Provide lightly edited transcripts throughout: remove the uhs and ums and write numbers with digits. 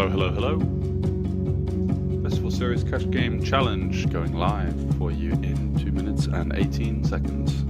Hello, hello, hello. Festival Series Cash Game Challenge going live for you in 2 minutes and 18 seconds.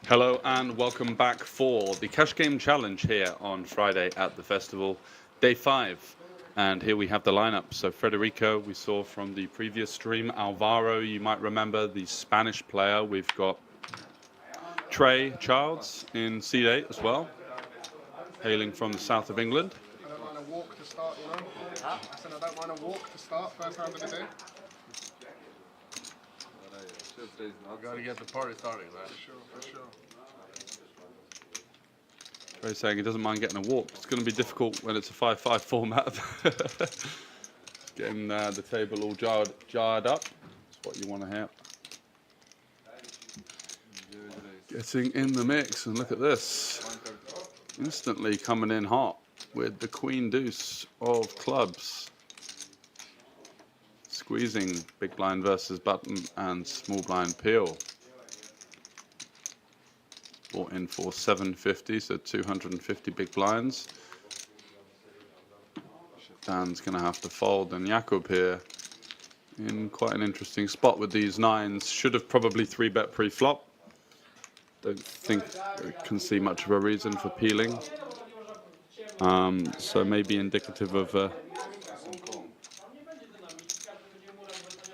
Hello and welcome back for the Cash Game Challenge here on Friday at the festival, day 5. And here we have the lineup. So Federico, we saw from the previous stream. Alvaro, you might remember, the Spanish player. We've got Trey Childs in seed 8 as well, hailing from the south of England. I don't mind a walk to start, you know? I said I don't mind a walk to start, first round of the day. I've got to get the party started, man. For sure. Trey's saying he doesn't mind getting a walk. It's going to be difficult when it's a 5-5 format. Getting the table all jarred up. That's what you want to hear. Getting in the mix, and look at this. Instantly coming in hot with the Queen Deuce of clubs. Squeezing big blind versus button and small blind peel. Bought in for 750, so 250 big blinds. Dan's going to have to fold, and Jakub here in quite an interesting spot with these 9s. Should have probably 3-bet pre-flop. Don't think I can see much of a reason for peeling. So maybe indicative of a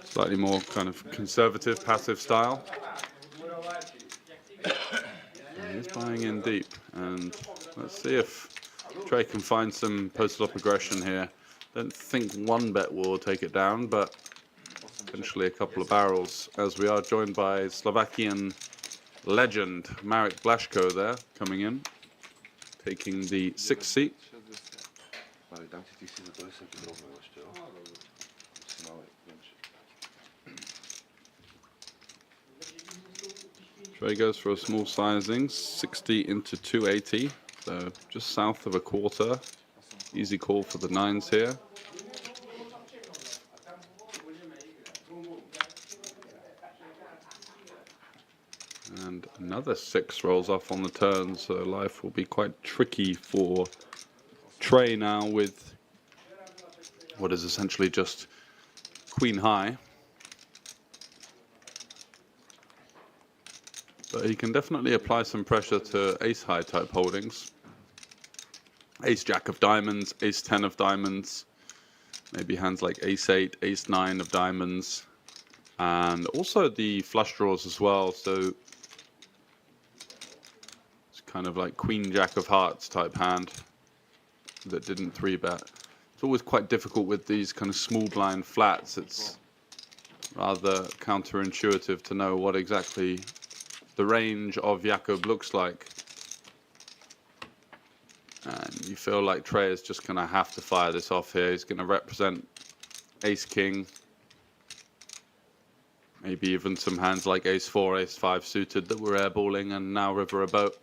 slightly more kind of conservative, passive style. And he's buying in deep, and let's see if Trey can find some post-flop aggression here. Don't think 1-bet will take it down, but potentially a couple of barrels, as we are joined by Slovakian legend Marek Blaszko there, coming in, taking the 6th seat. Trey goes for a small sizing, 60 into 280, so just south of a quarter. Easy call for the 9s here. And another 6 rolls off on the turn, so life will be quite tricky for Trey now with what is essentially just queen high. But he can definitely apply some pressure to ace high type holdings. Ace-Jack of diamonds, Ace-10 of diamonds, maybe hands like Ace-8, Ace-9 of diamonds, and also the flush draws as well. So it's kind of like Queen-Jack of hearts type hand that didn't 3-bet. It's always quite difficult with these kind of small blind flats. It's rather counterintuitive to know what exactly the range of Jakob looks like. And you feel like Trey is just going to have to fire this off here. He's going to represent Ace-King. Maybe even some hands like Ace-4, Ace-5 suited that were airballing and now river a boat.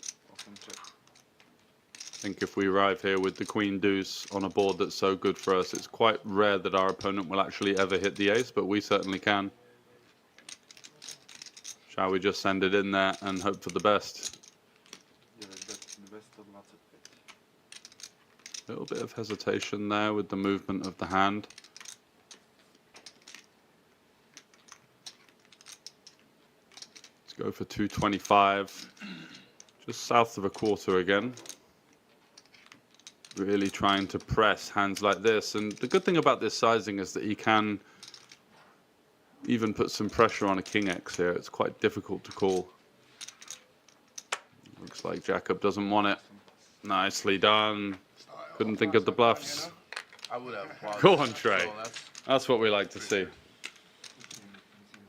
I think if we arrive here with the Queen Deuce on a board that's so good for us, it's quite rare that our opponent will actually ever hit the ace, but we certainly can. Shall we just send it in there and hope for the best? A little bit of hesitation there with the movement of the hand. Let's go for 225. Just south of a quarter again. Really trying to press hands like this. And the good thing about this sizing is that he can even put some pressure on a King X here. It's quite difficult to call. Looks like Jakob doesn't want it. Nicely done. Couldn't think of the bluffs. I would have. Go on, Trey. That's what we like to see.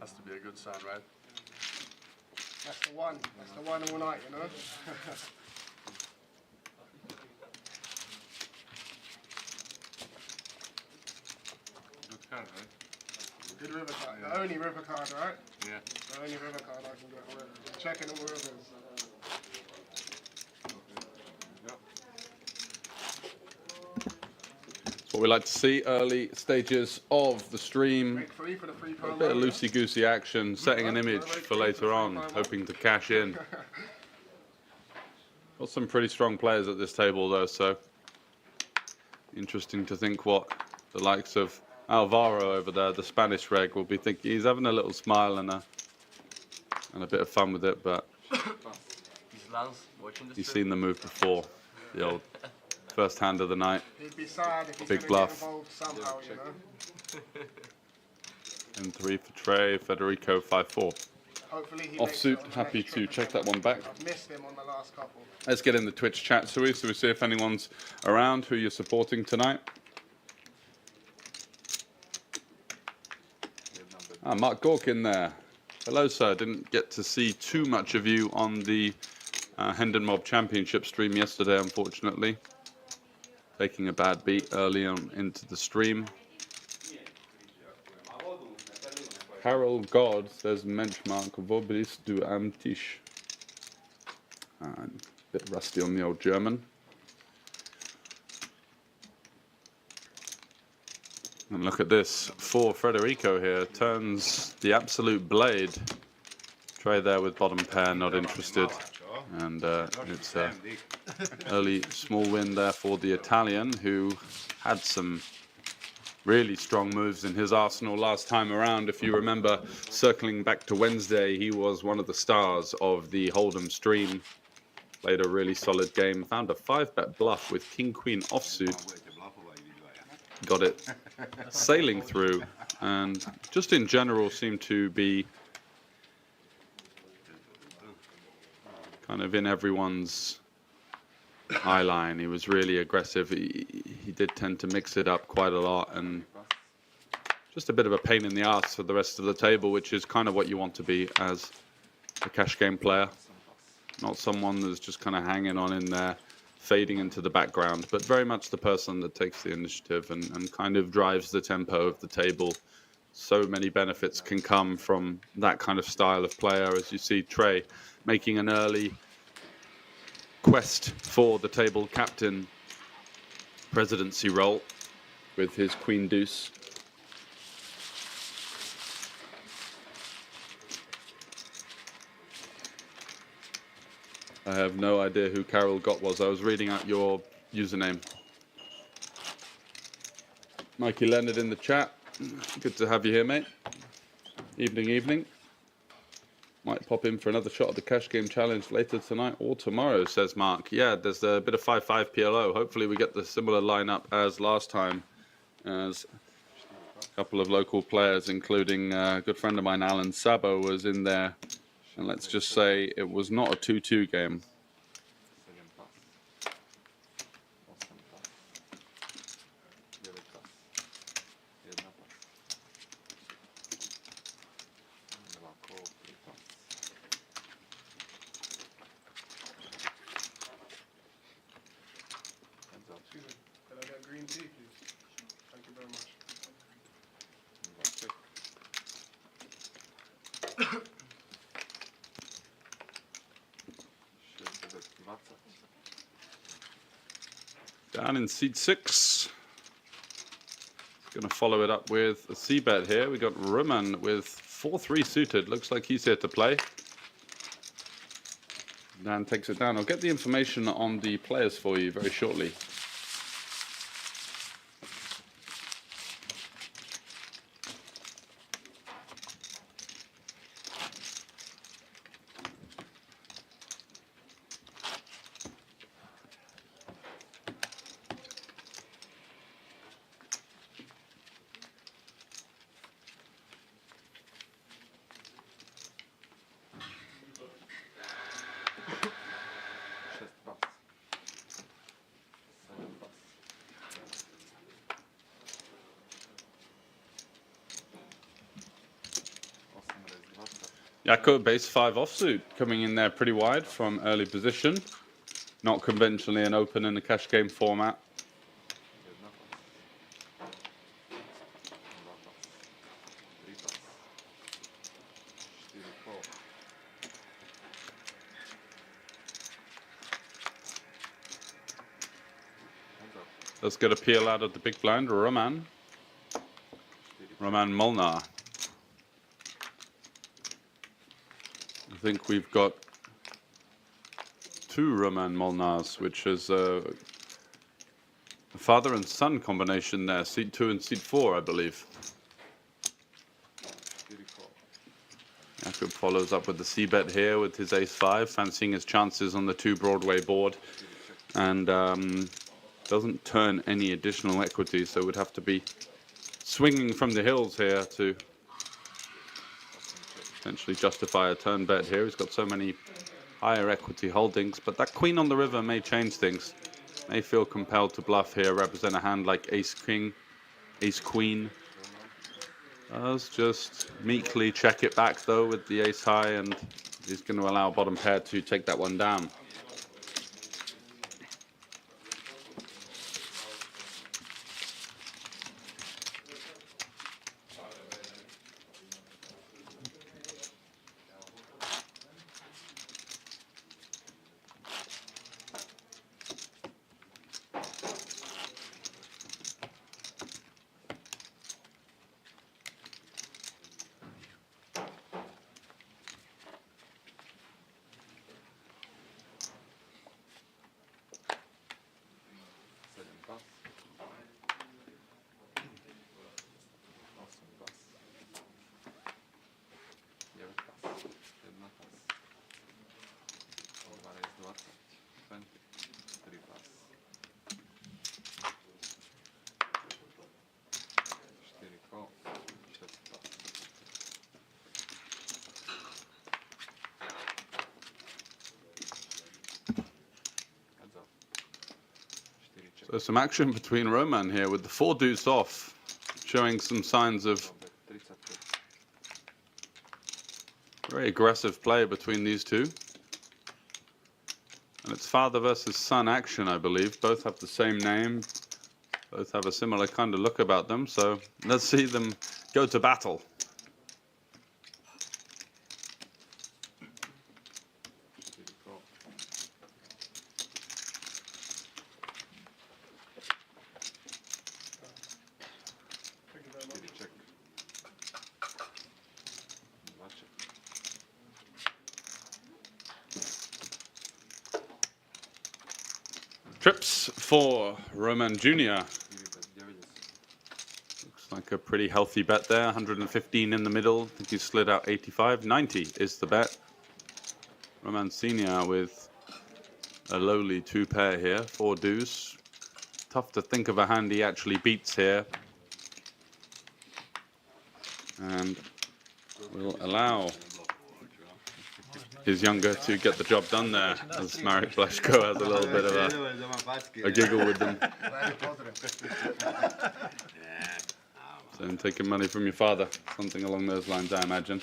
Has to be a good sign, right? That's the one. That's the one all night, you know. Good card, right? Good river card. The only river card, right? Yeah. The only river card I can get with. I'm checking all rivers. What we like to see early stages of the stream. Make 3 for the free promo. A bit of loosey-goosey action, setting an image for later on, hoping to cash in. Got some pretty strong players at this table though, so interesting to think what the likes of Alvaro over there, the Spanish reg, will be thinking. He's having a little smile and a bit of fun with it, but he's seen the move before, the old first hand of the night. He'd be sad if he's Big gonna bluff. get involved somehow, you know. And 3 for Trey, Federico 5-4. Hopefully he Offsuit, makes it on the happy next to trip. check that one back. I've missed him on the last couple. Let's get in the Twitch chat, so we see if anyone's around who you're supporting tonight. Ah, Mark Gork in there. Hello, sir. Didn't get to see too much of you on the Hendon Mob Championship stream yesterday, unfortunately. Taking a bad beat early on into the stream. Carol God says, Menschmark, wo bist du am Tisch? A bit rusty on the old German. And look at this, for Federico here, turns the absolute blade. Trey there with bottom pair, not interested. And it's an early small win there for the Italian, who had some really strong moves in his arsenal last time around. If you remember, circling back to Wednesday, he was one of the stars of the Hold'em stream. Played a really solid game, found a 5-bet bluff with King-Queen offsuit. Got it sailing through, and just in general seemed to be kind of in everyone's eye line. He was really aggressive. He did tend to mix it up quite a lot, and just a bit of a pain in the ass for the rest of the table, which is kind of what you want to be as a cash game player. Not someone that's just kind of hanging on in there, fading into the background, but very much the person that takes the initiative and kind of drives the tempo of the table. So many benefits can come from that kind of style of player, as you see Trey making an early quest for the table captain presidency role with his Queen Deuce. I have no idea who Carol Gott was. I was reading out your username. Mikey Leonard in the chat. Good to have you here, mate. Evening, evening. Might pop in for another shot at the Cash Game Challenge later tonight or tomorrow, says Mark. Yeah, there's a bit of 5-5 PLO. Hopefully we get the similar lineup as last time, as a couple of local players, including a good friend of mine, Alan Sabo, was in there. And let's just say it was not a 2-2 game. Can I get green tea, please? Thank you very much. Down in seat 6. Going to follow it up with a C-bet here. We got Roman with 4-3 suited. Looks like he's here to play. Dan takes it down. I'll get the information on the players for you very shortly. Jaco, base 5 offsuit, coming in there pretty wide from early position. Not conventionally an open in the cash game format. Let's get a peel out of the big blind, Roman Molnar. I think we've got 2 Roman Molnars, which is a father and son combination there, seat 2 and seat 4, I believe. Jakob follows up with the C-bet here with his ace-5, fancying his chances on the 2 Broadway board, and doesn't turn any additional equity, so would have to be swinging from the hills here to potentially justify a turn bet here. He's got so many higher equity holdings, but that queen on the river may change things. May feel compelled to bluff here, represent a hand like ace-king, ace-queen. Does just meekly check it back though with the ace-high, and he's going to allow bottom pair to take that one down. So some action between Roman here with the 4 deuce off, showing some signs of very aggressive play between these two. And it's father versus son action, I believe. Both have the same name, both have a similar kind of look about them, so let's see them go to battle. Trips for Roman Jr. Looks like a pretty healthy bet there. 115 in the middle. I think he's slid out 85. 90 is the bet. Romancini with a lowly 2-pair here. 4 deuce. Tough to think of a hand he actually beats here. And will allow his younger to get the job done there, as Marek Blaszko has a little bit of a giggle with them. So I'm taking money from your father, something along those lines, I imagine.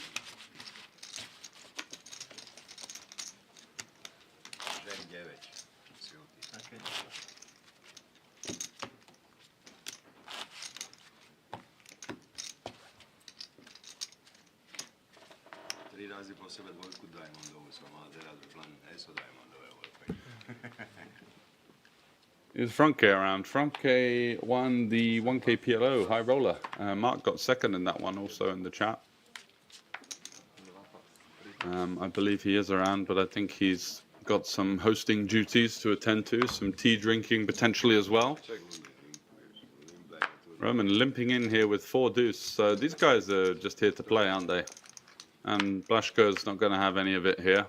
Is Franke around? Franke won the 1K PLO high roller. Mark got second in that one also in the chat. I believe he is around, but I think he's got some hosting duties to attend to, some tea drinking potentially as well. Roman limping in here with 4 deuce. So these guys are just here to play, aren't they? And Blaszko's not going to have any of it here.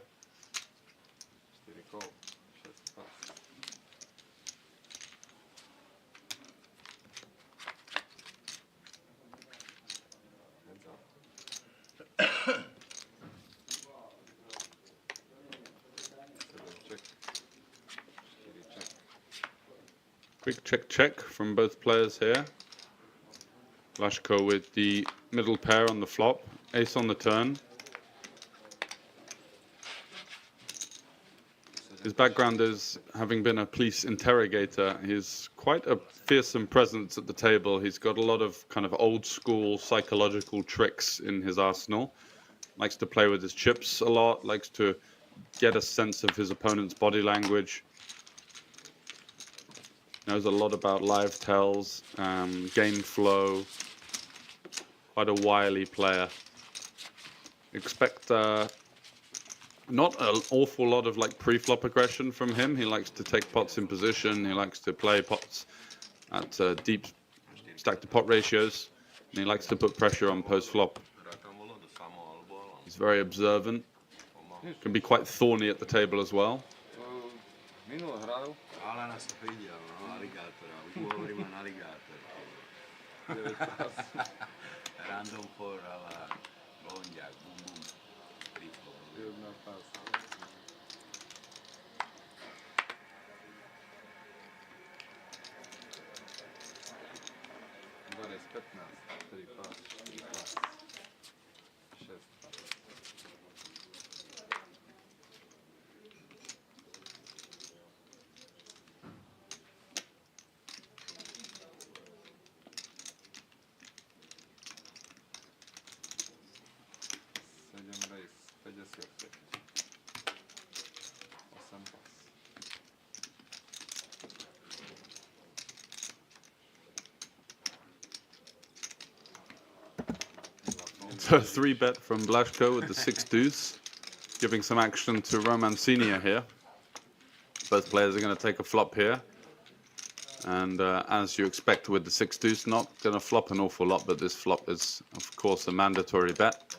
Quick check from both players here. Blaszko with the middle pair on the flop, ace on the turn. His background is having been a police interrogator. He's quite a fearsome presence at the table. He's got a lot of kind of old school psychological tricks in his arsenal. Likes to play with his chips a lot, likes to get a sense of his opponent's body language. Knows a lot about live tells, game flow. Quite a wily player. Expect not an awful lot of like pre-flop aggression from him. He likes to take pots in position. He likes to play pots at deep stack to pot ratios. And he likes to put pressure on post-flop. He's very observant. Can be quite thorny at the table as well. So 3-bet from Blaszko with the 6 deuce, giving some action to Romancini here. Both players are going to take a flop here. And as you expect with the 6 deuce, not going to flop an awful lot, but this flop is, of course, a mandatory bet.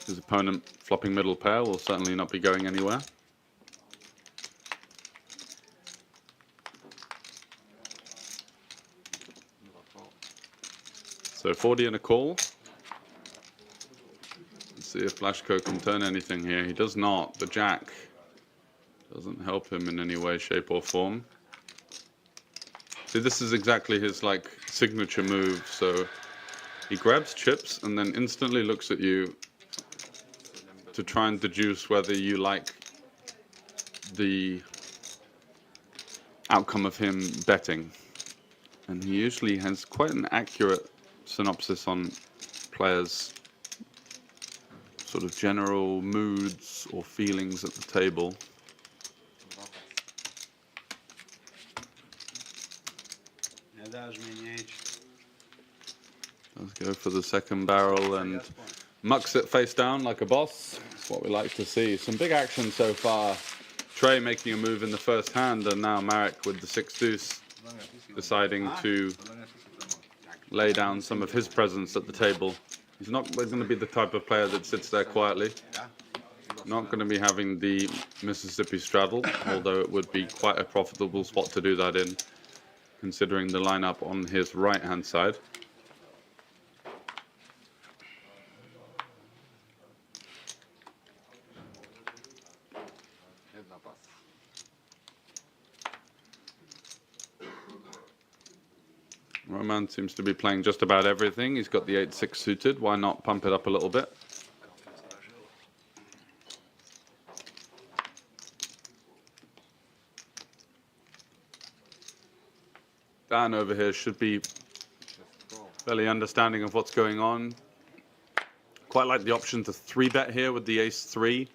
His opponent flopping middle pair will certainly not be going anywhere. So 40 and a call. Let's see if Blaszko can turn anything here. He does not. The jack doesn't help him in any way, shape or form. See, this is exactly his like signature move. So he grabs chips and then instantly looks at you to try and deduce whether you like the outcome of him betting. And he usually has quite an accurate synopsis on players' sort of general moods or feelings at the table. Let's go for the second barrel and mucks it face down like a boss. That's what we like to see. Some big action so far. Trey making a move in the first hand, and now Marek with the 6 deuce deciding to lay down some of his presence at the table. He's going to be the type of player that sits there quietly. Not going to be having the Mississippi straddle, although it would be quite a profitable spot to do that in, considering the lineup on his right-hand side. Roman seems to be playing just about everything. He's got the 8-6 suited. Why not pump it up a little bit? Dan over here should be fairly understanding of what's going on. Quite like the option to 3-bet here with the ace-3.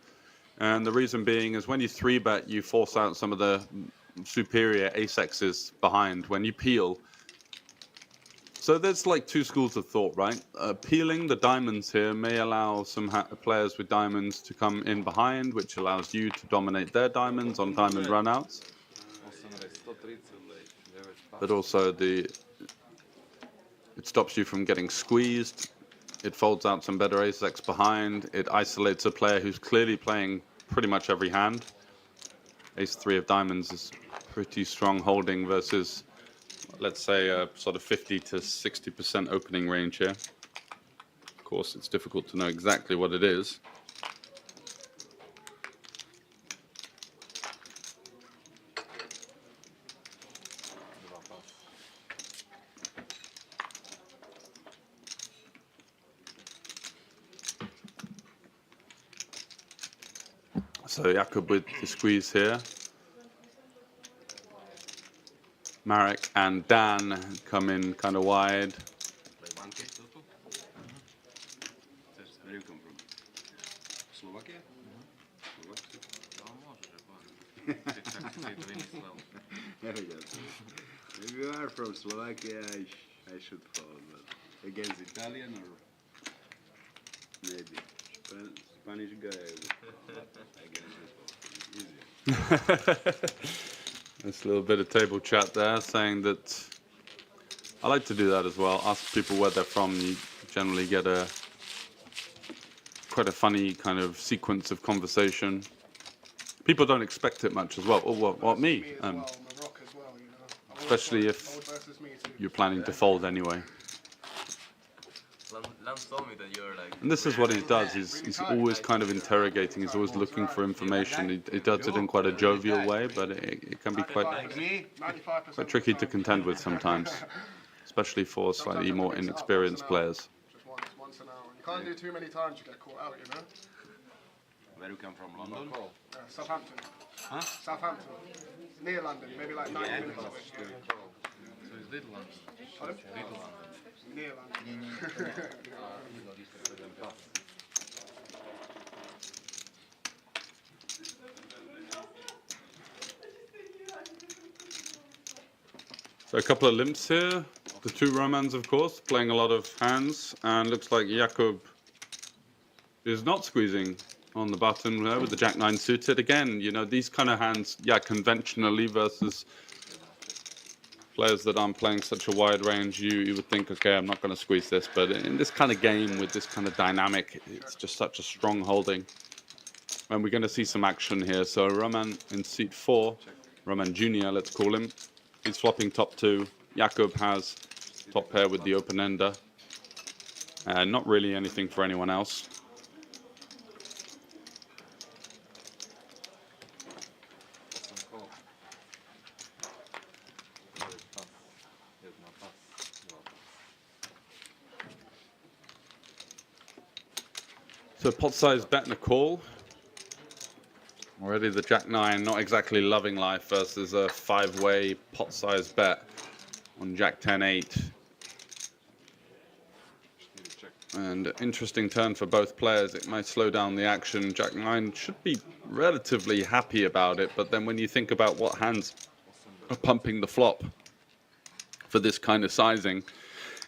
And the reason being is when you 3-bet, you force out some of the superior ace-X's behind when you peel. So there's like two schools of thought, right? Peeling the diamonds here may allow some players with diamonds to come in behind, which allows you to dominate their diamonds on diamond runouts. But also it stops you from getting squeezed. It folds out some better ace-X behind. It isolates a player who's clearly playing pretty much every hand. Ace-3 of diamonds is pretty strong holding versus, let's say, a sort of 50 to 60% opening range here. Of course, it's difficult to know exactly what it is. So Jakob with the squeeze here. Marek and Dan come in kind of wide. Where you come from? Slovakia? There we go. If you are from Slovakia, I should follow, but against Italian or maybe Spanish guy, I guess easier. There's a little bit of table chat there saying that I like to do that as well. Ask people where they're from. You generally get quite a funny kind of sequence of conversation. People don't expect it much as well. Oh, what me? Especially if you're planning to fold anyway. Lance told me that you're like... And this is what he does. He's always kind of interrogating. He's always looking for information. He does it in quite a jovial way, but it can be quite tricky to contend with sometimes, especially for slightly more inexperienced players. Just once an hour. You can't do too many times, you get caught out, you know? Where you come from, London? Southampton. Huh? Southampton. Near London, maybe like 90 minutes away. So it's little ones. Pardon? Little ones. Near London. So a couple of limps here. The two Romans, of course, playing a lot of hands, and looks like Jakob is not squeezing on the button there with the Jack-9 suited. Again, you know, these kind of hands, yeah, conventionally versus players that aren't playing such a wide range, you would think, okay, I'm not going to squeeze this. But in this kind of game with this kind of dynamic, it's just such a strong holding. And we're going to see some action here. So Roman in seat 4, Roman Jr., let's call him. He's flopping top 2. Jakob has top pair with the open ender. Not really anything for anyone else. So pot size bet and a call. Already the Jack-9 not exactly loving life versus a 5-way pot size bet on Jack-10-8. And interesting turn for both players. It might slow down the action. Jack-9 should be relatively happy about it, but then when you think about what hands are pumping the flop for this kind of sizing,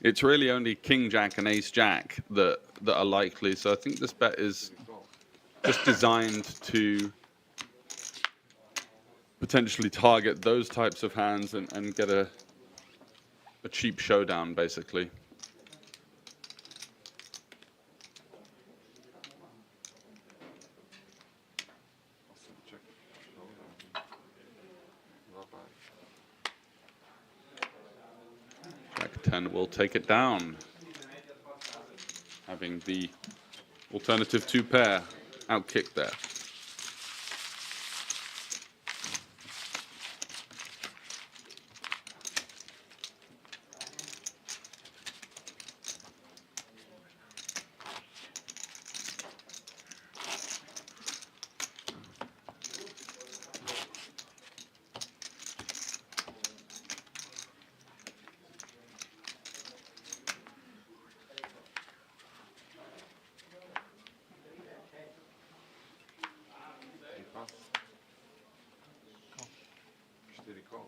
it's really only King-Jack and Ace-Jack that are likely. So I think this bet is just designed to potentially target those types of hands and get a cheap showdown, basically. Check. Jack 10 will take it down, having the alternative 2 pair outkicked there. Pass. 4 koło.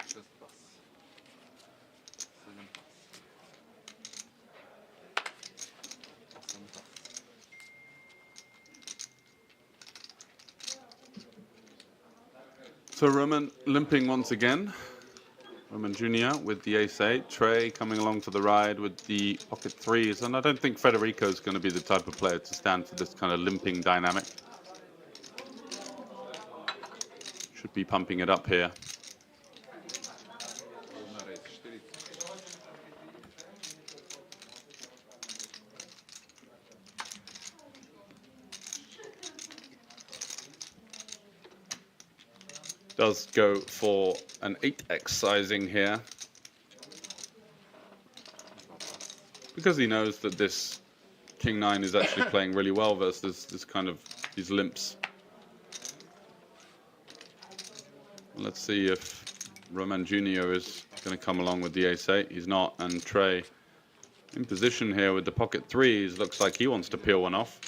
6 pas. 7 pas. 8 pas. So Roman limping once again. Roman Jr. with the ace-8. Trey coming along for the ride with the pocket 3s. And I don't think Federico's going to be the type of player to stand for this kind of limping dynamic. Should be pumping it up here. Na race 4. Does go for an 8x sizing here, because he knows that this King 9 is actually playing really well versus this kind of these limps. Let's see if Roman Jr. is going to come along with the ace-8. He's not, and Trey in position here with the pocket 3s. Looks like he wants to peel one off.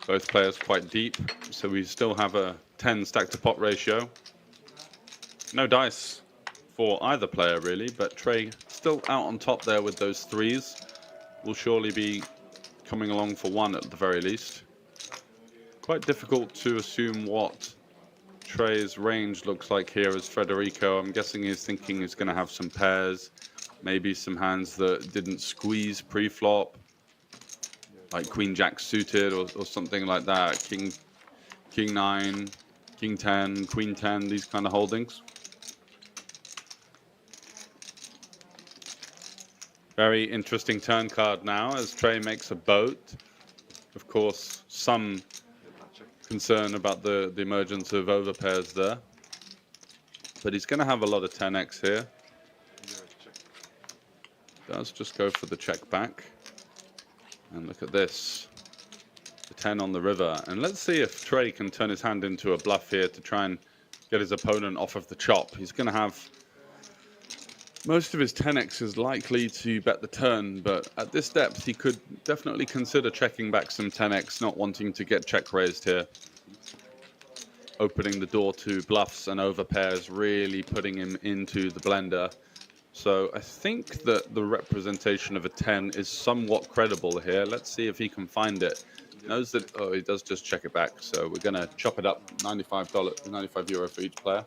Both players quite deep, so we still have a 10 stack to pot ratio. No dice for either player really, but Trey still out on top there with those 3s. Will surely be coming along for one at the very least. Quite difficult to assume what Trey's range looks like here as Federico. I'm guessing he's thinking he's going to have some pairs, maybe some hands that didn't squeeze pre-flop, like Queen Jack suited or something like that. King 9, King 10, Queen 10, these kind of holdings. Very interesting turn card now as Trey makes a boat. Of course, some concern about the emergence of overpairs there. But he's going to have a lot of 10x here. Does just go for the check back. And look at this. The 10 on the river. And let's see if Trey can turn his hand into a bluff here to try and get his opponent off of the chop. He's going to have most of his 10x is likely to bet the turn, but at this depth, he could definitely consider checking back some 10x, not wanting to get check raised here. Opening the door to bluffs and overpairs, really putting him into the blender. So I think that the representation of a 10 is somewhat credible here. Let's see if he can find it. Knows that, oh, he does just check it back. So we're going to chop it up, €95 for each player.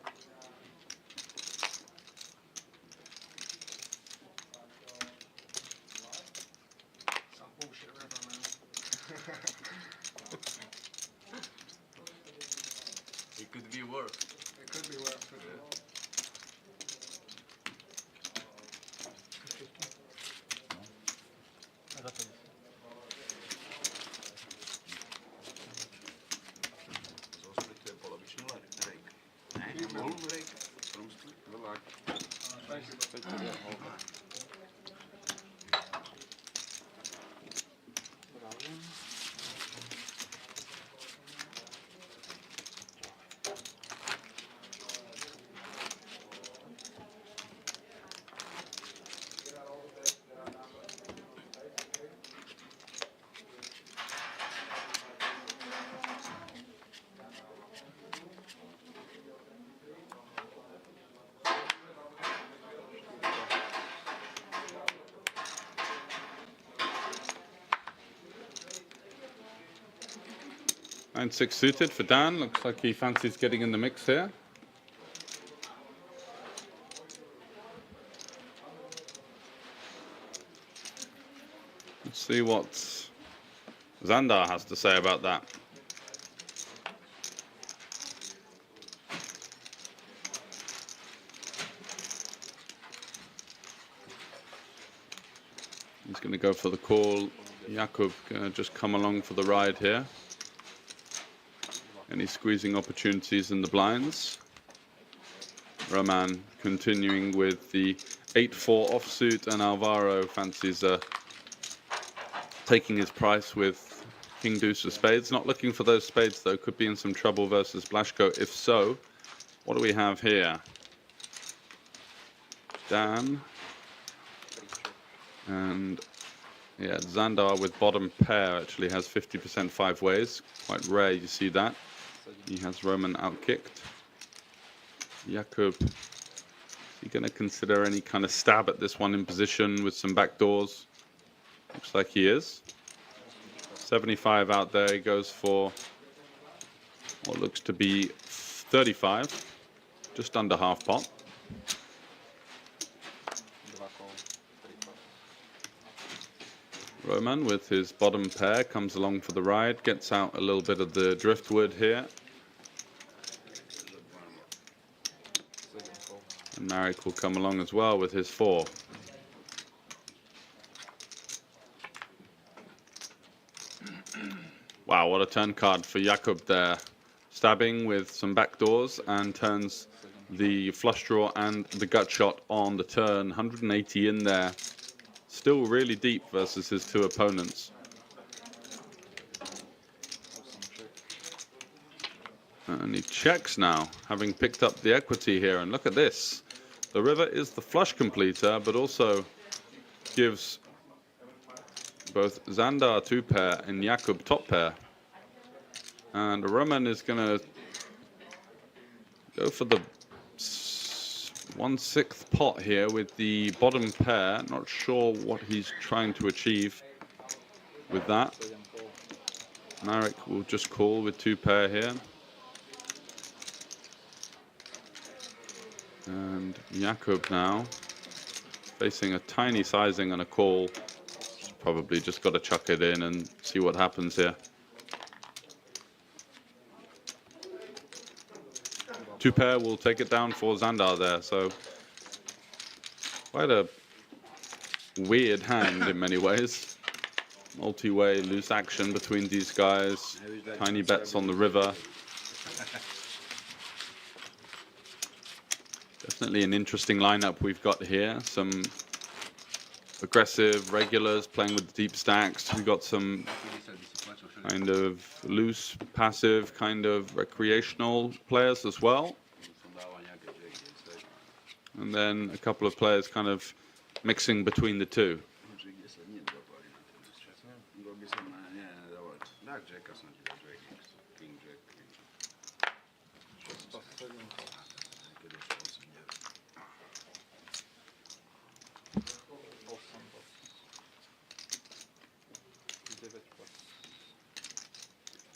It could be worse. It could be worse for sure. Zostaje polovičný leg, break. Ne? 9-6 suited for Dan. Looks like he fancies getting in the mix here. Let's see what Zandar has to say about that. He's going to go for the call. Jakub going to just come along for the ride here. Any squeezing opportunities in the blinds. Roman continuing with the 8-4 offsuit, and Alvaro fancies taking his price with King Deuce of Spades. Not looking for those spades though. Could be in some trouble versus Blaszko. If so, what do we have here? Dan. And yeah, Zandar with bottom pair actually has 50% 5 ways. Quite rare you see that. He has Roman outkicked. Jakub, is he going to consider any kind of stab at this one in position with some backdoors? Looks like he is. 75 out there. He goes for what looks to be 35. Just under half pot. Roman with his bottom pair comes along for the ride, gets out a little bit of the driftwood here. And Marek will come along as well with his 4. Wow, what a turn card for Jakub there. Stabbing with some backdoors and turns the flush draw and the gut shot on the turn. 180 in there. Still really deep versus his 2 opponents. And he checks now, having picked up the equity here. And look at this. The river is the flush completer, but also gives both Zandar 2 pair and Jakub top pair. And Roman is going to go for the 1/6 pot here with the bottom pair. Not sure what he's trying to achieve with that. Marek will just call with 2 pair here. And Jakub now facing a tiny sizing and a call. He's probably just got to chuck it in and see what happens here. 2 pair will take it down for Zandar there. So quite a weird hand in many ways. Multi-way loose action between these guys. Tiny bets on the river. Definitely an interesting lineup we've got here. Some aggressive regulars playing with the deep stacks. We've got some kind of loose, passive, kind of recreational players as well. And then a couple of players kind of mixing between the two.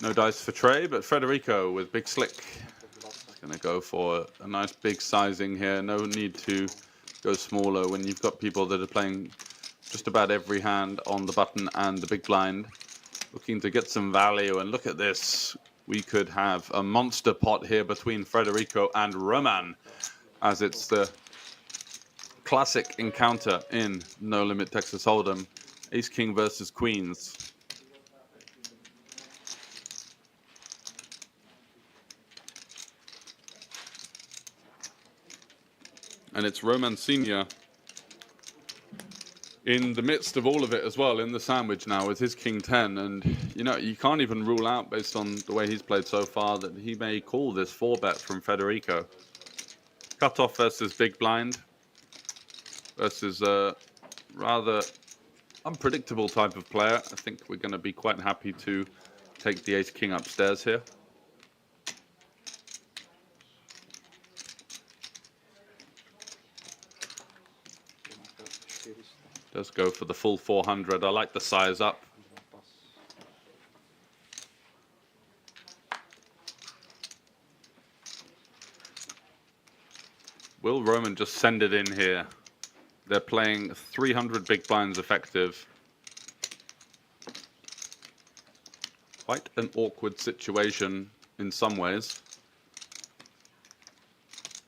No dice for Trey, but Federico with Big Slick is going to go for a nice big sizing here. No need to go smaller when you've got people that are playing just about every hand on the button and the big blind. Looking to get some value, and look at this. We could have a monster pot here between Federico and Roman, as it's the classic encounter in No Limit Texas Hold'em. Ace King versus Queens. And it's Roman Senior in the midst of all of it as well, in the sandwich now with his King 10. And, you know, you can't even rule out, based on the way he's played so far, that he may call this 4-bet from Federico. Cutoff versus big blind versus a rather unpredictable type of player. I think we're going to be quite happy to take the Ace King upstairs here. Does go for the full 400. I like the size up. Will Roman just send it in here? They're playing 300 big blinds effective. Quite an awkward situation in some ways.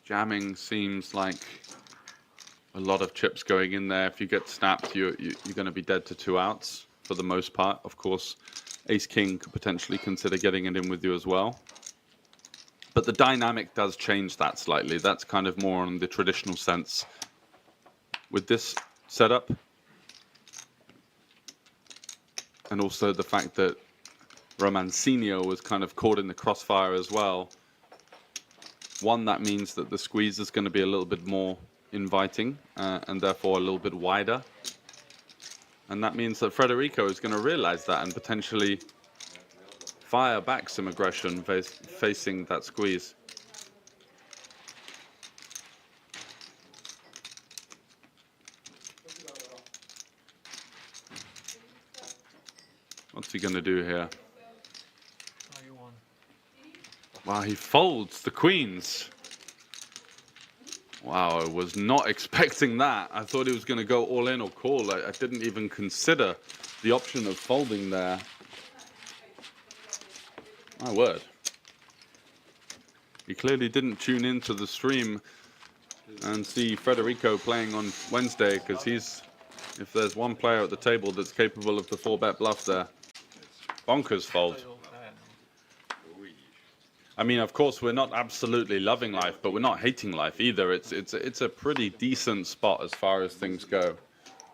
Jamming seems like a lot of chips going in there. If you get snapped, you're going to be dead to 2 outs for the most part. Of course, Ace-King could potentially consider getting it in with you as well. But the dynamic does change that slightly. That's kind of more on the traditional sense. With this setup, and also the fact that Romancinho was kind of caught in the crossfire as well. One, that means that the squeeze is going to be a little bit more inviting and therefore a little bit wider. And that means that Federico is going to realize that and potentially fire back some aggression facing that squeeze. What's he going to do here? Wow, he folds the queens. Wow, I was not expecting that. I thought he was going to go all in or call. I didn't even consider the option of folding there. My word. He clearly didn't tune into the stream and see Federico playing on Wednesday, because if there's one player at the table that's capable of the 4-bet bluff there. Bonkers fold. I mean, of course, we're not absolutely loving life, but we're not hating life either. It's a pretty decent spot as far as things go.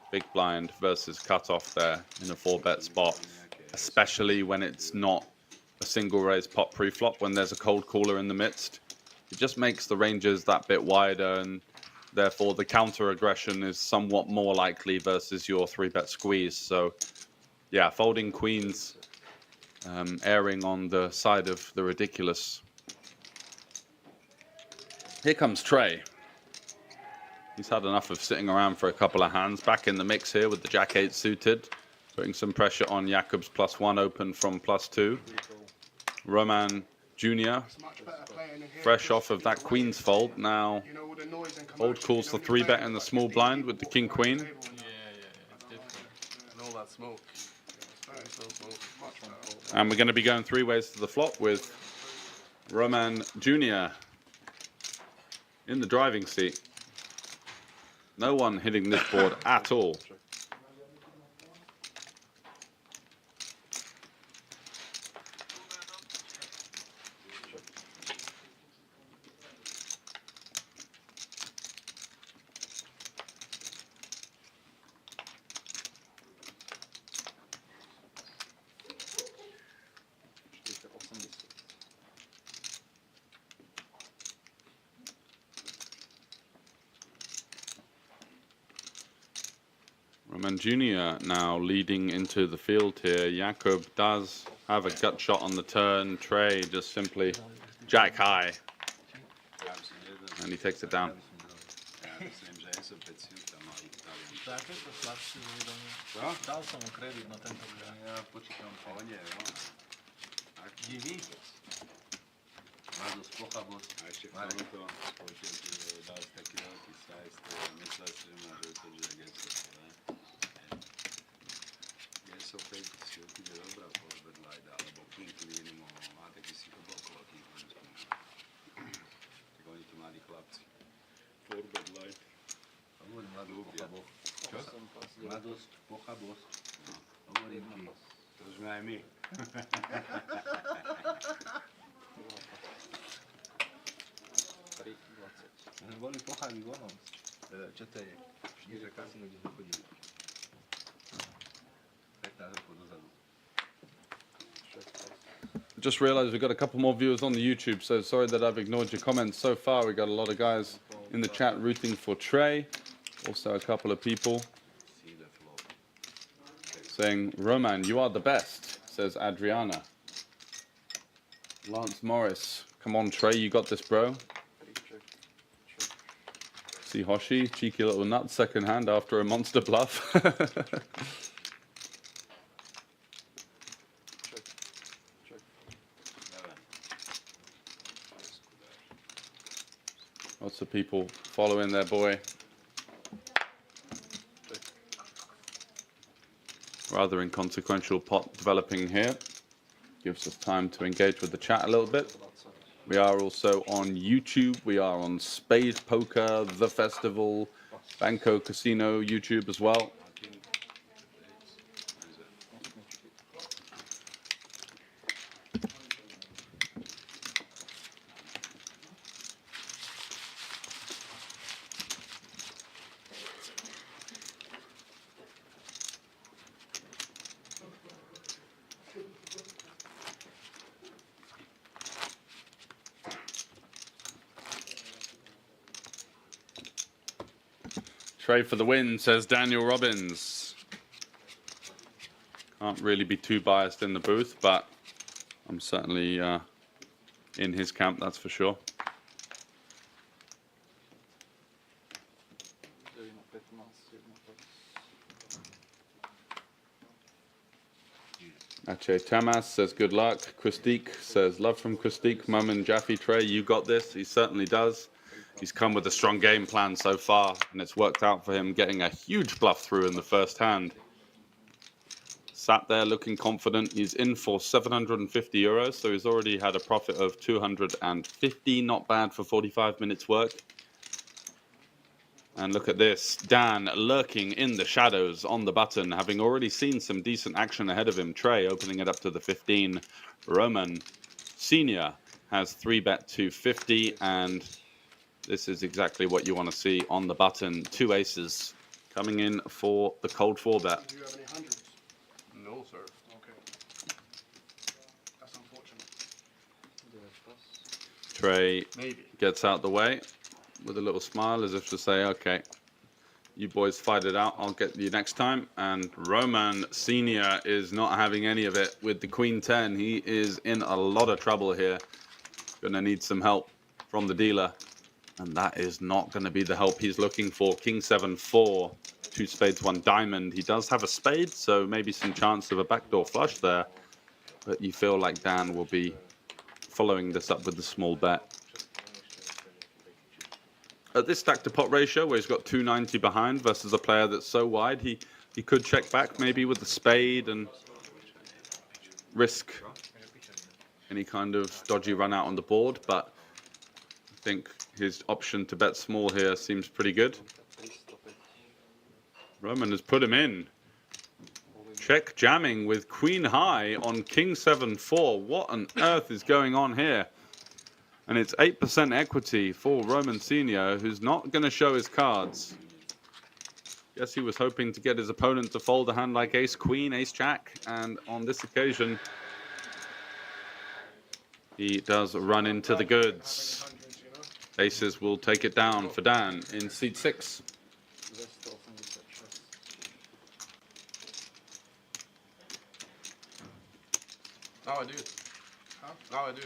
Big blind versus cutoff there in a 4-bet spot, especially when it's not a single raise pot pre-flop, when there's a cold caller in the midst. It just makes the ranges that bit wider, and therefore the counter aggression is somewhat more likely versus your 3-bet squeeze. So, yeah, folding queens. Erring on the side of the ridiculous. Here comes Trey. He's had enough of sitting around for a couple of hands. Back in the mix here with the Jack-8 suited. Putting some pressure on Jakob's +1 open from +2. Roman Jr. fresh off of that Queen's fold. Now, old calls the 3-bet in the small blind with the King-Queen. Yeah, and all that smoke. And we're going to be going 3 ways to the flop with Roman Jr. in the driving seat. No one hitting this board at all. Roman Jr. now leading into the field here. Jakob does have a gut shot on the turn. Trey just simply jack high. And he takes it down. Just realized we've got a couple more viewers on the YouTube, so sorry that I've ignored your comments so far. We got a lot of guys in the chat rooting for Trey. Also a couple of people saying, Roman, you are the best, says Adriana. Lance Morris, come on Trey, you got this, bro. See Hoshi, cheeky little nut, second hand after a monster bluff. Lots of people following their boy. Rather inconsequential pot developing here. Gives us time to engage with the chat a little bit. We are also on YouTube. We are on Spade Poker, The Festival, Banco Casino YouTube as well. Trey for the win, says Daniel Robbins. Can't really be too biased in the booth, but I'm certainly in his camp, that's for sure. Ache Tamas says good luck. Christique says love from Christique. Momin Jaffe, Trey, you got this. He certainly does. He's come with a strong game plan so far, and it's worked out for him, getting a huge bluff through in the first hand. Sat there looking confident. He's in for 750 euros, so he's already had a profit of 250. Not bad for 45 minutes work. And look at this, Dan lurking in the shadows on the button, having already seen some decent action ahead of him. Trey opening it up to the 15. Roman Senior has 3-bet 250, and this is exactly what you want to see on the button. 2 aces coming in for the cold 4-bet. Do you have any hundreds? No, sir. Okay. That's unfortunate. Trey Maybe. gets out the way with a little smile as if to say, okay, you boys fight it out, I'll get you next time. And Roman Senior is not having any of it with the Queen 10. He is in a lot of trouble here. Gonna need some help from the dealer. And that is not going to be the help he's looking for. King 7-4, 2 spades, 1 diamond. He does have a spade, so maybe some chance of a backdoor flush there. But you feel like Dan will be following this up with the small bet. At this stack to pot ratio, where he's got 290 behind versus a player that's so wide, he could check back maybe with the spade and risk any kind of dodgy run out on the board. But I think his option to bet small here seems pretty good. Roman has put him in. Check jamming with Queen High on King 7-4. What on earth is going on here? And it's 8% equity for Roman Senior, who's not going to show his cards. Guess he was hoping to get his opponent to fold a hand like Ace Queen, Ace Jack, and on this occasion, he does run into the goods. Aces will take it down for Dan in seat 6. Now I do. Huh? Now I do.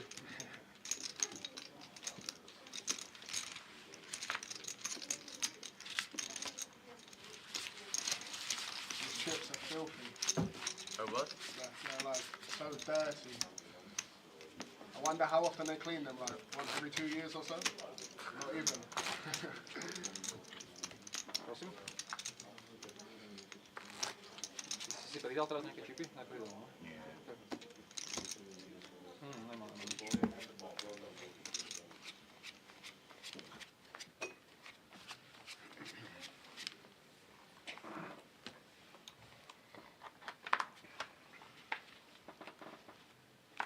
These chips are filthy. Oh, what? They're like so dirty. I wonder how often they clean them, like once every 2 years or so? Not even. Prosím. Jsi tady dal teda nějaké čipy? Nepůjde, no? Nemám.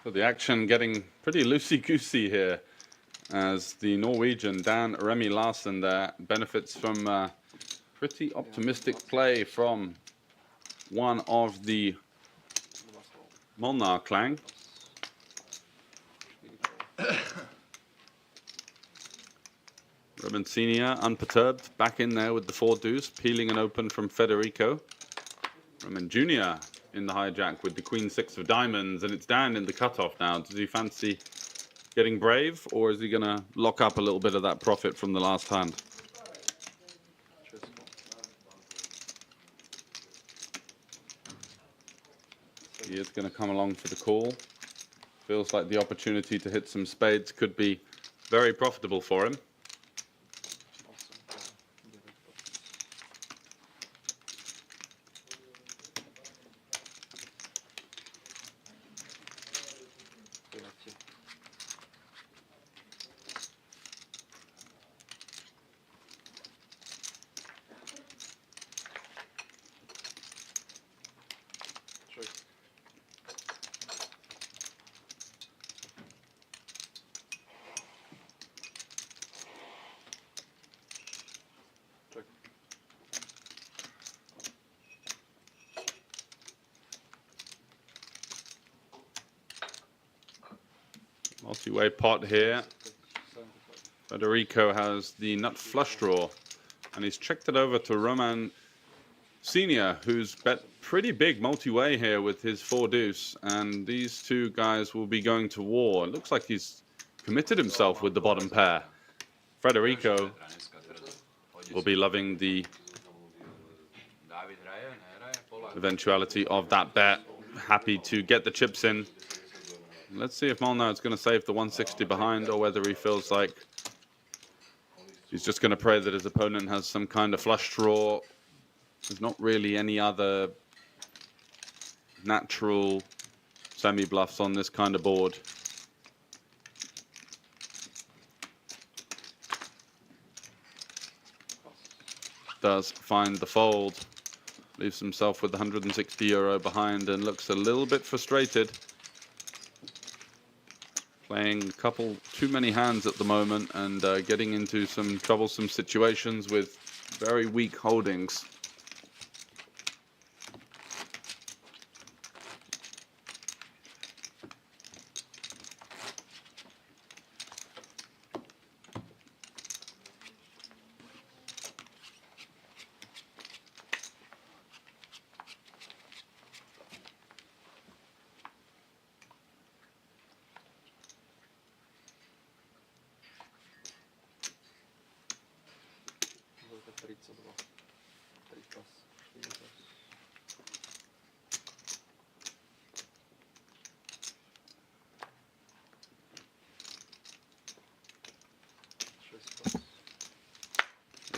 So the action getting pretty loosey-goosey here as the Norwegian Dan Remy Larsen there benefits from pretty optimistic play from one of the Molnar clan. Roman Senior unperturbed, back in there with the 4 deuce, peeling an open from Federico. Roman Junior in the hijack with the Queen 6 of diamonds, and it's Dan in the cutoff now. Does he fancy getting brave, or is he going to lock up a little bit of that profit from the last hand? He is going to come along for the call. Feels like the opportunity to hit some spades could be very profitable for him. Multi-way pot here. Federico has the nut flush draw, and he's checked it over to Roman Senior, who's bet pretty big multi-way here with his 4 deuce, and these two guys will be going to war. It looks like he's committed himself with the bottom pair. Federico will be loving the eventuality of that bet. Happy to get the chips in. Let's see if Molnar's going to save the 160 behind, or whether he feels like he's just going to pray that his opponent has some kind of flush draw. There's not really any other natural semi-bluffs on this kind of board. Does find the fold. Leaves himself with 160 euro behind and looks a little bit frustrated. Playing a couple too many hands at the moment and getting into some troublesome situations with very weak holdings.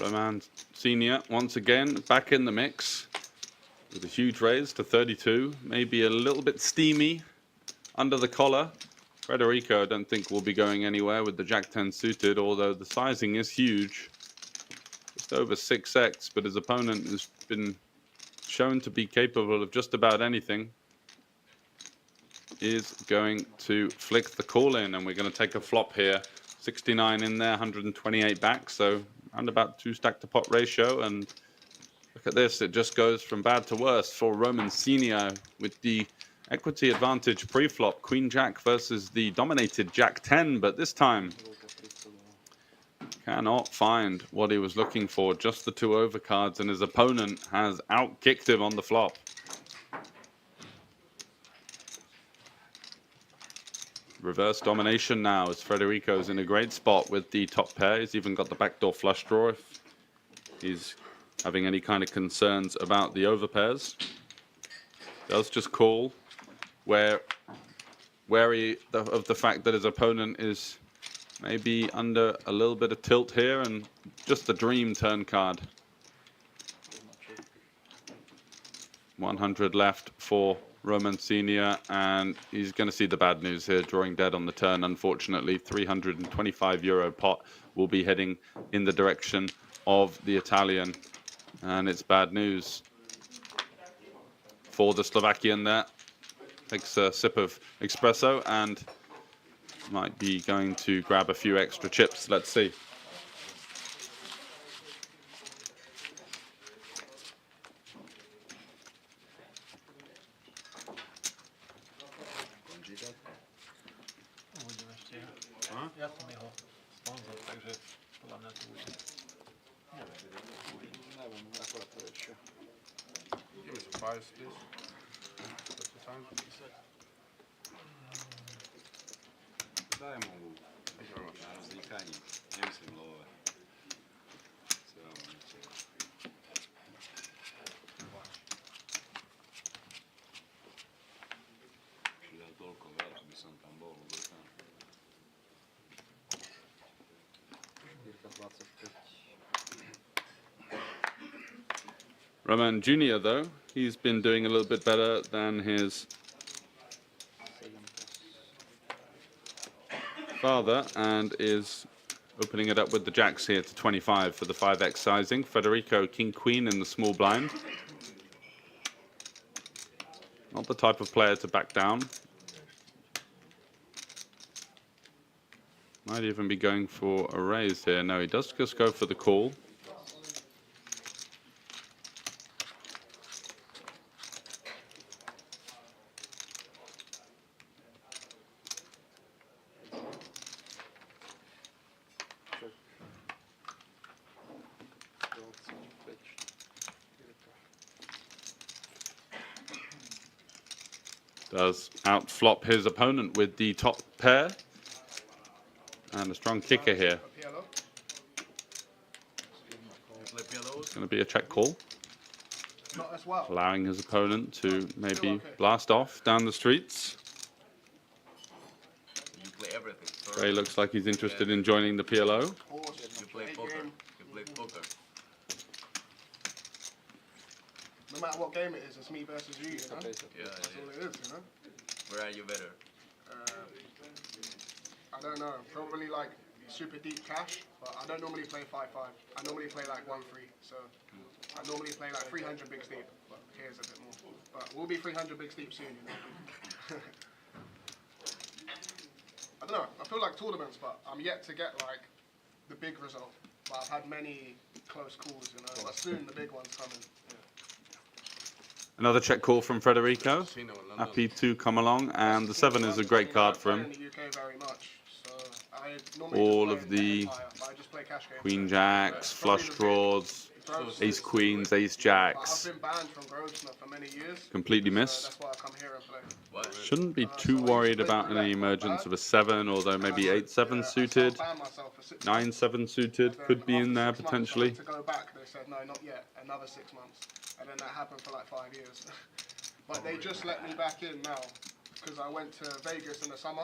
Roman Senior once again back in the mix with a huge raise to 32. Maybe a little bit steamy under the collar. Federico, I don't think will be going anywhere with the Jack 10 suited, although the sizing is huge. Just over 6x, but his opponent has been shown to be capable of just about anything. Is going to flick the call in, and we're going to take a flop here. 69 in there, 128 back, so around about 2 stack to pot ratio. And look at this, it just goes from bad to worse for Roman Senior with the equity advantage pre-flop. Queen Jack versus the dominated Jack 10, but this time cannot find what he was looking for. Just the 2 overcards, and his opponent has outkicked him on the flop. Reverse domination now as Federico's in a great spot with the top pair. He's even got the backdoor flush draw if he's having any kind of concerns about the overpairs. Does just call, wary of the fact that his opponent is maybe under a little bit of tilt here, and just the dream turn card. 100 left for Roman Senior, and he's going to see the bad news here, drawing dead on the turn. Unfortunately, 325 euro pot will be heading in the direction of the Italian, and it's bad news for the Slovakian there. Takes a sip of espresso and might be going to grab a few extra chips. Let's see. Ja som jeho sponzor, takže podľa mňa to bude. Neviem, akorát to ešte. Give me some price, please. That's the time. Daj mu Thank you very much. na vznikání. Nemyslím love. Přidal toľko veľa, aby som tam bol. Roman Jr., though, he's been doing a little bit better than his father and is opening it up with the jacks here to 25 for the 5x sizing. Federico, king, queen in the small blind. Not the type of player to back down. Might even be going for a raise here. No, he does just go for the call. Does outflop his opponent with the top pair. And a strong kicker here. A PLO. Play PLOs. It's going to be a check call, Not as well. allowing his opponent to maybe blast off down the streets. You play everything. Ray looks like he's interested in joining the PLO. Horse, You play eight poker. game. You play poker. No matter what game it is, it's me versus you, you know? Yeah, That's all it is, you know? Where are you better? I don't know. Probably like super deep cash, but I don't normally play 5-5. I normally play like 1-3. So I normally play like 300 big steep, but here's a bit more. But we'll be 300 big steep soon, you know? I don't know. I feel like tournaments, but I'm yet to get like the big result. But I've had many close calls, you know? But soon the big one's coming. Yeah. Another check call from Federico. Happy to come along, and the 7 is a great card for him. I don't play in the UK very much, so I normally All just of play in the Empire, but I just play cash games. Queen jacks, flush draws, ace queens, ace jacks. I've been banned from Grosvenor for many years. Completely So missed. that's why I come here and play. What? Shouldn't be too worried about any emergence of a 7, although maybe 8-7 suited, I banned myself for 6 9-7 suited could be in there potentially. To go back, they said no, not yet. Another 6 months, and then that happened for like 5 years. But they just let me back in now because I went to Vegas in the summer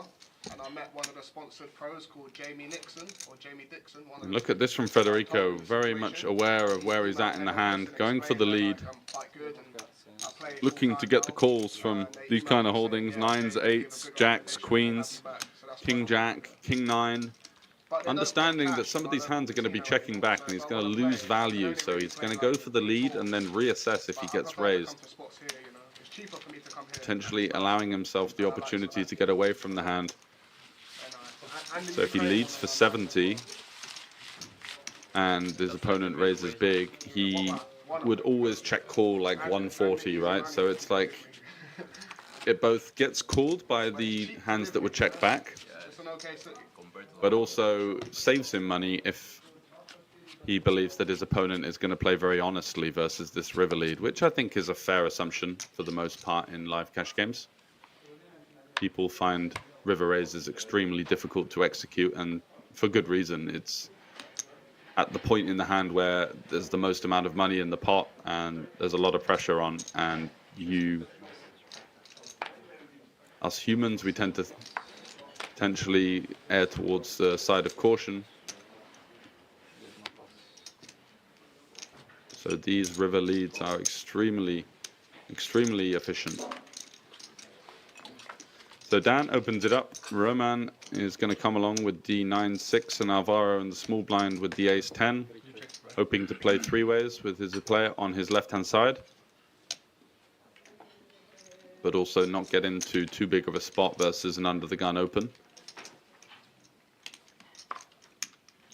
and I met one of the sponsored pros called Jamie Dixon. One of Look at this from Federico, very much aware of where he's at in the hand, going for the lead, looking to get the calls from these kind of holdings, 9s, 8s, jacks, queens, king jack, king 9, understanding that some of these hands are going to be checking back and he's going to lose value, so he's going to go for the lead and then reassess if he gets raised, potentially allowing himself the opportunity to get away from the hand. So if he leads for 70 and his opponent raises big, he would always check call like 140, right? So it's like it both gets called by the hands that would check back, but also saves him money if he believes that his opponent is going to play very honestly versus this river lead, which I think is a fair assumption for the most part in live cash games. People find river raises extremely difficult to execute, and for good reason. It's at the point in the hand where there's the most amount of money in the pot and there's a lot of pressure on, and us humans, we tend to potentially err towards the side of caution. So these river leads are extremely efficient. So Dan opens it up. Roman is going to come along with the 9-6 and Alvaro in the small blind with the ace-10, hoping to play three-ways with his player on his left-hand side, but also not get into too big of a spot versus an under-the-gun open.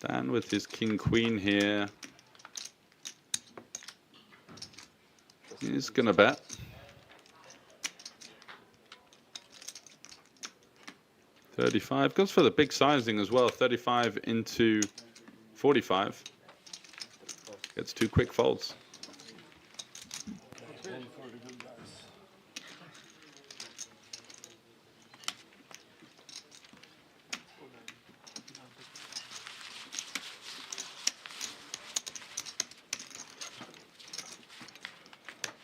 Dan with his king-queen here. He's going to bet. 35, goes for the big sizing as well, 35 into 45. Gets two quick folds.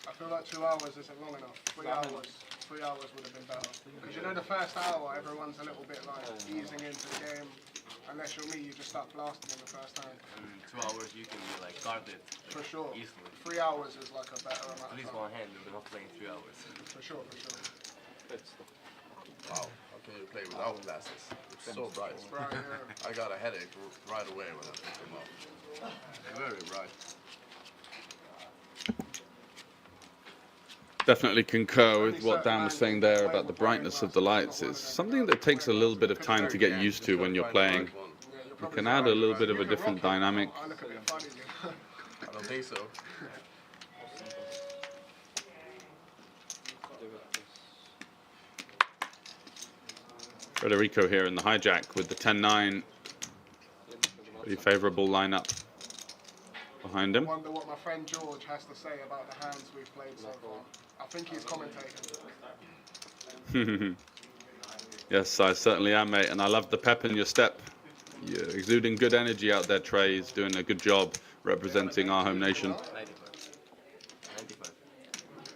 I feel like 2 hours isn't long enough. 3 hours. 3 hours would have been better. Because you know the first hour, everyone's a little bit like easing into the game. Unless you're me, you just start blasting in the first time. In 2 hours you can be like guarded. For sure. Easily. 3 hours is like a better amount At of least time. one hand, you're not playing 3 hours. For sure, for sure. Wow, how can you play without glasses? It's so bright. Right, yeah. I got a headache right away when I took them off. Very bright. Definitely concur with what Dan was saying there about the brightness of the lights. It's something that takes a little bit of time to get used to when you're playing. You can add a little bit of a different dynamic. I look a bit funny. I don't think so. Federico here in the hijack with the 10-9. Pretty favorable lineup behind him. I wonder what my friend George has to say about the hands we've played so far. I think he's commentating. Yes, I certainly am, mate, and I love the pep in your step. You're exuding good energy out there, Trey. He's doing a good job representing our home nation. 95. 95.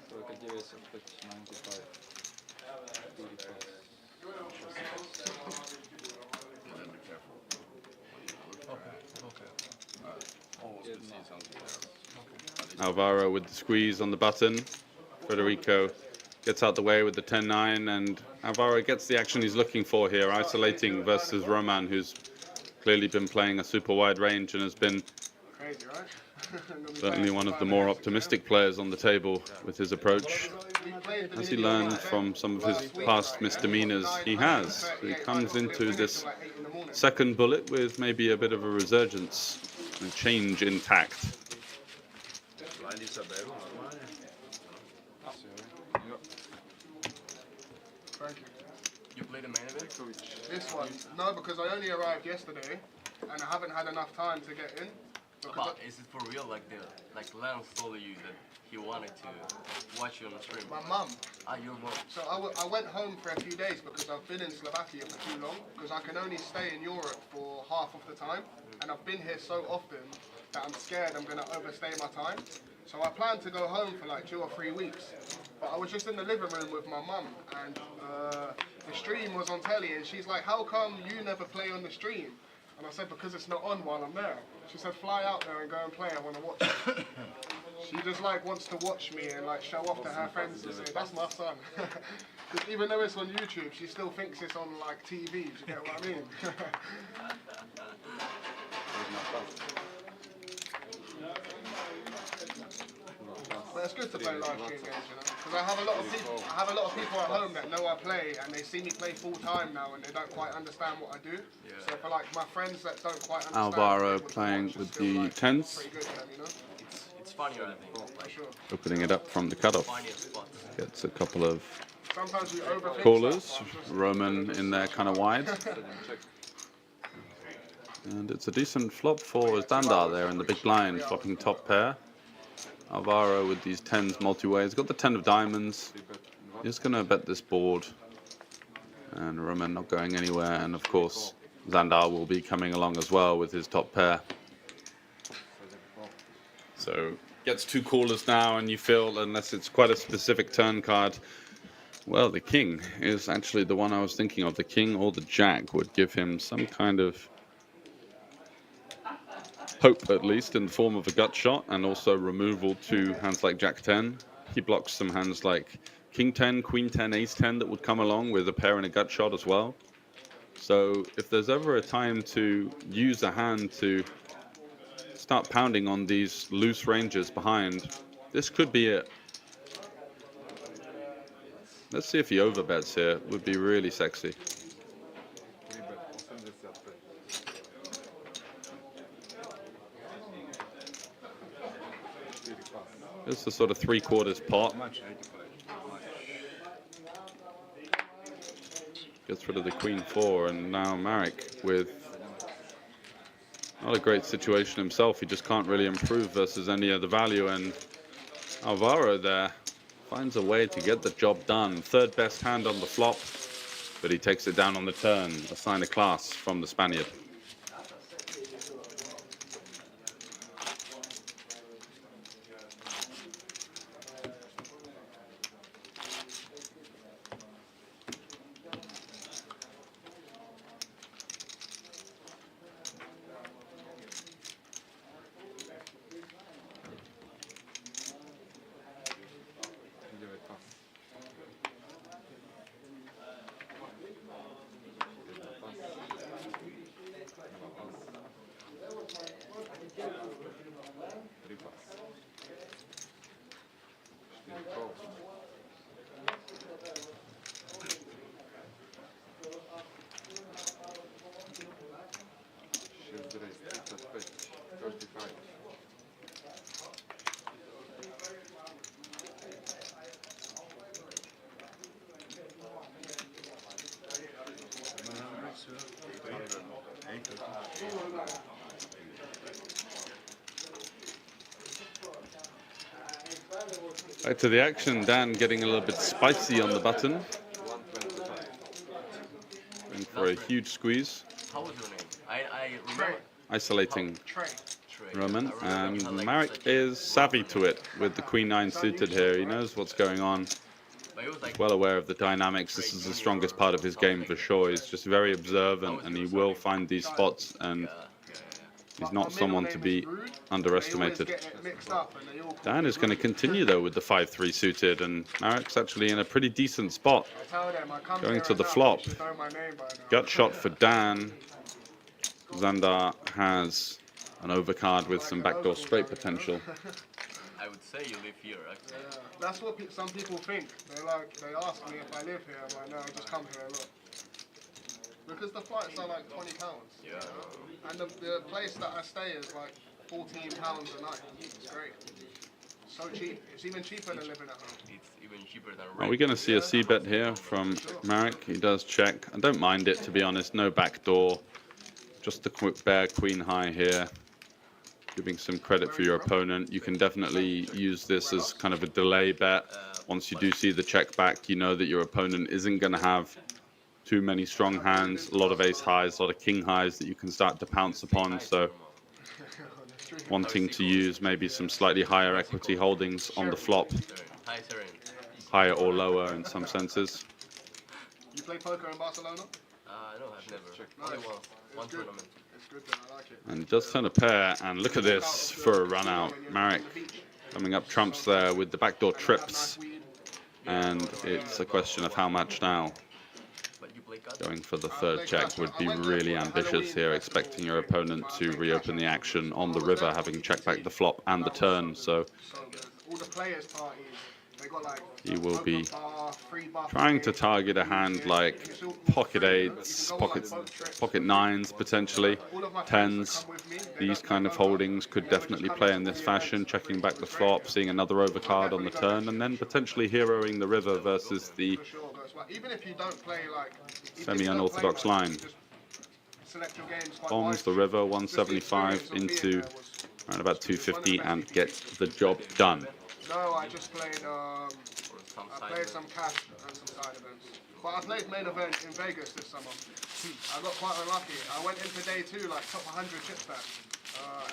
So I could give us a quick 95. Beauty pass. Yeah, then be careful. Okay. Almost could see something else. Alvaro with the squeeze on the button. Federico gets out the way with the 10-9, and Alvaro gets the action he's looking for here, isolating versus Roman, who's clearly been playing a super wide range and has been Crazy, right? certainly one of the more optimistic players on the table with his approach. Has he learned from some of his past misdemeanors? He has. He comes into this second bullet with maybe a bit of a resurgence and change intact. Blind Isabel. Thank you. You played the main event? This one, no, because I only arrived yesterday, and I haven't had enough time to get in. But is it for real? Like Lance told you that he wanted to watch you on the stream? My mum. Your mom. So I went home for a few days because I've been in Slovakia for too long, because I can only stay in Europe for half of the time, and I've been here so often that I'm scared I'm going to overstay my time. So I planned to go home for like 2 or 3 weeks, but I was just in the living room with my mum, and the stream was on telly, and she's like, how come you never play on the stream? And I said, because it's not on while I'm there. She said, fly out there and go and play, I want to watch it. She just like wants to watch me and like show off to her friends and say, that's my son. Because even though it's on YouTube, she still thinks it's on like TV, do you get what I mean? But it's good to play live stream games, you know, because I have a lot of people at home that know I play, and they see me play full time now, and they don't quite understand what I do. Yeah. So for like my friends that don't quite understand, Alvaro playing with the 10s, pretty good to them, you know, It's funnier, I think. for sure. opening it up from the cutoff. Funniest spot. Gets a couple of Sometimes we overthink callers. stuff, but I'm just- Roman in there kind of wide. And it's a decent flop for Zandar there in the big blind, flopping top pair. Alvaro with these 10s multi-way. He's got the 10 of diamonds. He's going to bet this board. And Roman not going anywhere. And of course, Zandar will be coming along as well with his top pair. So gets 2 callers now, and you feel, unless it's quite a specific turn card, well, the king is actually the one I was thinking of. The king or the jack would give him some kind of hope, at least, in the form of a gut shot, and also removal to hands like Jack 10. He blocks some hands like King 10, Queen 10, Ace 10 that would come along with a pair and a gut shot as well. So if there's ever a time to use a hand to start pounding on these loose ranges behind, this could be it. Let's see if he overbets here. Would be really sexy. It's the sort of 3/4 pot. Gets rid of the Queen 4, and now Marek with not a great situation himself. He just can't really improve versus any other value, and Alvaro there finds a way to get the job done. Third best hand on the flop, but he takes it down on the turn. A sign of class from the Spaniard. Back to the action. Dan getting a little bit spicy on the button. going for a huge squeeze, How was your name? I remember. isolating Trey. Trey. Roman, I remember and you had, like, Marek such a is savvy rough to it with the queen 9 suited here. He knows what's going on. But it was like Well aware of the dynamics. This is the strongest part of his game for sure. He's just very observant, and he will find these spots, and yeah. he's But not my someone middle to name is be Rude. underestimated. They always get it mixed up and they all call Dan me is going to Rude. continue though with the 5-3 suited, and Marek's actually in a pretty decent spot. I tell them I come Going here to the enough, flop. you should know my name by now. Gut shot for Dan. Xandar has an overcard with some backdoor straight potential. I would say you live here, actually. Yeah, that's what some people think. They ask me if I live here. I'm like, no, I just come here and look. Because the flights are like £20. Yeah. And the place that I stay is like £14 a night. It's great. So cheap. It's even cheaper than living at home. It's even cheaper than Are we going to see a c-bet here from Marek? He does check. I don't mind it, to be honest. No backdoor. Just the quick bare queen high here. Giving some credit for your opponent. You can definitely use this as kind of a delay bet. Once you do see the check back, you know that your opponent isn't going to have too many strong hands, a lot of ace highs, a lot of king highs that you can start to pounce upon. So wanting to use maybe some slightly higher equity holdings on the flop, Hi, Seren. higher or lower in some senses. You play poker in Barcelona? No, I've never. Only once. One tournament. It's good then, I like it. And it does turn a pair, and look at this for a run out. Marek coming up trumps there with the backdoor trips, and it's a question of how much now. But you play cut? Going for the third check would be really ambitious here, expecting your opponent to reopen the action on the river, having checked back the flop and the turn. So So good. All the players' parties, they got like he will be open bar, free bar trying to free. target a hand like It's all pocket free, you know? eights, You can go on, like, boat trips. pocket nines potentially, All of my friends that tens. come with me, they These don't kind of play poker. holdings could definitely play in this fashion, checking back the flop, seeing another overcard on the turn, and then potentially heroing the river versus the For sure, goes well. Even if you don't play like even if you don't semi-unorthodox play much, line. just select your games quite Bombs the wisely. river, Just the 175 experience of being into there was- around about 250 and get the job done. No, I just played. Or some I side played bet? some cash and some side events. But I played main event in Vegas this summer. I got quite unlucky. I went into day 2 like top 100 chip back.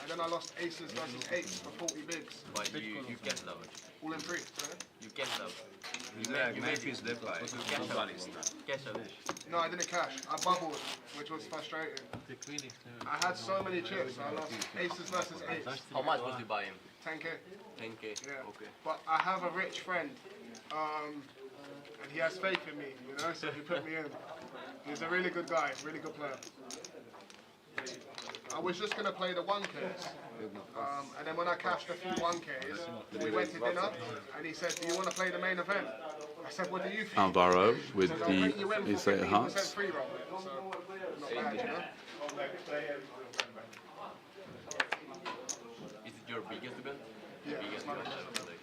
And then I lost aces versus 8s for 40 bigs. But you get love. All in 3. Sorry? You get love. Yeah, knife is left by. Cash out. No, I didn't cash. I bubbled, which was frustrating. The queen is I had so many chips. I lost aces versus 8s. How much was you buying? 10k. 10k. Yeah. Okay. But I have a rich friend, and he has faith in me, you know, so he put me in. He's a really good guy, really good player. I was just going to play the 1Ks, and then when I cashed a few 1Ks, we went to dinner, and he said, do you want to play the main event? I said, what do you think? Alvaro with I'll the bring you in for ace-eight 15% hearts. free roll, so not bad, you know? Is it your biggest event? Yeah, Biggest it's my event biggest ever, like.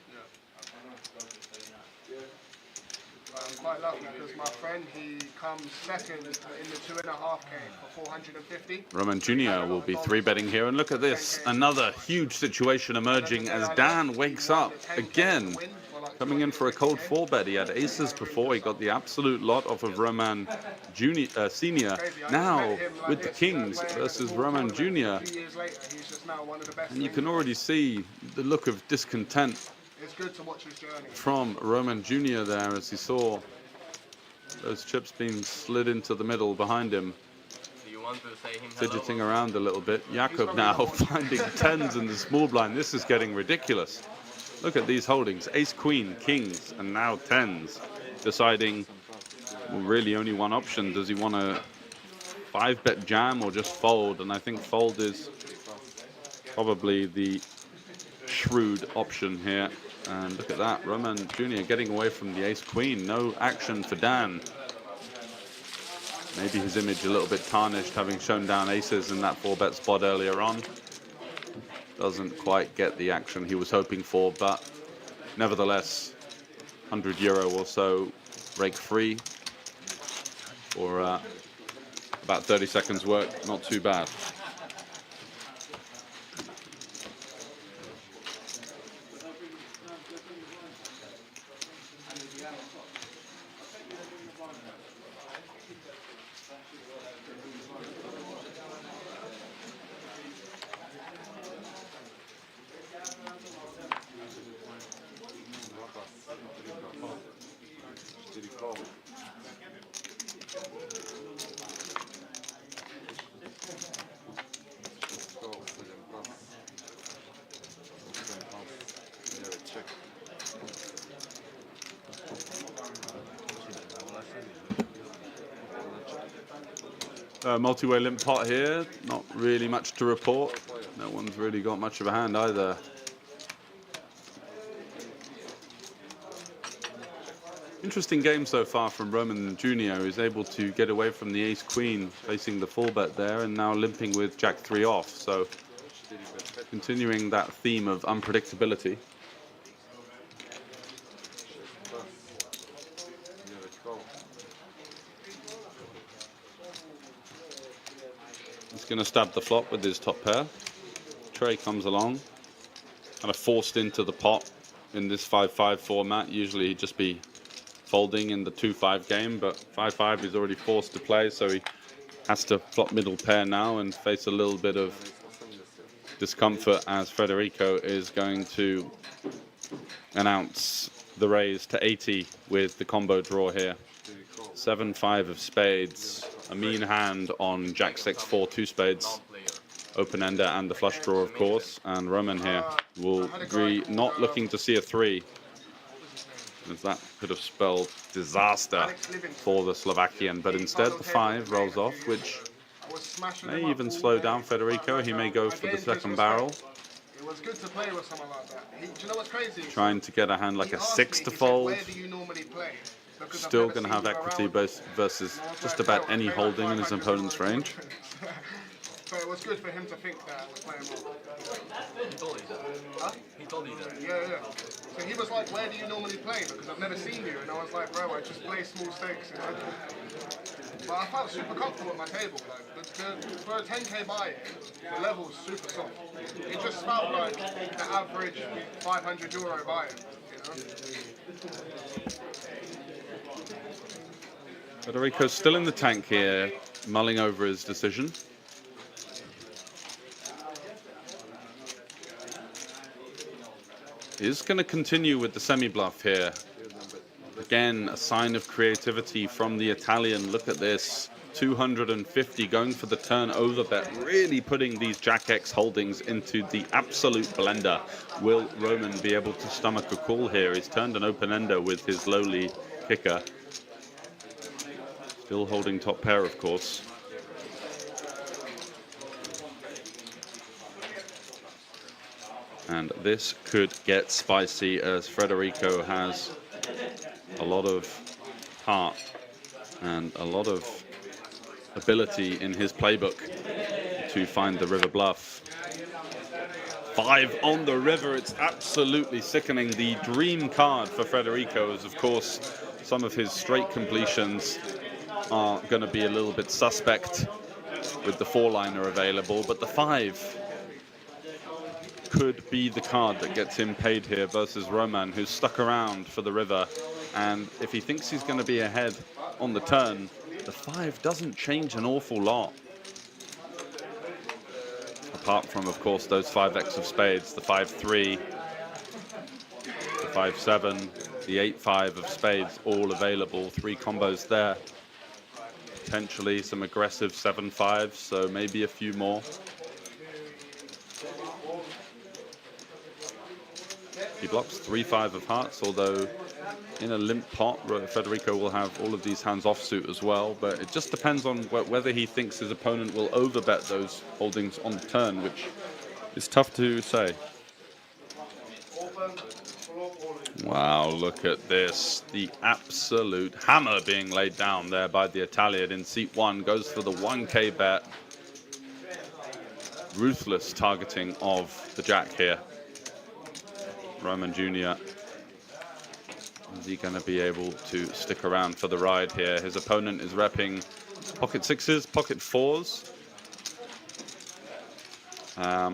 I'm quite lucky because my friend, he comes second in the 2.5K for 450. Roman Jr. will be 3-betting here, and look at this, another huge situation emerging as Dan wakes up again, coming in for a cold 4-bet. He had aces before, he got the absolute lot off of Roman Jr. Senior. Now with the kings versus Roman Jr. 2 years later, he's just now one of the best. And you can already see the look of discontent It's good to watch his journey. from Roman Jr. there as he saw those chips being slid into the middle behind him, Do you want to say him hello? fidgeting around a little bit. Jakob now finding tens in the small blind. This is getting ridiculous. Look at these holdings. Ace, queen, kings, and now tens. Deciding, well, really only one option. Does he want to 5-bet jam or just fold? And I think fold is probably the shrewd option here. And look at that, Roman Jr. getting away from the ace-queen. No action for Dan. Maybe his image a little bit tarnished, having shown down aces in that 4-bet spot earlier on. Doesn't quite get the action he was hoping for, but nevertheless, €100 or so break free for about 30 seconds work. Not too bad. Multi-way limp pot here. Not really much to report. No one's really got much of a hand either. Interesting game so far from Roman Jr., who's able to get away from the ace-queen, facing the full bet there, and now limping with jack-3 off. So continuing that theme of unpredictability. He's going to stab the flop with his top pair. Trey comes along, kind of forced into the pot in this 5-5 format. Usually he'd just be folding in the 2-5 game, but 5-5 is already forced to play, so he has to flop middle pair now and face a little bit of discomfort as Federico is going to announce the raise to 80 with the combo draw here. 7-5 of spades, a mean hand on jack 6-4 2 spades, open ender and the flush draw of course, and Roman here will agree not looking to see a 3, as that could have spelled disaster for the Slovakian, but instead the 5 rolls off, which may even slow down Federico. He may go for the second barrel. It was good to play with someone like that. Do you know what's crazy? Trying to get a hand like a 6 to fold. Where do you normally play? Still going to have equity versus just about any holding in his opponent's range. So it was good for him to think that I was playing well. He told you that. Huh? He told you that. Yeah. So he was like, where do you normally play? Because I've never seen you. And I was like, bro, I just play small stakes. You know? But I felt super comfortable at my table. Like, for a 10k buy-in, the level's super soft. It just felt like the average €500 buy-in, you know? Federico's still in the tank here, mulling over his decision. He's going to continue with the semi-bluff here. Again, a sign of creativity from the Italian. Look at this, 250 going for the turn over bet, really putting these Jack X holdings into the absolute blender. Will Roman be able to stomach a call here? He's turned an open ender with his lowly kicker. Still holding top pair, of course. And this could get spicy as Federico has a lot of heart and a lot of ability in his playbook to find the river bluff. 5 on the river, it's absolutely sickening. The dream card for Federico is, of course, some of his straight completions are going to be a little bit suspect with the 4-liner available, but the 5 could be the card that gets him paid here versus Roman, who's stuck around for the river. And if he thinks he's going to be ahead on the turn, the 5 doesn't change an awful lot. Apart from, of course, those 5x of spades, the 5-3, the 5-7, the 8-5 of spades, all available. 3 combos there. Potentially some aggressive 7-5s, so maybe a few more. He blocks 3-5 of hearts, although in a limp pot, Federico will have all of these hands offsuit as well, but it just depends on whether he thinks his opponent will overbet those holdings on the turn, which is tough to say. Wow, look at this. The absolute hammer being laid down there by the Italian in seat 1. Goes for the 1k bet. Ruthless targeting of the jack here. Roman Jr. Is he going to be able to stick around for the ride here? His opponent is repping pocket 6s, pocket 4s. I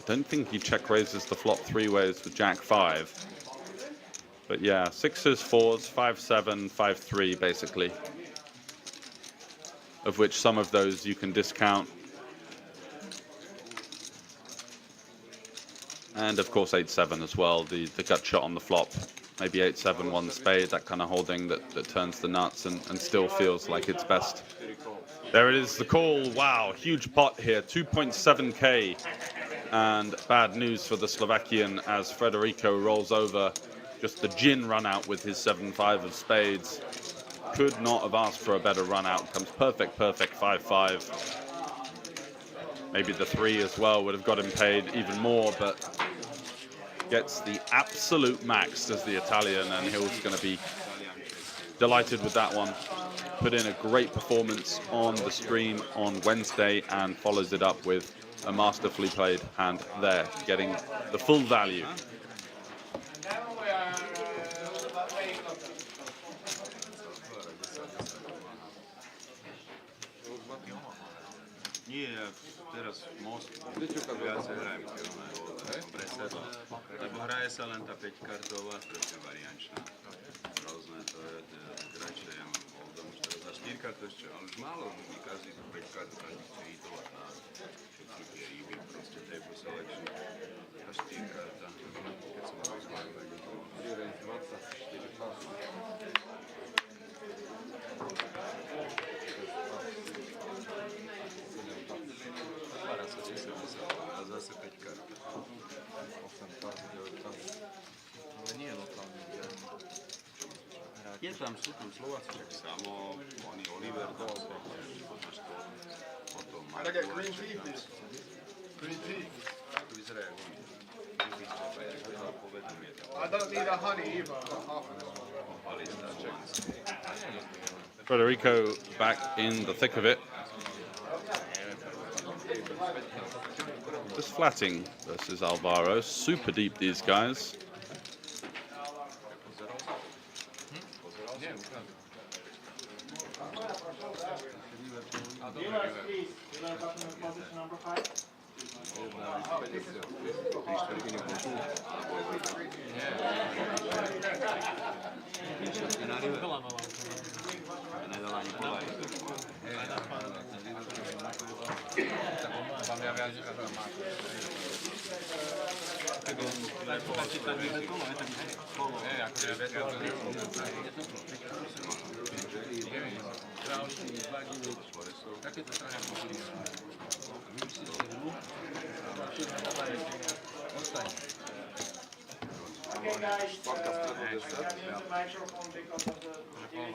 don't think he check raises the flop 3 ways with jack 5. But yeah, 6s, 4s, 5-7, 5-3 basically. Of which some of those you can discount. And of course 8-7 as well, the gut shot on the flop. Maybe 8-7, 1 spade, that kind of holding that turns the nuts and still feels like it's best. There it is, the call. Wow, huge pot here, 2.7k. And bad news for the Slovakian as Federico rolls over just the gin run out with his 7-5 of spades. could not have asked for a better run outcomes. Perfect, 5-5. Maybe the 3 as well would have got him paid even more, but gets the absolute max as the Italian, and Hill's going to be delighted with that one. Put in a great performance on the stream on Wednesday and follows it up with a masterfully played hand there, getting the full value. Nie, ja teraz most viacej hrajem presedla, lebo hraje sa len tá 5-kartová, strašne variančná. Rôzne to je, radšej ja mám holdom už teraz na 4 kartov ešte, ale už málo ľudí, každý to 5 kartov, každý chce hitovať na všetky tie ryby, proste table selection, a 4 karta, keď som rozmajú, tak je to 4 a zase 5 kart. Je tam, sú tam Slováci, tak samo, oni Oliver, máš to, potom Can I get green tea, please? Green tea. to vyzerá jak oni. I don't need a honey either. I've got half of it. Federico back in the thick of it. Just flatting versus Alvaro. Super deep, these guys.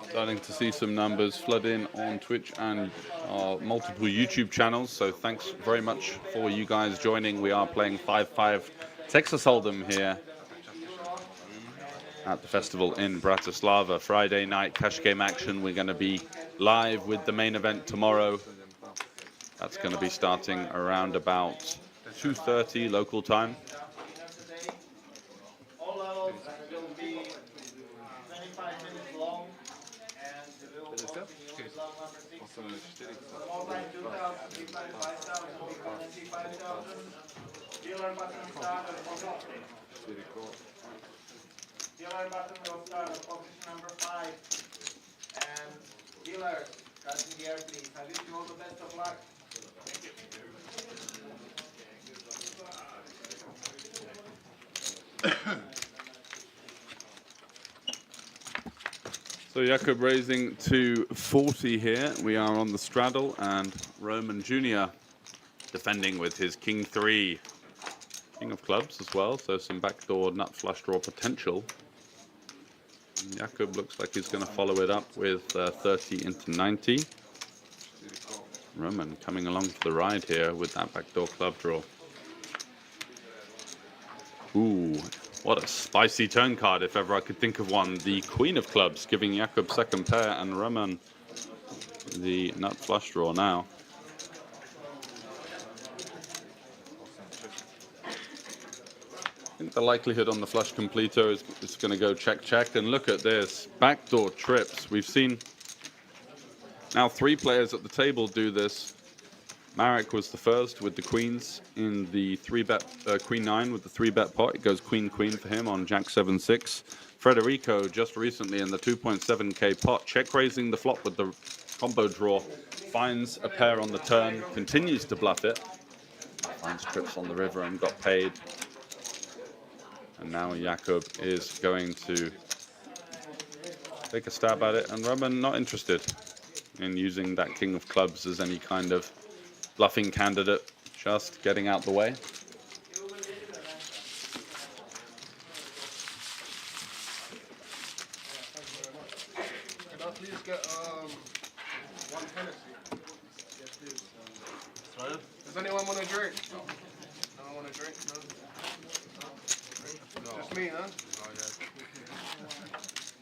Starting to see some numbers flood in on Twitch and our multiple YouTube channels, so thanks very much for you guys joining. We are playing 5-5 Texas Hold'em here at the festival in Bratislava. Friday night cash game action. We're going to be live with the main event tomorrow. That's going to be starting around about 2:30 local time. All levels will be 25 minutes long, and we will open your slot number 6. Small time 2,000, big time 5,000, big time 5,000. Dealer button start at position. Dealer button will start at position number 5. And dealers, cut in the air please. I wish you all the best of luck. Thank you. So Jakob raising to 40 here. We are on the straddle, and Roman Jr. defending with his King 3. King of clubs as well, so some backdoor nut flush draw potential. And Jakob looks like he's going to follow it up with 30 into 90. Roman coming along for the ride here with that backdoor club draw. Ooh, what a spicy turn card, if ever I could think of one. The Queen of Clubs giving Jakob second pair and Roman the nut flush draw now. I think the likelihood on the flush completer is going to go check, check. And look at this, backdoor trips. We've seen now 3 players at the table do this. Marek was the first with the queens in the 3-bet, Queen 9 with the 3-bet pot. It goes Queen, Queen for him on Jack 7-6. Federico just recently in the 2.7k pot, check raising the flop with the combo draw. Finds a pair on the turn, continues to bluff it. Finds trips on the river and got paid. And now Jakob is going to take a stab at it, and Roman not interested in using that King of Clubs as any kind of bluffing candidate, just getting out the way. please get one Hennessy? Yes, please. Does anyone want a drink? No. No one want a drink? No? Just me, huh? Oh, yeah.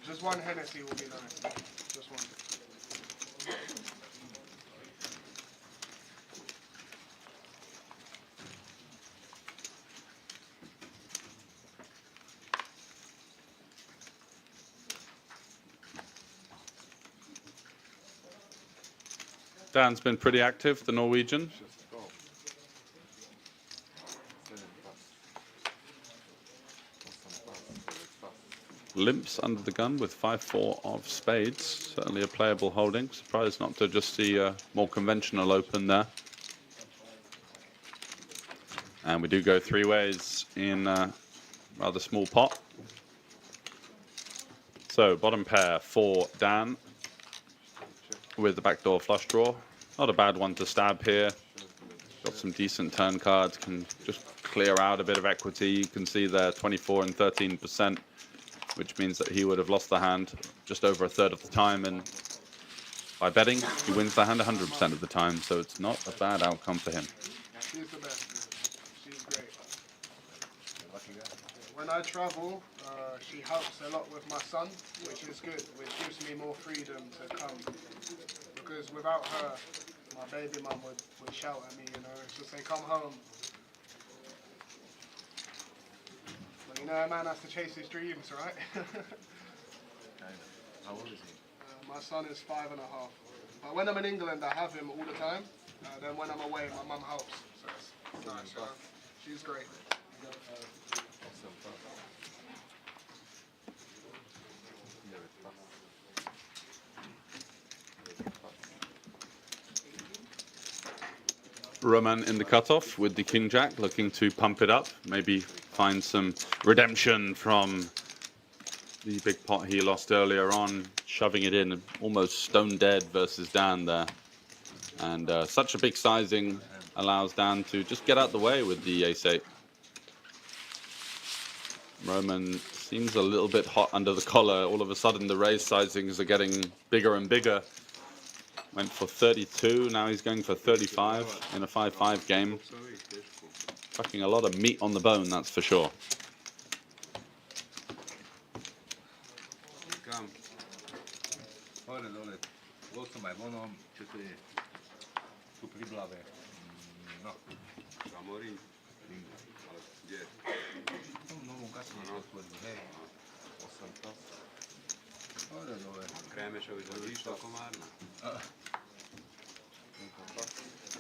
Just one Hennessy will be nice. Just one. Dan's been pretty active, the Norwegian. Limps under the gun with 5-4 of spades. Certainly a playable holding. Surprised not to just see a more conventional open there. And we do go three ways in a rather small pot. So bottom pair for Dan with the backdoor flush draw. Not a bad one to stab here. Got some decent turn cards, can just clear out a bit of equity. You can see there 24 and 13%, which means that he would have lost the hand just over a third of the time. And by betting, he wins the hand 100% of the time. So it's not a bad outcome for him. She's the best. She's great. When I travel, she helps a lot with my son, which is good, which gives me more freedom to come. Because without her, my baby mum would shout at me, you know, she'll say, come home. But you know, a man has to chase his dreams, right? How old is he? My son is 5.5. But when I'm in England, I have him all the time. Then when I'm away, my mum helps. So it's nice, you know? She's great. Roman in the cutoff with the king jack, looking to pump it up, maybe find some redemption from the big pot he lost earlier on, shoving it in almost stone dead versus Dan there. And such a big sizing allows Dan to just get out the way with the ace-8. Roman seems a little bit hot under the collar. All of a sudden the raise sizings are getting bigger and bigger. Went for 32, now he's going for 35 in a 5-5 game. Packing a lot of meat on the bone, that's for sure.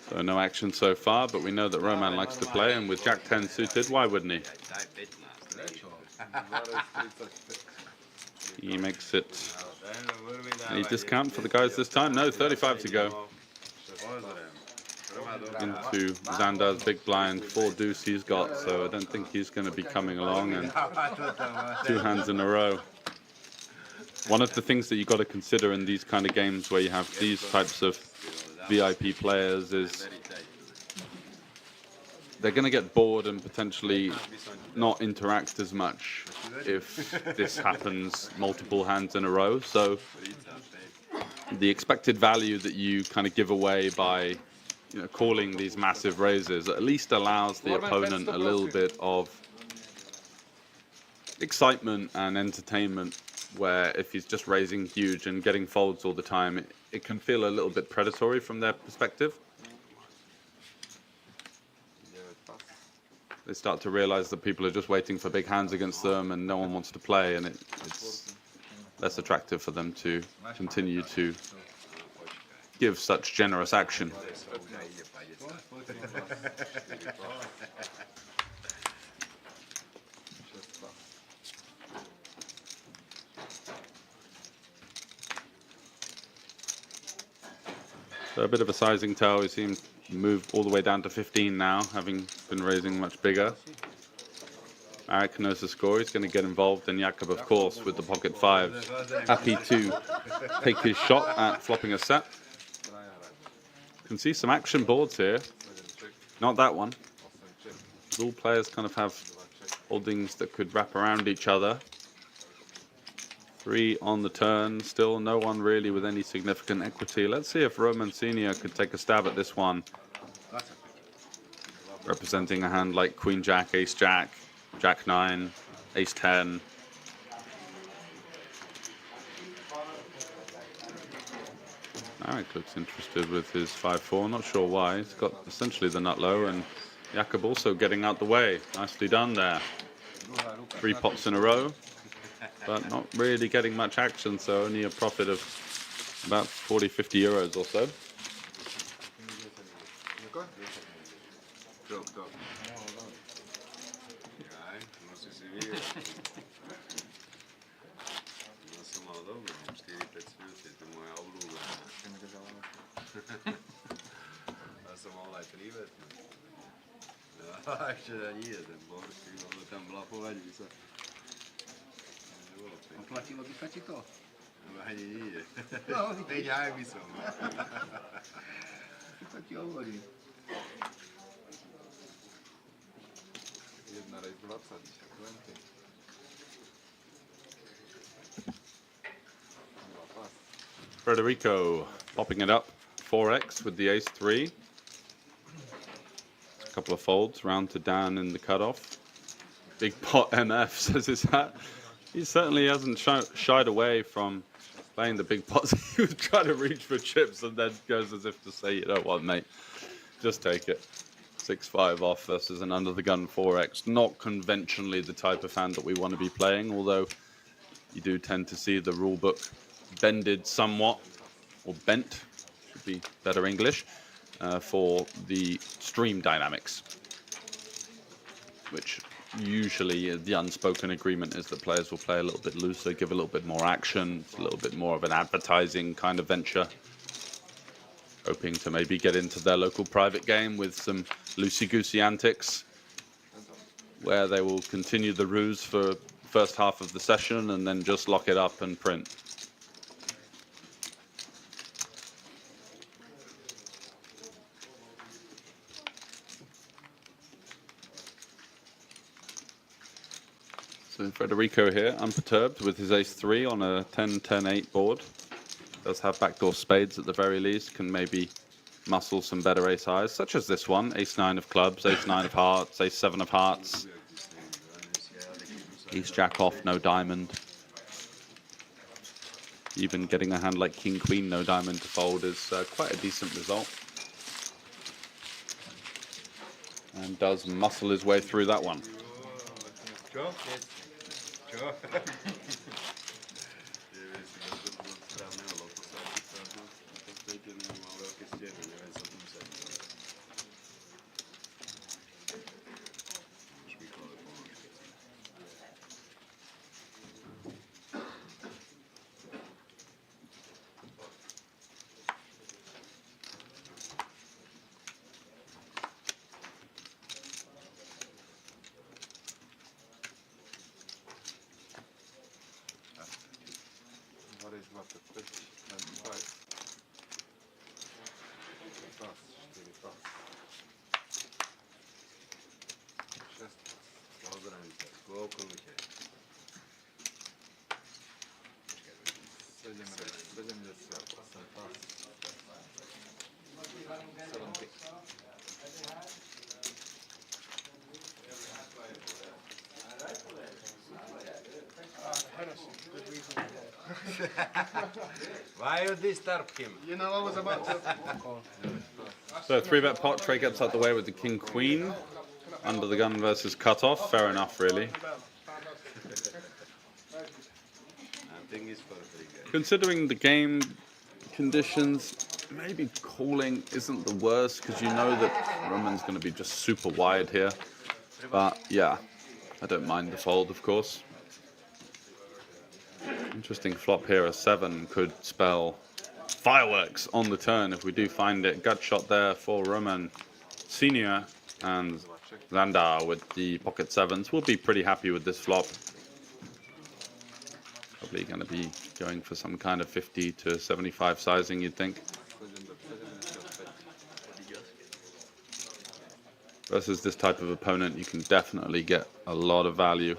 So no action so far, but we know that Roman likes to play, and with Jack 10 suited, why wouldn't he? He makes it. Any discount for the guys this time? No, 35 to go. Into Xander's big blind, 4 deuce he's got, so I don't think he's going to be coming along, and 2 hands in a row. One of the things that you've got to consider in these kind of games where you have these types of VIP players is they're going to get bored and potentially not interact as much if this happens multiple hands in a row. So the expected value that you kind of give away by calling these massive raises at least allows the opponent a little bit of excitement and entertainment, where if he's just raising huge and getting folds all the time, it can feel a little bit predatory from their perspective. They start to realize that people are just waiting for big hands against them and no one wants to play, and it's less attractive for them to continue to give such generous action. So a bit of a sizing tell. We seem to move all the way down to 15 now, having been raising much bigger. Marek knows the score. He's going to get involved, and Jakub, of course, with the pocket 5, happy to take his shot at flopping a set. Can see some action boards here. Not that one. All players kind of have holdings that could wrap around each other. 3 on the turn. Still no one really with any significant equity. Let's see if Roman Senior could take a stab at this one. Representing a hand like Queen Jack, Ace Jack, Jack 9, Ace 10. Marek looks interested with his 5-4. Not sure why. He's got essentially the nut low, and Jakob also getting out the way. Nicely done there. 3 pots in a row, but not really getting much action, so only a profit of about 40-50 euros or so. Platilo by sa ti to? Ani nie. No, Veď aj by som. to ti hovorím. 1 race 20. Federico popping it up 4x with the Ace 3. A couple of folds, round to Dan in the cutoff. Big pot MF, says his hat. He certainly hasn't shied away from playing the big pots. He was trying to reach for chips and then goes as if to say, you know what, mate, just take it. 6-5 off versus an under the gun 4x. Not conventionally the type of hand that we want to be playing, although you do tend to see the rule book bended somewhat, or bent, should be better English, for the stream dynamics, which usually the unspoken agreement is that players will play a little bit looser, give a little bit more action, a little bit more of an advertising kind of venture, hoping to maybe get into their local private game with some loosey-goosey antics, where they will continue the ruse for first half of the session and then just lock it up and print. So Federico here, unperturbed with his Ace 3 on a 10-10-8 board. Does have backdoor spades at the very least, can maybe muscle some better ace highs, such as this one, Ace 9 of clubs, Ace 9 of hearts, Ace 7 of hearts, Ace Jack off, no diamond. Even getting a hand like King Queen, no diamond to fold is quite a decent result. And does muscle his way through that one. Why you disturb him? You know, I was about to. So 3-bet pot, Trey gets out the way with the King Queen. Under the gun versus cutoff, fair enough really. Considering the game conditions, maybe calling isn't the worst, because you know that Roman's going to be just super wide here. But yeah, I don't mind the fold, of course. Interesting flop here, a 7 could spell fireworks on the turn if we do find it. Gut shot there for Roman Senior, and Zandar with the pocket 7s will be pretty happy with this flop. Probably going to be going for some kind of 50 to 75 sizing, you'd think. Versus this type of opponent, you can definitely get a lot of value.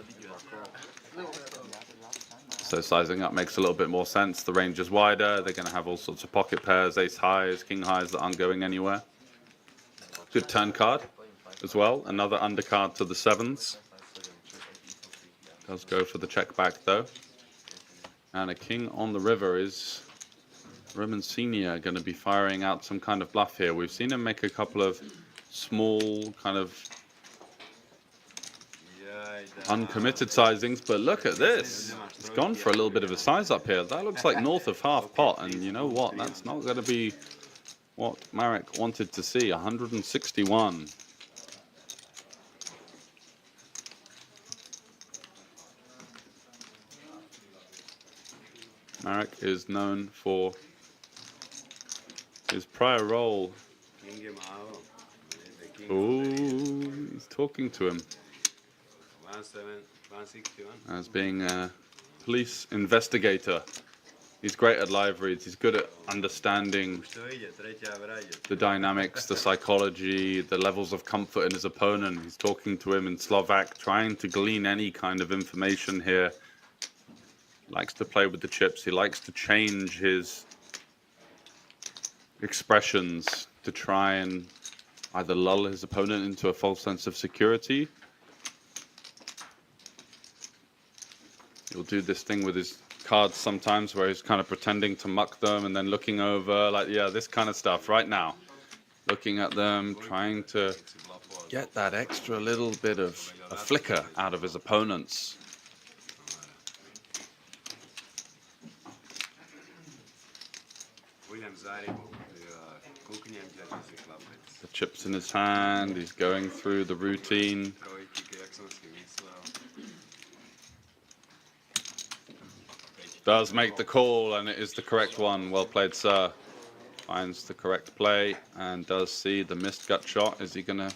So sizing up makes a little bit more sense. The range is wider. They're going to have all sorts of pocket pairs, ace highs, king highs that aren't going anywhere. Good turn card as well. Another undercard to the sevens. Does go for the check back though. And a king on the river. Is Roman Senior going to be firing out some kind of bluff here? We've seen him make a couple of small kind of uncommitted sizings, but look at this. It's gone for a little bit of a size up here. That looks like north of half pot, and you know what? That's not going to be what Marek wanted to see. 161. Marek is known for his prior role. Oh, he's talking to him as being a police investigator. He's great at live reads. He's good at understanding the dynamics, the psychology, the levels of comfort in his opponent. He's talking to him in Slovak, trying to glean any kind of information here. Likes to play with the chips. He likes to change his expressions to try and either lull his opponent into a false sense of security. He'll do this thing with his cards sometimes where he's kind of pretending to muck them and then looking over, like, yeah, this kind of stuff right now. Looking at them, trying to get that extra little bit of a flicker out of his opponents. The chips in his hand, he's going through the routine. Does make the call, and it is the correct one. Well played, sir. Finds the correct play and does see the missed gut shot. Is he going to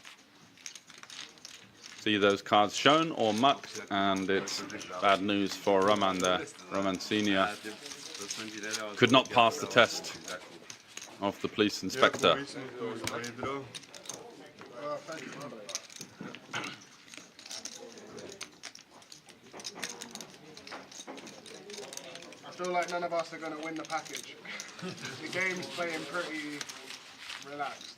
see those cards shown or mucked? And it's bad news for Roman there. Roman Senior could not pass the test of the police inspector. I feel like none of us are going to win the package. The game's playing pretty relaxed.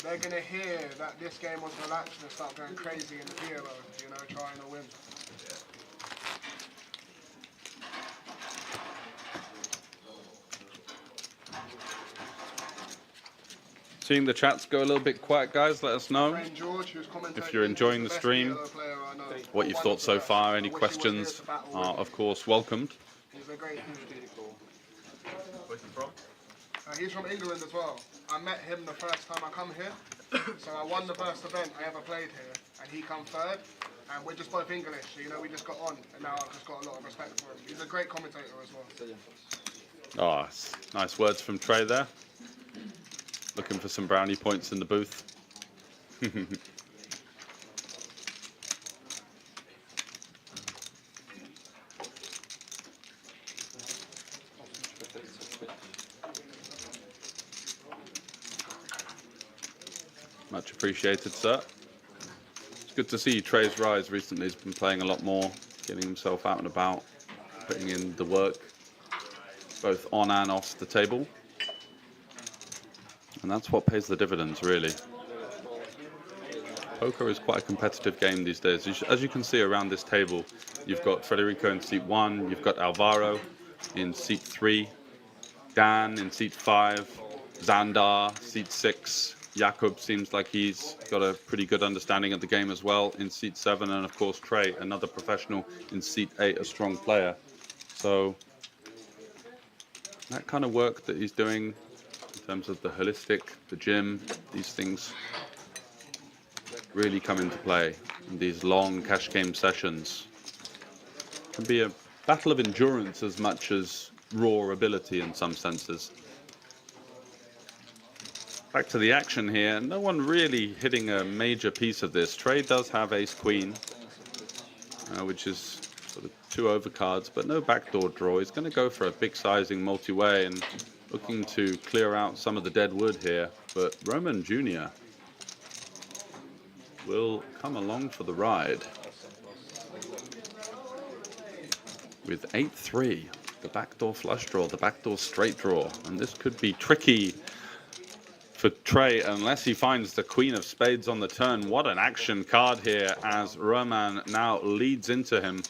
They're going to hear that this game was relaxed and start going crazy in the PLO, you know, trying to win. Seeing the chats go a little bit quiet, guys, let us know George, if you're enjoying the stream, what you've thought so far. Any questions are, of course, welcomed. He's a great dude. Where's he from? He's from England as well. I met him the first time I come here. So I won the first event I ever played here, and he come third. And we're just both English, so you know, we just got on, and now I've just got a lot of respect for him. He's a great commentator as well. Oh, nice words from Trey there. Looking for some brownie points in the booth. Much appreciated, sir. It's good to see Trey's rise recently. He's been playing a lot more, getting himself out and about, putting in the work, both on and off the table. And that's what pays the dividends, really. Poker is quite a competitive game these days. As you can see around this table, you've got Federico in seat 1, you've got Alvaro in seat 3, Dan in seat 5, Xandar, seat 6, Jakub seems like he's got a pretty good understanding of the game as well in seat 7, and of course Trey, another professional in seat 8, a strong player. So that kind of work that he's doing in terms of the holistic, the gym, these things really come into play in these long cash game sessions. It can be a battle of endurance as much as raw ability in some senses. Back to the action here. No one really hitting a major piece of this. Trey does have ace-queen, which is sort of 2 overcards, but no backdoor draw. He's going to go for a big sizing multi-way and looking to clear out some of the dead wood here. But Roman Jr. will come along for the ride. with 8-3. The backdoor flush draw, the backdoor straight draw. And this could be tricky for Trey unless he finds the queen of spades on the turn. What an action card here as Roman now leads into him.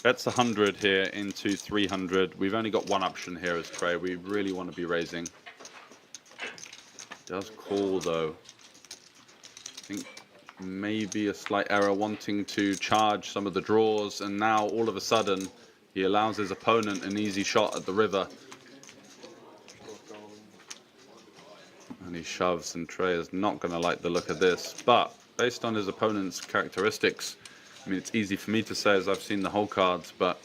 Bets 100 here into 300. We've only got one option here as Trey. We really want to be raising. Does call though. I think maybe a slight error wanting to charge some of the draws, and now all of a sudden he allows his opponent an easy shot at the river. And he shoves, and Trey is not going to like the look of this. But based on his opponent's characteristics, I mean, it's easy for me to say as I've seen the whole cards, but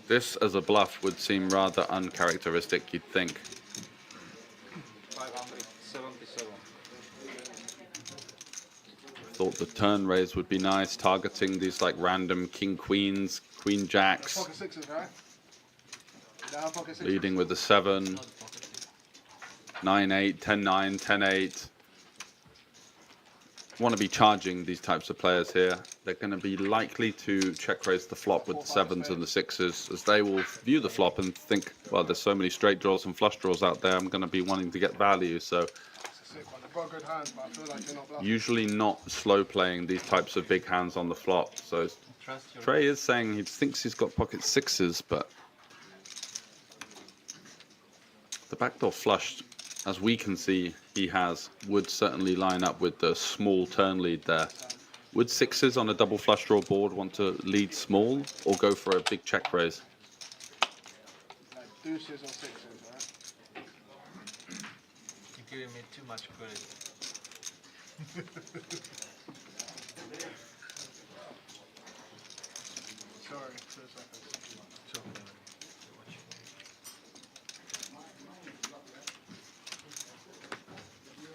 this as a bluff would seem rather uncharacteristic, you'd think. 577. Thought the turn raise would be nice, targeting these like random king queens, queen jacks, Pocket sixes, right? Yeah, pocket sixes. leading with the 7, 9-8, 10-9, 10-8. Want to be charging these types of players here. They're going to be likely to check raise the flop with the 7s and the 6s, as they will view the flop and think, well, there's so many straight draws and flush draws out there, I'm going to be wanting to get value. So It's a sick one. They've got good hands, but I feel like they're not bluffing. usually not slow playing these types of big hands on the flop. So Trust your Trey is saying he thinks he's got pocket 6s, but the backdoor flush, as we can see he has, would certainly line up with the small turn lead there. Would 6s on a double flush draw board want to lead small or go for a big check raise? Like deuces or sixes, right? You're giving me too much credit. Sorry, 2 seconds. It's okay.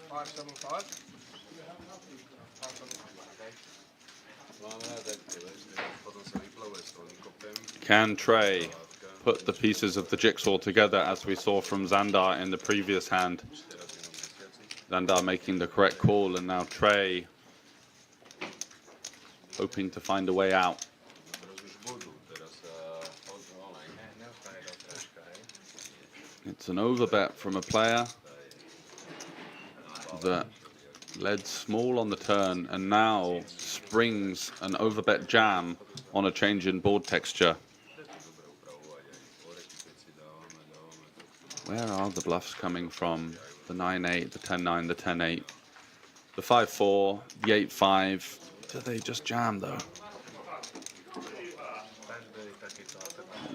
575. 575. Can Trey put the pieces of the jigsaw together as we saw from Xandar in the previous hand? Xandar making the correct call, and now Trey hoping to find a way out. It's an overbet from a player that led small on the turn and now springs an overbet jam on a change in board texture. Where are the bluffs coming from? The 9-8, the 10-9, the 10-8, the 5-4, the 8-5. Do they just jam though?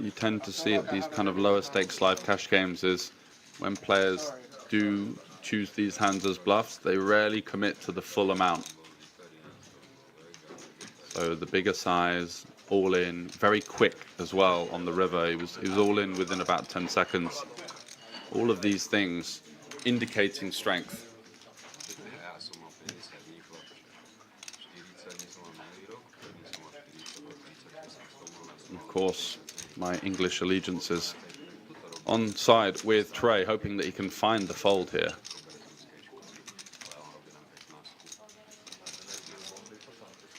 You tend to see at these kind of lower stakes live cash games is when players do choose these hands as bluffs, they rarely commit to the full amount. So the bigger size, all in, very quick as well on the river. He was all in within about 10 seconds. All of these things indicating strength. Of course, my English allegiances on side with Trey, hoping that he can find the fold here.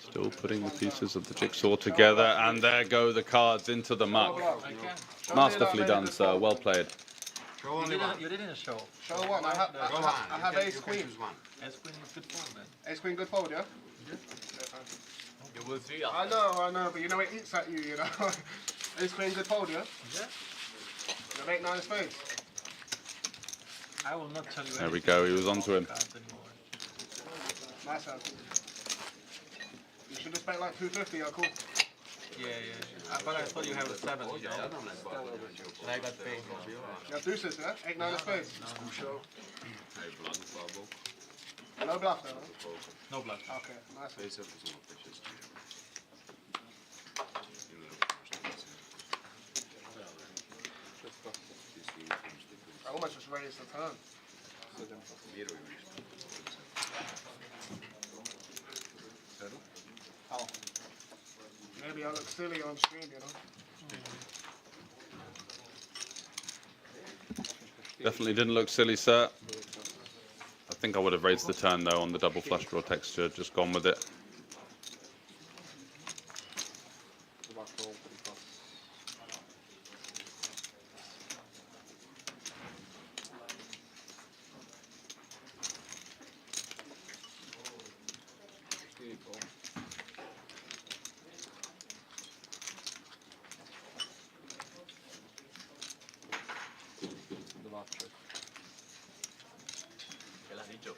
Still putting the pieces of the jigsaw together, and there go the cards into the muck. Masterfully done, sir. Well played. You didn't show. Show one. I have ace queen. Ace queen is good fold then. Ace queen, good fold, yeah? You will see I know, but you know it eats at you, know. Ace queen, good fold, yeah? Yeah. You have 8-9 spades. I will not tell you There we anything go, he was about onto him. cards anymore. Nice hand. You should have spent like 250, yeah, cool. Yeah. But I thought you have a 7, you know. And I got paid. You have deuces, yeah? 8-9 spades. Aj blank slabo. No bluff, though, no? No blood. Okay, nice one. 50 plus 6. I almost just raised the turn. Oh. Maybe I look silly on screen, you know? Definitely didn't look silly, sir. I think I would have raised the turn though on the double flush draw texture, just gone with it. Patrol because ¿Qué le has dicho?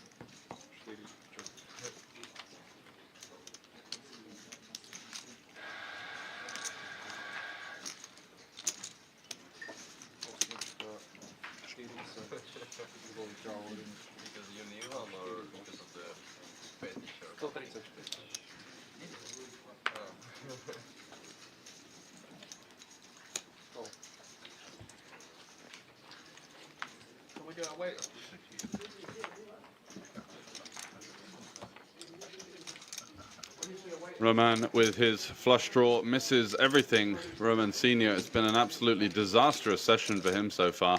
Because you knew him or because of the petty shirt? 135. Can we get a waiter? Roman with his flush draw misses everything. Roman Senior, it's been an absolutely disastrous session for him so far.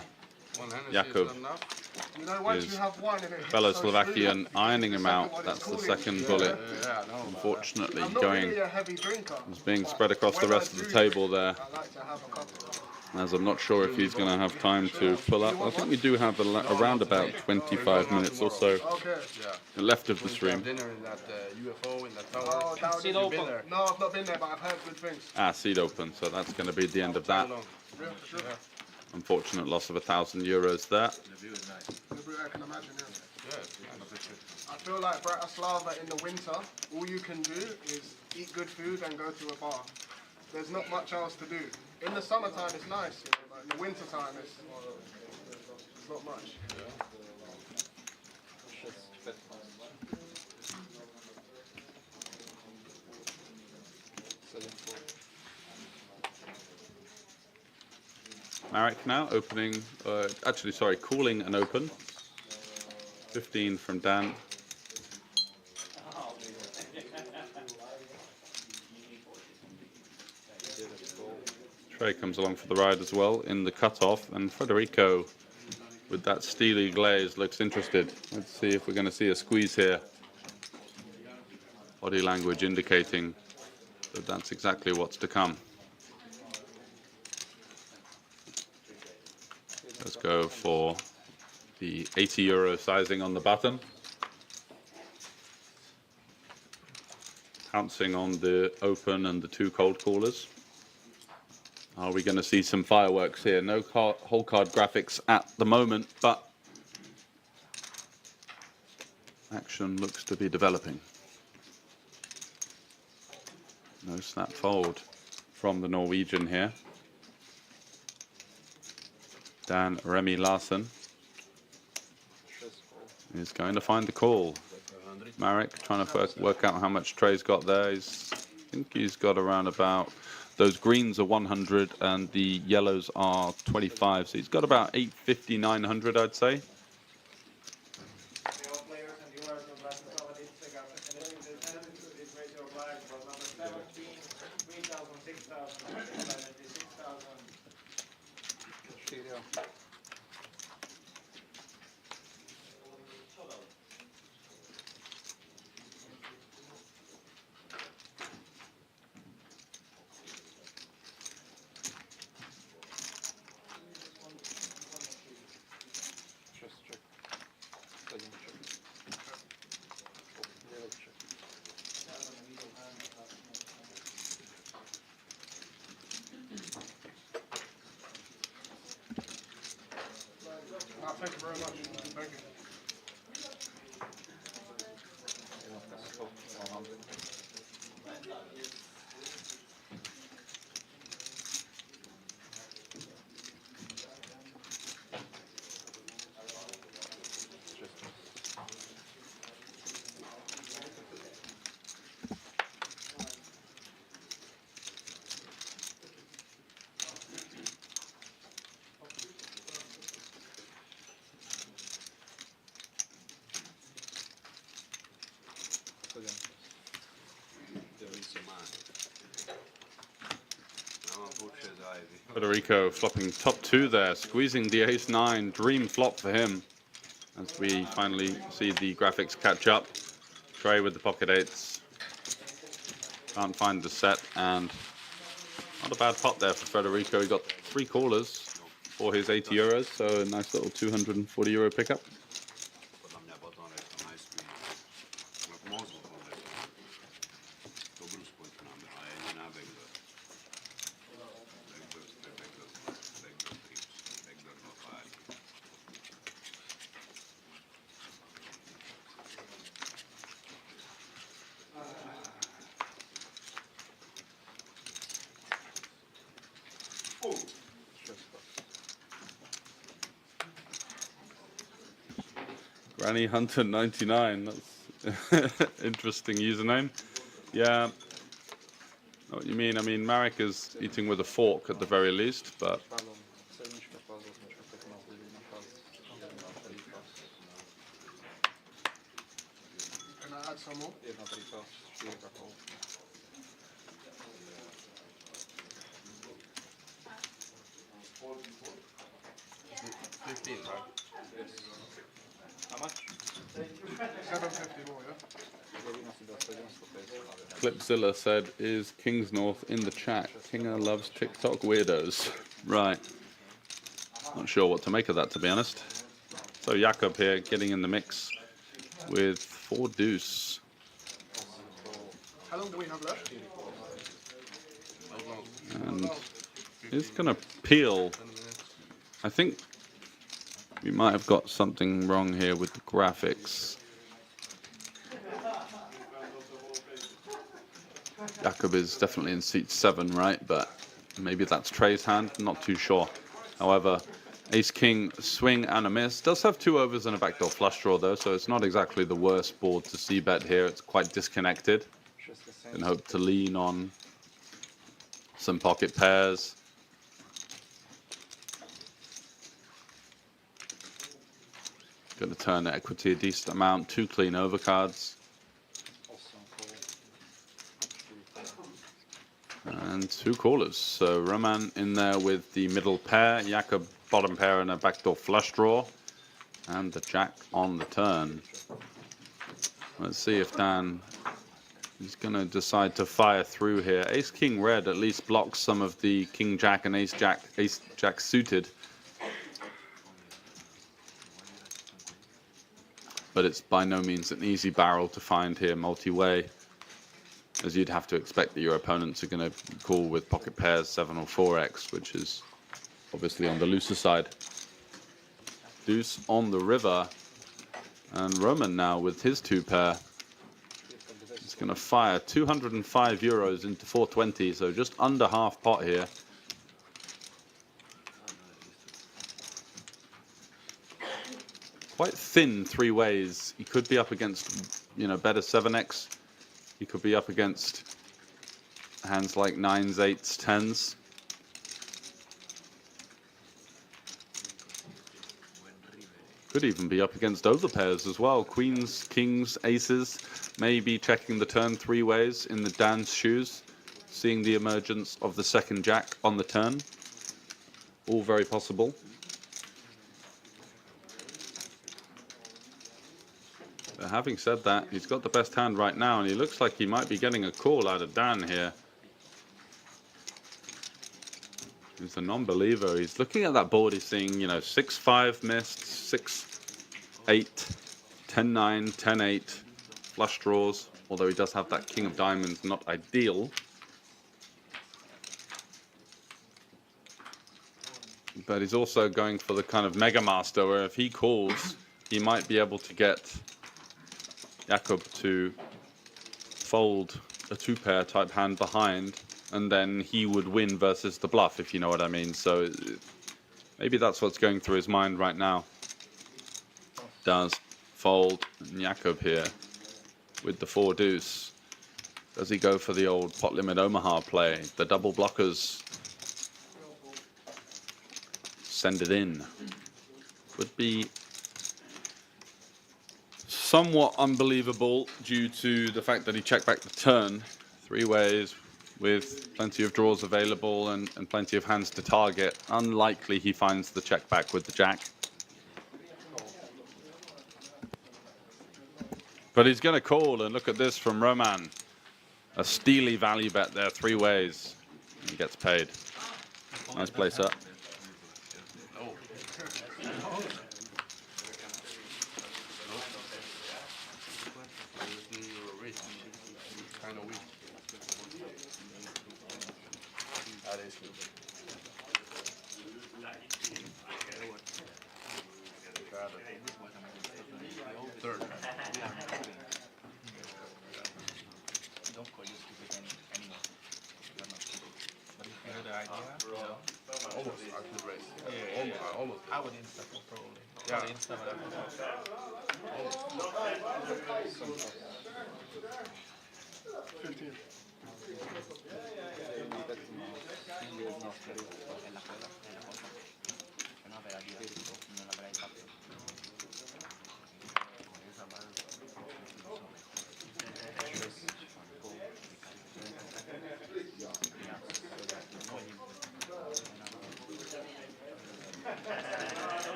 One Hennessy Jakub is enough. You know, once is you have one and it hits fellow so Slovakian smooth, ironing the him second out. one is That's the cooling. second bullet. Yeah, I know. Unfortunately, I'm not going really a heavy drinker. is being but spread across the when I rest of the do table drink, there. I like to have a couple. As I'm not sure if he's going to have time to pull up. I think we do have around about 25 minutes or so Okay. Yeah. left of the Have stream. dinner in that UFO in that Oh, tower. down Seat in- open. No, I've not been there, but I've heard good things. Seat open, so that's going to be the end of that. Yeah, for sure. Unfortunate loss of €1,000 there. I can imagine, yeah. I feel like Bratislava in the winter, all you can do is eat good food and go to a bar. There's not much else to do. In the summertime, it's nice, you know, but in the wintertime, it's not much. Marek now opening, calling an open. 15 from Dan. Trey comes along for the ride as well in the cutoff, and Federico with that steely glaze looks interested. Let's see if we're going to see a squeeze here. Body language indicating that that's exactly what's to come. Let's go for the €80 sizing on the button. Pouncing on the open and the two cold callers. Are we going to see some fireworks here? No whole card graphics at the moment, but action looks to be developing. No snap fold from the Norwegian here. Dan Remy Larsen is going to find the call. Marek trying to work out how much Trey's got there. I think he's got around about, those greens are 100 and the yellows are 25. So he's got about 850, 900, I'd say. Thank you very much. Thank you. Federico flopping top two there, squeezing the ace-9, dream flop for him. As we finally see the graphics catch up. Trey with the pocket eights. Can't find the set, and Not a bad pot there for Federico. He got 3 callers for his 80 euros, so a nice little 240 euro pickup. Podľa mňa potom je to najskôr mozgu dobrú spoľku nám, ale nie na backdoor. Backdoor trips, backdoor no party. Granny Hunter 99. That's interesting username. Yeah. Know what you mean? I mean, Marek is eating with a fork at the very least, but Can I add some more? 15, right? How much? 750 more, yeah? Clipzilla said, "Is Kings North in the chat? Kinga loves TikTok weirdos." Right. Not sure what to make of that, to be honest. So Jakob here getting in the mix with 4 deuce. How long do we have left? And he's going to peel. I think we might have got something wrong here with the graphics. Jakob is definitely in seat 7, right? But maybe that's Trey's hand, not too sure. However, Ace King swing and a miss. Does have 2 overs and a backdoor flush draw though, so it's not exactly the worst board to see bet here. It's quite disconnected. And hope to lean on some pocket pairs. Going to turn the equity a decent amount. 2 clean overcards. And 2 callers. So Roman in there with the middle pair, Jakob bottom pair and a backdoor flush draw, and the jack on the turn. Let's see if Dan is going to decide to fire through here. Ace King red at least blocks some of the King Jack and Ace Jack suited. But it's by no means an easy barrel to find here multi-way, as you'd have to expect that your opponents are going to call with pocket pairs 7 or 4x, which is obviously on the looser side. Deuce on the river, and Roman now with his 2 pair. He's going to fire 205 euros into 420, so just under half pot here. Quite thin 3 ways. He could be up against, you know, better 7x. He could be up against hands like 9s, 8s, 10s. Could even be up against overpairs as well. Queens, kings, aces. Maybe checking the turn 3 ways in the Dan's shoes. Seeing the emergence of the second jack on the turn. All very possible. But having said that, he's got the best hand right now, and he looks like he might be getting a call out of Dan here. He's a non-believer. He's looking at that board. He's seeing, you know, 6-5 missed, 6-8, 10-9, 10-8, flush draws. Although he does have that king of diamonds, not ideal. But he's also going for the kind of mega master, where if he calls, he might be able to get Jakob to fold a 2-pair type hand behind, and then he would win versus the bluff, if you know what I mean. So maybe that's what's going through his mind right now. Does fold Jakob here with the 4 deuce. Does he go for the old pot limit Omaha play? The double blockers. Send it in. Would be somewhat unbelievable due to the fact that he checked back the turn 3 ways with plenty of draws available and plenty of hands to target. Unlikely he finds the check back with the jack. But he's going to call, and look at this from Roman. A steely value bet there 3 ways. He gets paid. Nice place up. Kind of weak. That is good. Third. Don't call just keep it anymore. But if you know the idea, Almost. I could raise. yeah. Almost. I would insta probably. Yeah. Probably insta, but I would not. 15.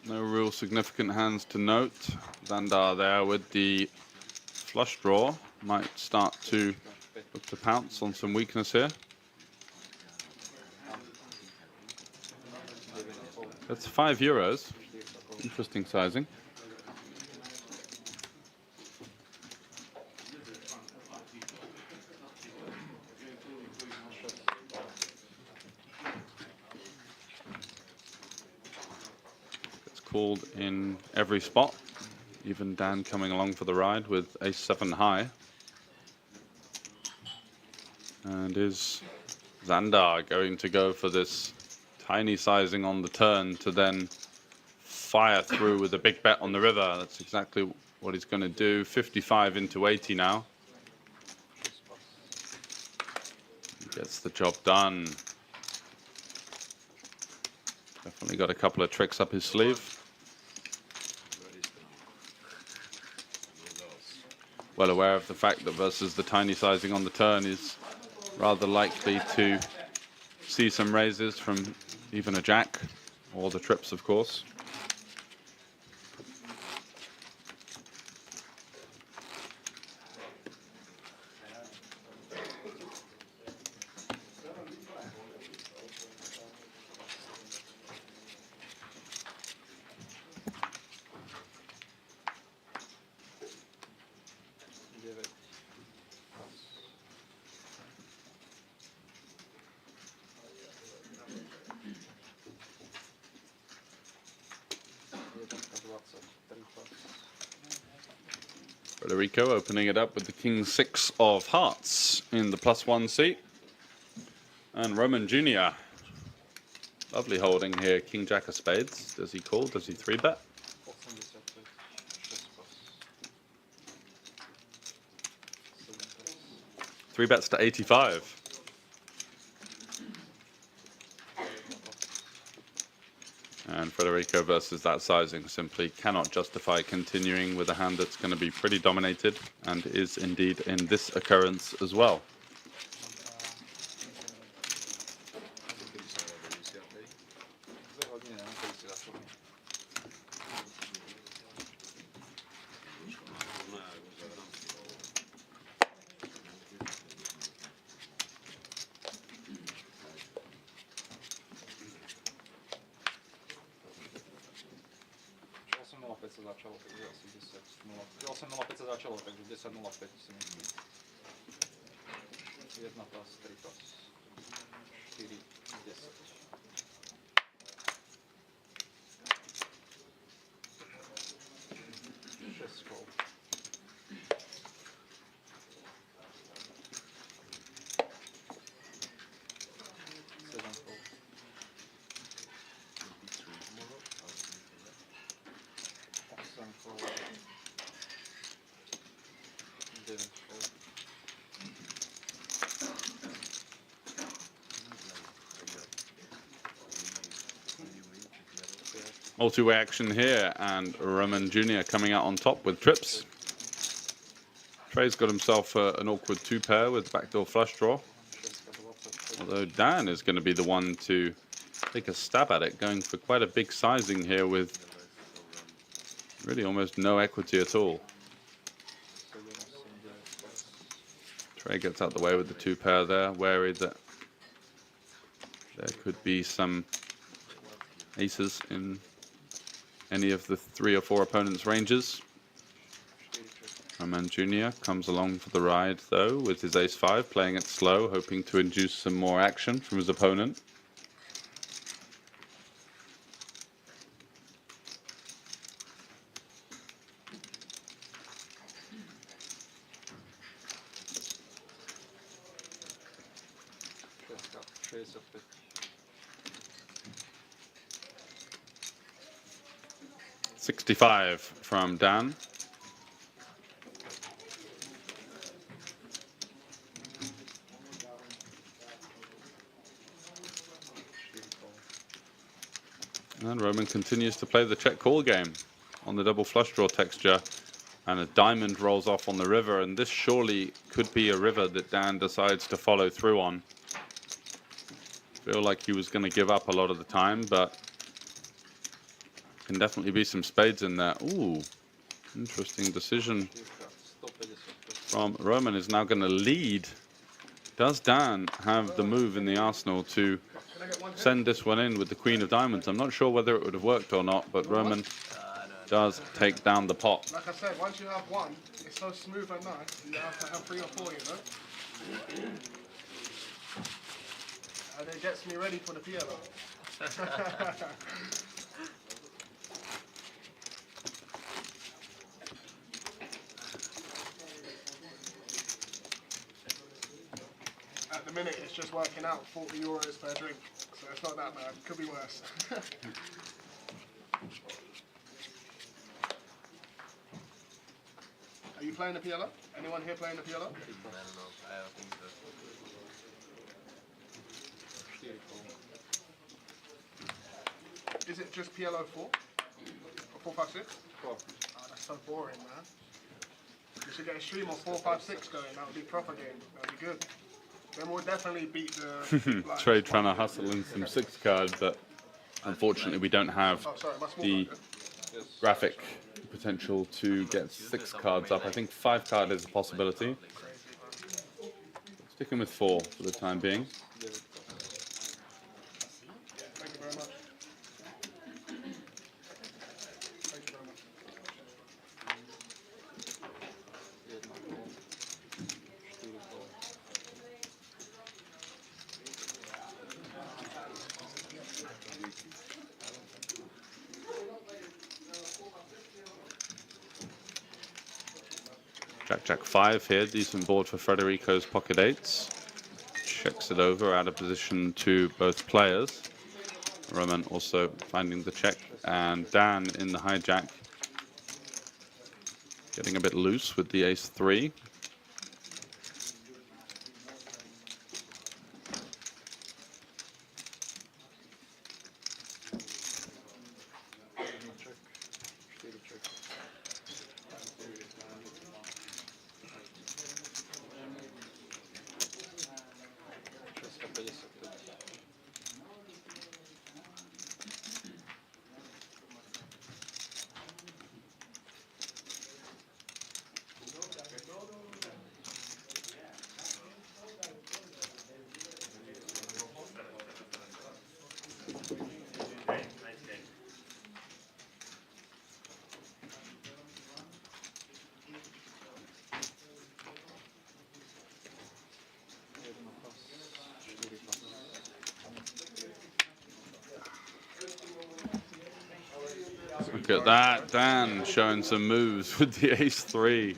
No real significant hands to note. Zandar there with the flush draw. Might start to look to pounce on some weakness here. That's €5. Interesting sizing. Called in every spot. Even Dan coming along for the ride with ace-7 high. And is Zandar going to go for this tiny sizing on the turn to then fire through with a big bet on the river? That's exactly what he's going to do. 55 into 80 now. He gets the job done. Definitely got a couple of tricks up his sleeve. Well aware of the fact that versus the tiny sizing on the turn is rather likely to see some raises from even a jack, or the trips, of course. Federico opening it up with the King-6 of hearts in the +1 seat. And Roman Jr. Lovely holding here. King-Jack of spades. Does he call? Does he 3-bet? 3-bets to 85. And Federico versus that sizing simply cannot justify continuing with a hand that's going to be pretty dominated, and is indeed in this occurrence as well. Začalo, takže asi 10, 0, 8.05 se začalo, takže 10.05 si myslím. 1 pas, 3 pas, 4, 10. Šestkou. Sedmkou. All two-way action here, and Roman Jr. coming out on top with trips. Trey's got himself an awkward two-pair with backdoor flush draw. Although Dan is going to be the one to take a stab at it, going for quite a big sizing here with really almost no equity at all. Trey gets out the way with the two-pair there, wary that there could be some aces in any of the 3 or 4 opponents' ranges. Roman Jr. comes along for the ride, though, with his ace-5, playing it slow, hoping to induce some more action from his opponent. $65 from Dan. And Roman continues to play the check call game on the double flush draw texture. And a diamond rolls off on the river. And this surely could be a river that Dan decides to follow through on. Feel like he was going to give up a lot of the time, but can definitely be some spades in there. Ooh, interesting decision from Roman. Is now going to lead. Does Dan have the move in the arsenal to send this one in with the Queen of Diamonds? I'm not sure whether it would have worked or not, but Roman does take down the pot. Like I said, once you have one, it's so smooth and nice. You have to have 3 or 4, you know? And it gets me ready for the PLO. At the minute, it's just working out 40 euros per drink, so it's not that bad. Could be worse. Are you playing the PLO? Anyone here playing the PLO? I don't know. I don't think so. Is it just PLO4? Or 4, 5, 6? 4. Oh, that's so boring, man. You should get a stream of 4, 5, 6 going. That would be proper game. That would be good. Then we'll definitely beat the... Trey trying to hustle in some 6 cards, but unfortunately we don't have the graphic potential to get 6 cards up. I think 5 card is a possibility. Sticking with 4 for the time being. Thank you very much. Thank you very much. Jack 5 here, decent board for Federico's pocket 8s. Checks it over, out of position to both players. Roman also finding the check, and Dan in the hijack, getting a bit loose with the ace 3. Look at that, Dan showing some moves with the ace 3.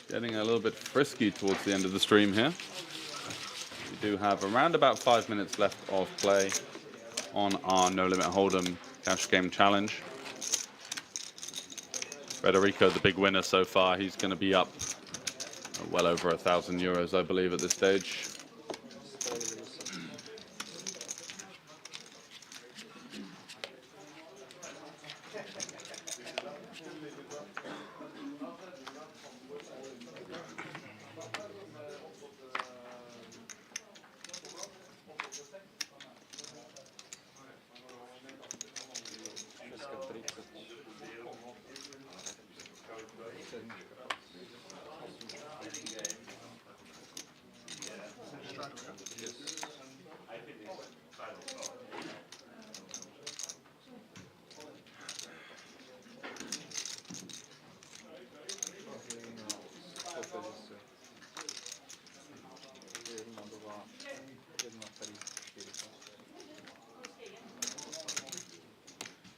Getting a little bit frisky towards the end of the stream here. We do have around about 5 minutes left of play on our No Limit Hold'em Cash Game Challenge. Federico, the big winner so far, he's going to be up well over €1,000, I believe, at this stage.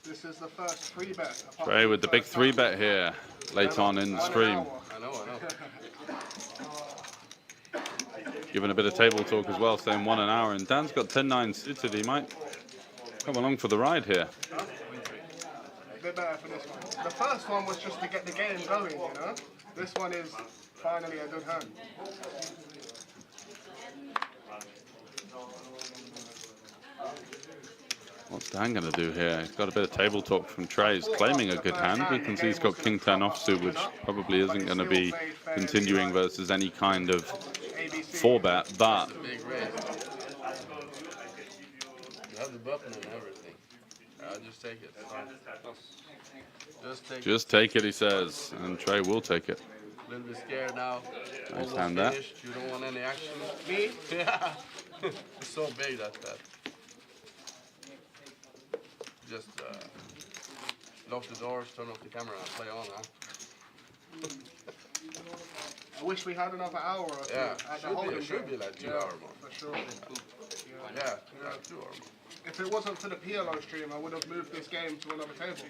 This is the first 3-bet. Trey with the big 3-bet here, late on in the stream. I know. Giving a bit of table talk as well, saying 1 an hour. And Dan's got 10-9 suited. He might come along for the ride here. A bit better for this one. The first one was just to get the game going, you know? This one is finally a good hand. What's Dan going to do here? He's got a bit of table talk from Trey. He's claiming a good hand. We can see he's got King 10 offsuit, which probably isn't going to be continuing versus any kind of 4-bet, but Big raise. You have the button and everything. I'll just take it. just take it, he says. And Trey will take it. A little bit scared now. Nice Almost hand that. finished. You don't want any action. Me? Yeah. It's so big that. Just lock the doors, turn off the camera, and play on, huh? I wish we had another hour or two Yeah, at the Hold'em should be game. like 2 Yeah, hours more. for sure. Yeah, 2 hours more. If it wasn't for the PLO stream, I would have moved this game to another table.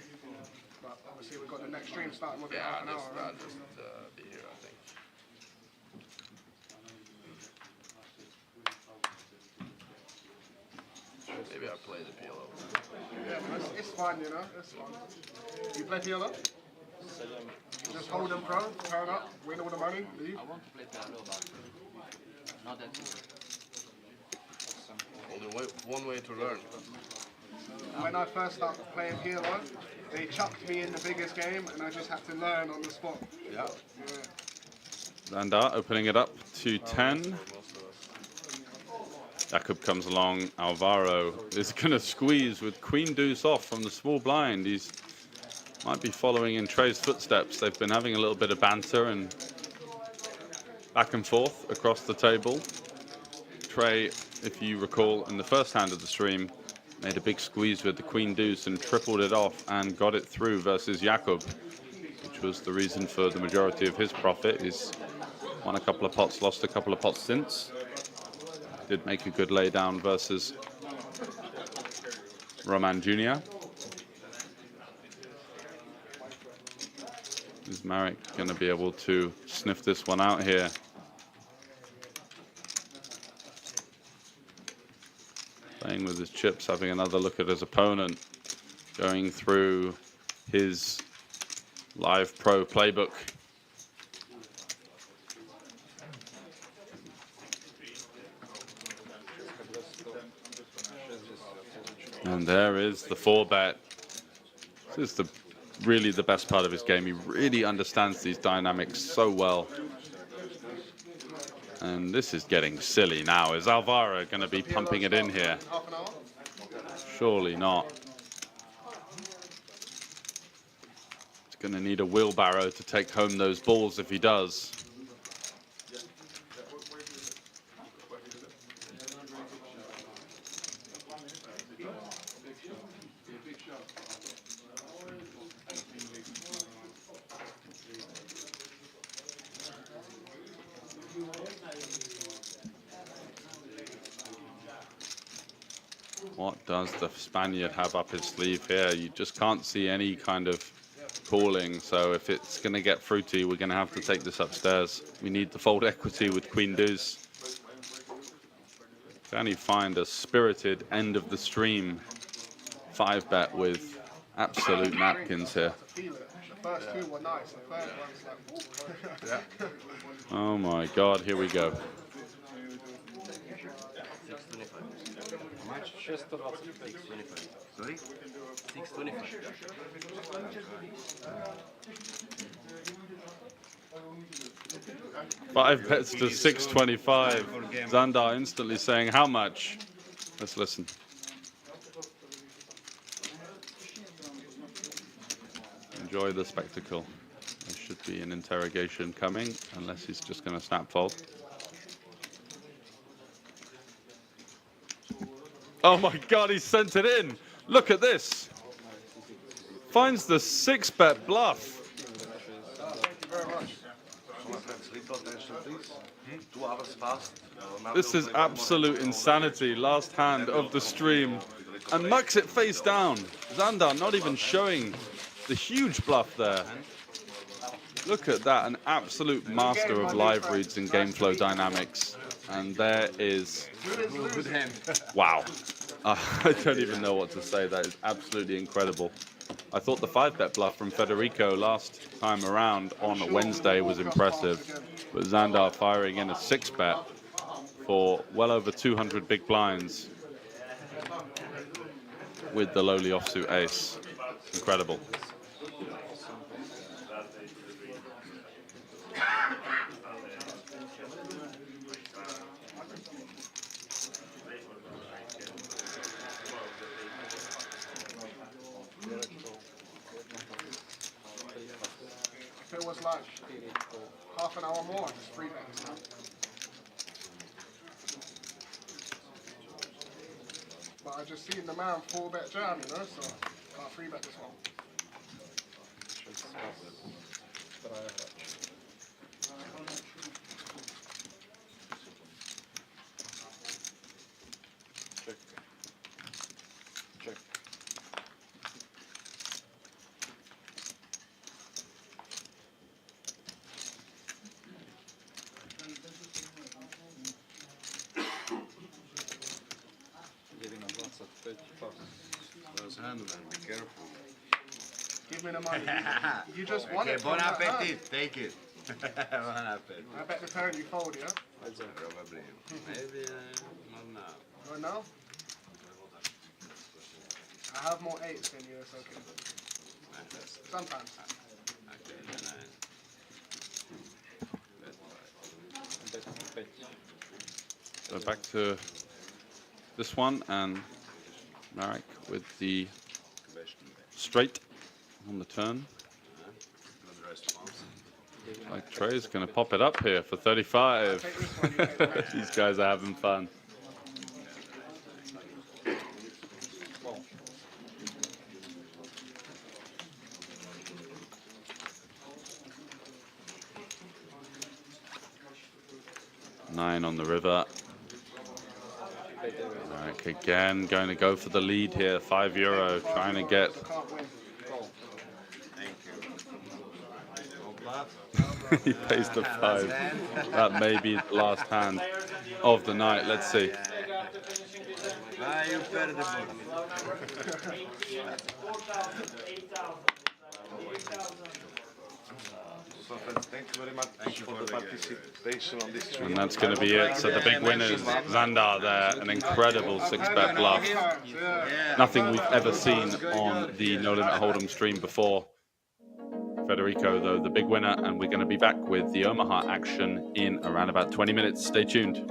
But obviously we've got the next stream starting within Yeah, half an hour. I'll Right? just be here, I think. Maybe I'll play the PLO. Yeah, but it's fun, you know. It's fun. You play PLO? Just hold them pro, turn up, win all the money, leave. I want to play PLO, but not that good. Only one way to learn. When I first started playing PLO, they chucked me in the biggest game and I just had to learn on the spot. Yeah. Yeah. Randa opening it up to 10. Jakob comes along. Alvaro is going to squeeze with Queen Deuce off from the small blind. He's might be following in Trey's footsteps. They've been having a little bit of banter and back and forth across the table. Trey, if you recall, in the first hand of the stream, made a big squeeze with the Queen Deuce and tripled it off and got it through versus Jakob, which was the reason for the majority of his profit. He's won a couple of pots, lost a couple of pots since. Did make a good lay down versus Roman Jr. Is Marek going to be able to sniff this one out here? Playing with his chips, having another look at his opponent, going through his live pro playbook. And there is the 4-bet. This is really the best part of his game. He really understands these dynamics so well. And this is getting silly now. Is Alvaro going to be pumping it in here? Half an hour? Surely not. He's going to need a wheelbarrow to take home those balls if he does. What does the Spaniard have up his sleeve here? You just can't see any kind of calling. So if it's going to get fruity, we're going to have to take this upstairs. We need the fold equity with Queen Deuce. Can he find a spirited end of the stream 5-bet with absolute napkins here? Feel it. The first two were nice. The third one's like, Yeah. Oh my God, here we go. 625. Sorry? 625. 5 bets to 625. Zandar instantly saying how much? Let's listen. Enjoy the spectacle. should be an interrogation coming, unless he's just going to snap fold. Oh my God, he sent it in. Look at this. Finds the 6-bet bluff. Thank you very much. This is absolute insanity. Last hand of the stream. And mucks it face down. Xandar not even showing the huge bluff there. Look at that, an absolute master of live reads and game flow dynamics. And there is, wow. I don't even know what to say. That is absolutely incredible. I thought the 5-bet bluff from Federico last time around on a Wednesday was impressive. But Xandar firing in a 6-bet for well over 200 big blinds with the lowly offsuit ace. Incredible. If it was like half an hour more, I'd just free bet this time. But I just seen the man 4-bet jam, you know, so can't free bet this one. Those handmen, be careful. Give me the money. You just won Okay, it. bon from that hand. appetit, take it. Bon appetit. I bet the turn you fold, yeah? Probably. Maybe not now. Right now? I have more 8s than you, it's okay. Sometimes. Okay, then So back to this one, and Marek with the straight on the turn. Like Trey's going to pop it up here for 35. These guys are having fun. Nine on the river. Marek again going to go for the lead here. €5, trying to get. He pays the 5. That may be the last hand of the night. Let's see. Thank you very much for the participation on this stream. And that's going to be it. So the big winners, Xandar there, an incredible 6-bet bluff. Nothing we've ever seen on the No Limit Hold'em stream before. Federico, though, the big winner, and we're going to be back with the Omaha action in around about 20 minutes. Stay tuned.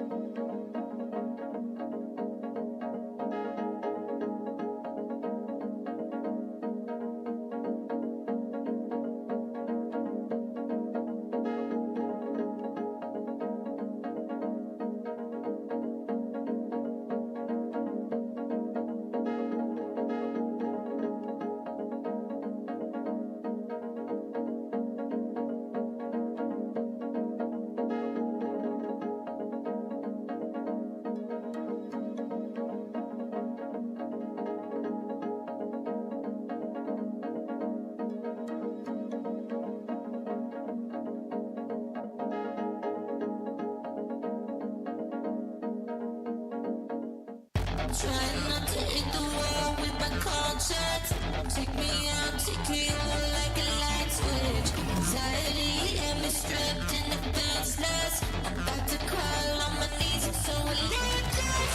Trying not to hit the wall with my conscience. Take me out, take me over like a light switch. Anxiety had me stripped in defenseless. I'm about to crawl on my knees, I'm so relentless.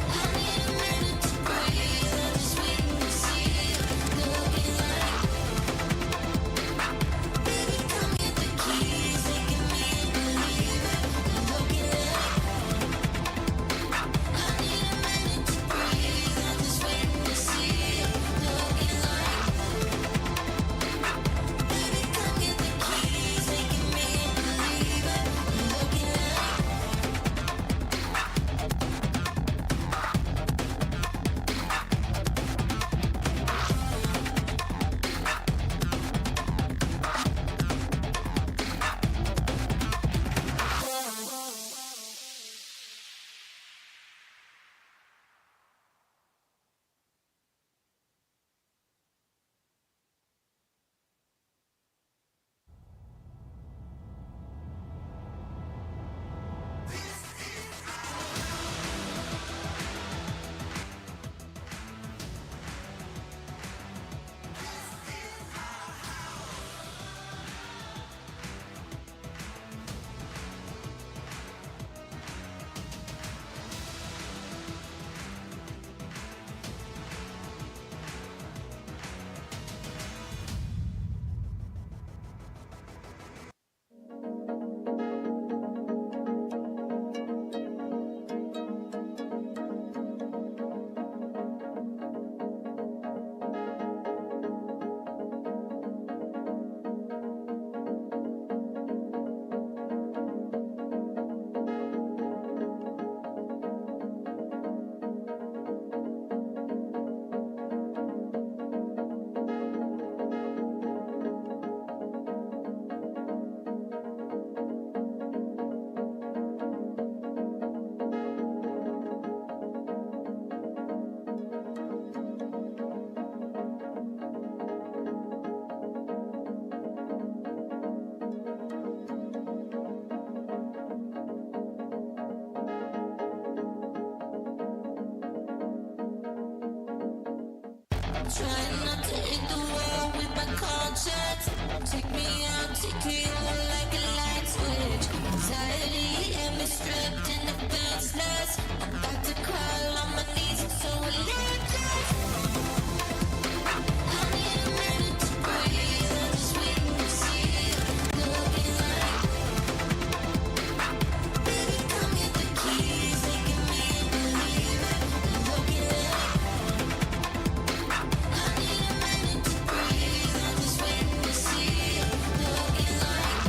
I need a minute to breathe. I'm just waiting to see you. Looking like, baby, come get the keys, making me a believer. Looking like. I need a minute to breathe. I'm just waiting to see you. Looking like. Trying not to hit the wall with my conscience. Take me out, take me on like a light switch. Anxiety had me stripped in defenseless. I'm about to crawl on my knees, I'm so electric. I need a minute to breathe. I'm just waiting to see you. Looking like, baby, come get the keys, making me believe it. Looking like, I need a minute to breathe. I'm just waiting to see you. Looking like,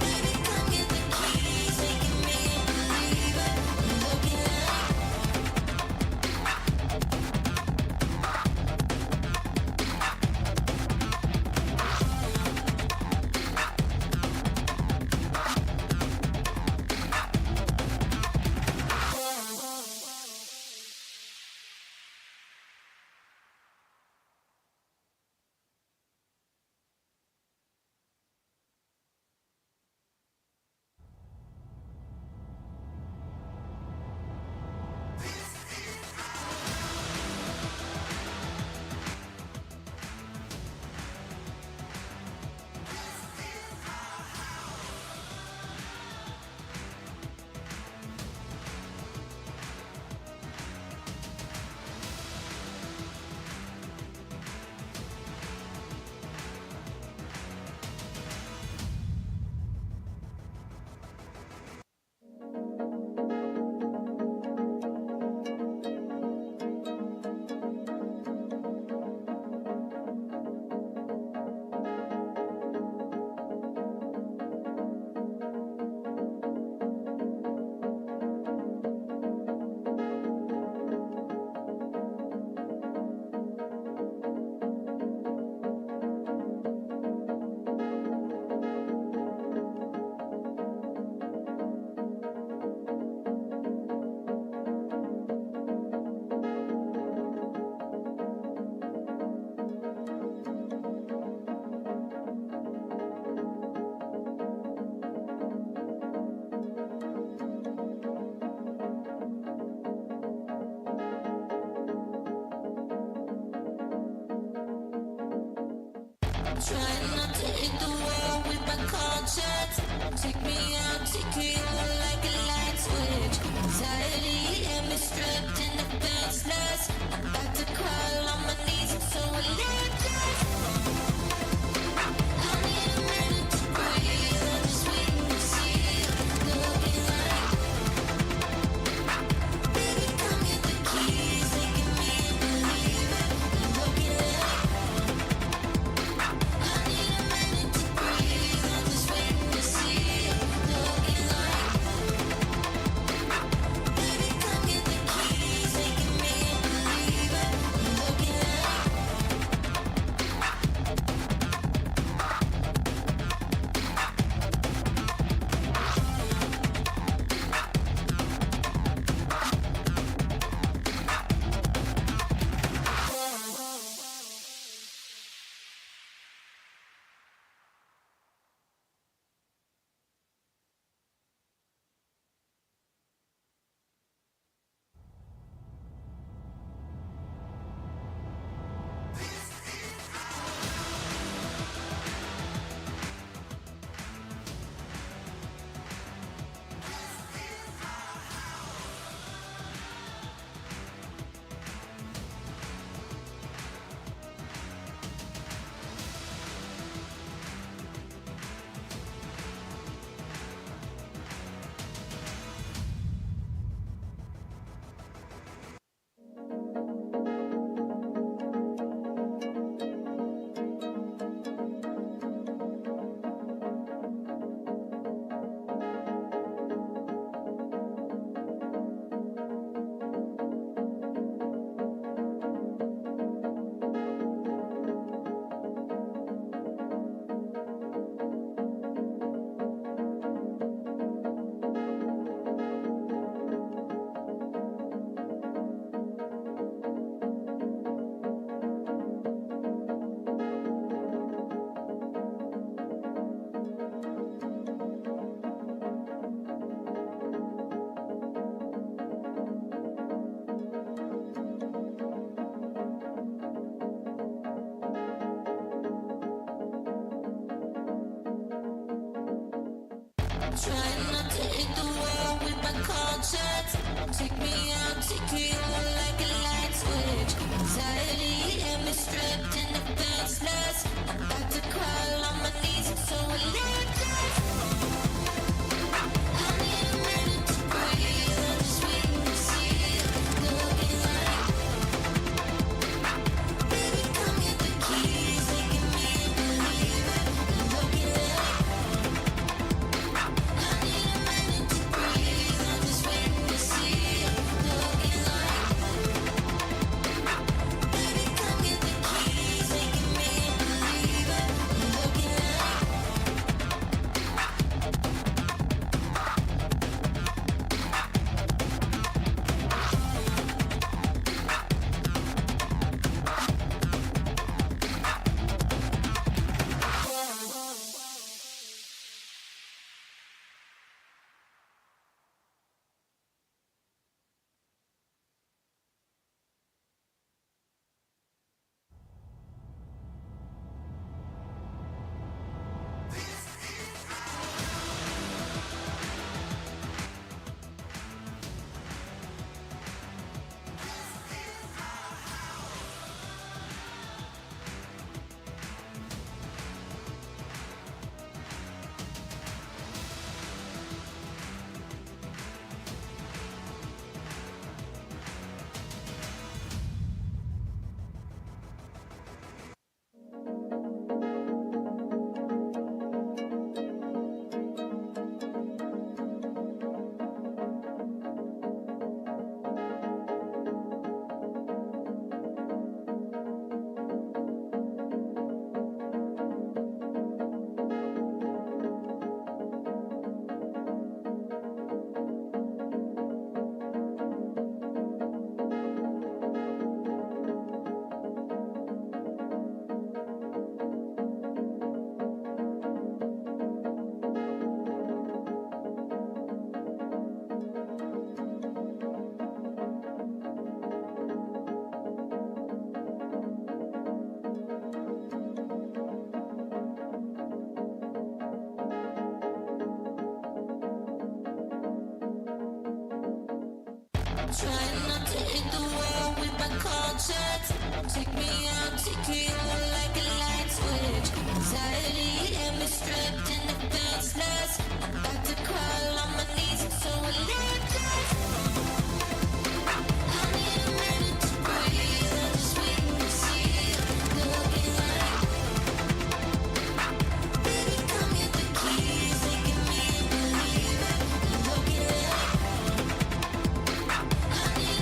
baby, come get the keys, making me believe it. Looking like. Trying not to hit the wall with my conscience. Take me out, take me on like a light switch. Anxiety had me stripped in defenseless. I'm about to crawl on my knees, I'm so electric. I need a minute to breathe. I'm just waiting to see you. Looking like, baby, come get the keys, making me believe it. Looking like. I need a minute to breathe. I'm just waiting to see you. Looking like. trying not to hit the wall with my conscience. Take me out, take me on like a light switch. Anxiety had me stripped and defenseless. I'm about to crawl on my knees, I'm so electric. I need a minute to breathe. I'm just waiting to see it. Looking like, baby, come get the keys, making me believe it. Looking like, I need a minute to breathe. I'm just waiting to see it. Looking like, baby, come get the keys, making me believe it. Looking like. Trying not to hit the wall with my conscience. Take me out, take me on like a light switch. Anxiety had me stripped and defenseless. I'm about to crawl on my knees, I'm so electric. I need a minute to breathe. I'm just waiting to see it. Looking like, baby, come get the keys, making me believe it. Looking like, I need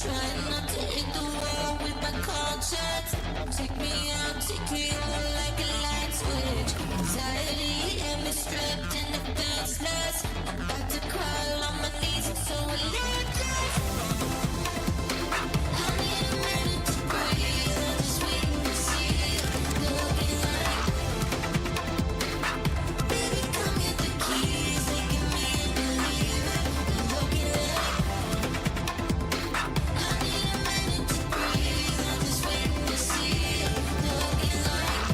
trying not to hit the wall with my conscience. Take me out, take me over like a light switch. Anxiety had me stripped and defenseless. I'm about to crawl on my knees, I'm so electric. I need a minute to breathe. I'm just waiting to see you. Looking like, baby, come get the keys, making me a believer. Looking like, I need a minute to breathe. I'm just waiting to see you. Looking like,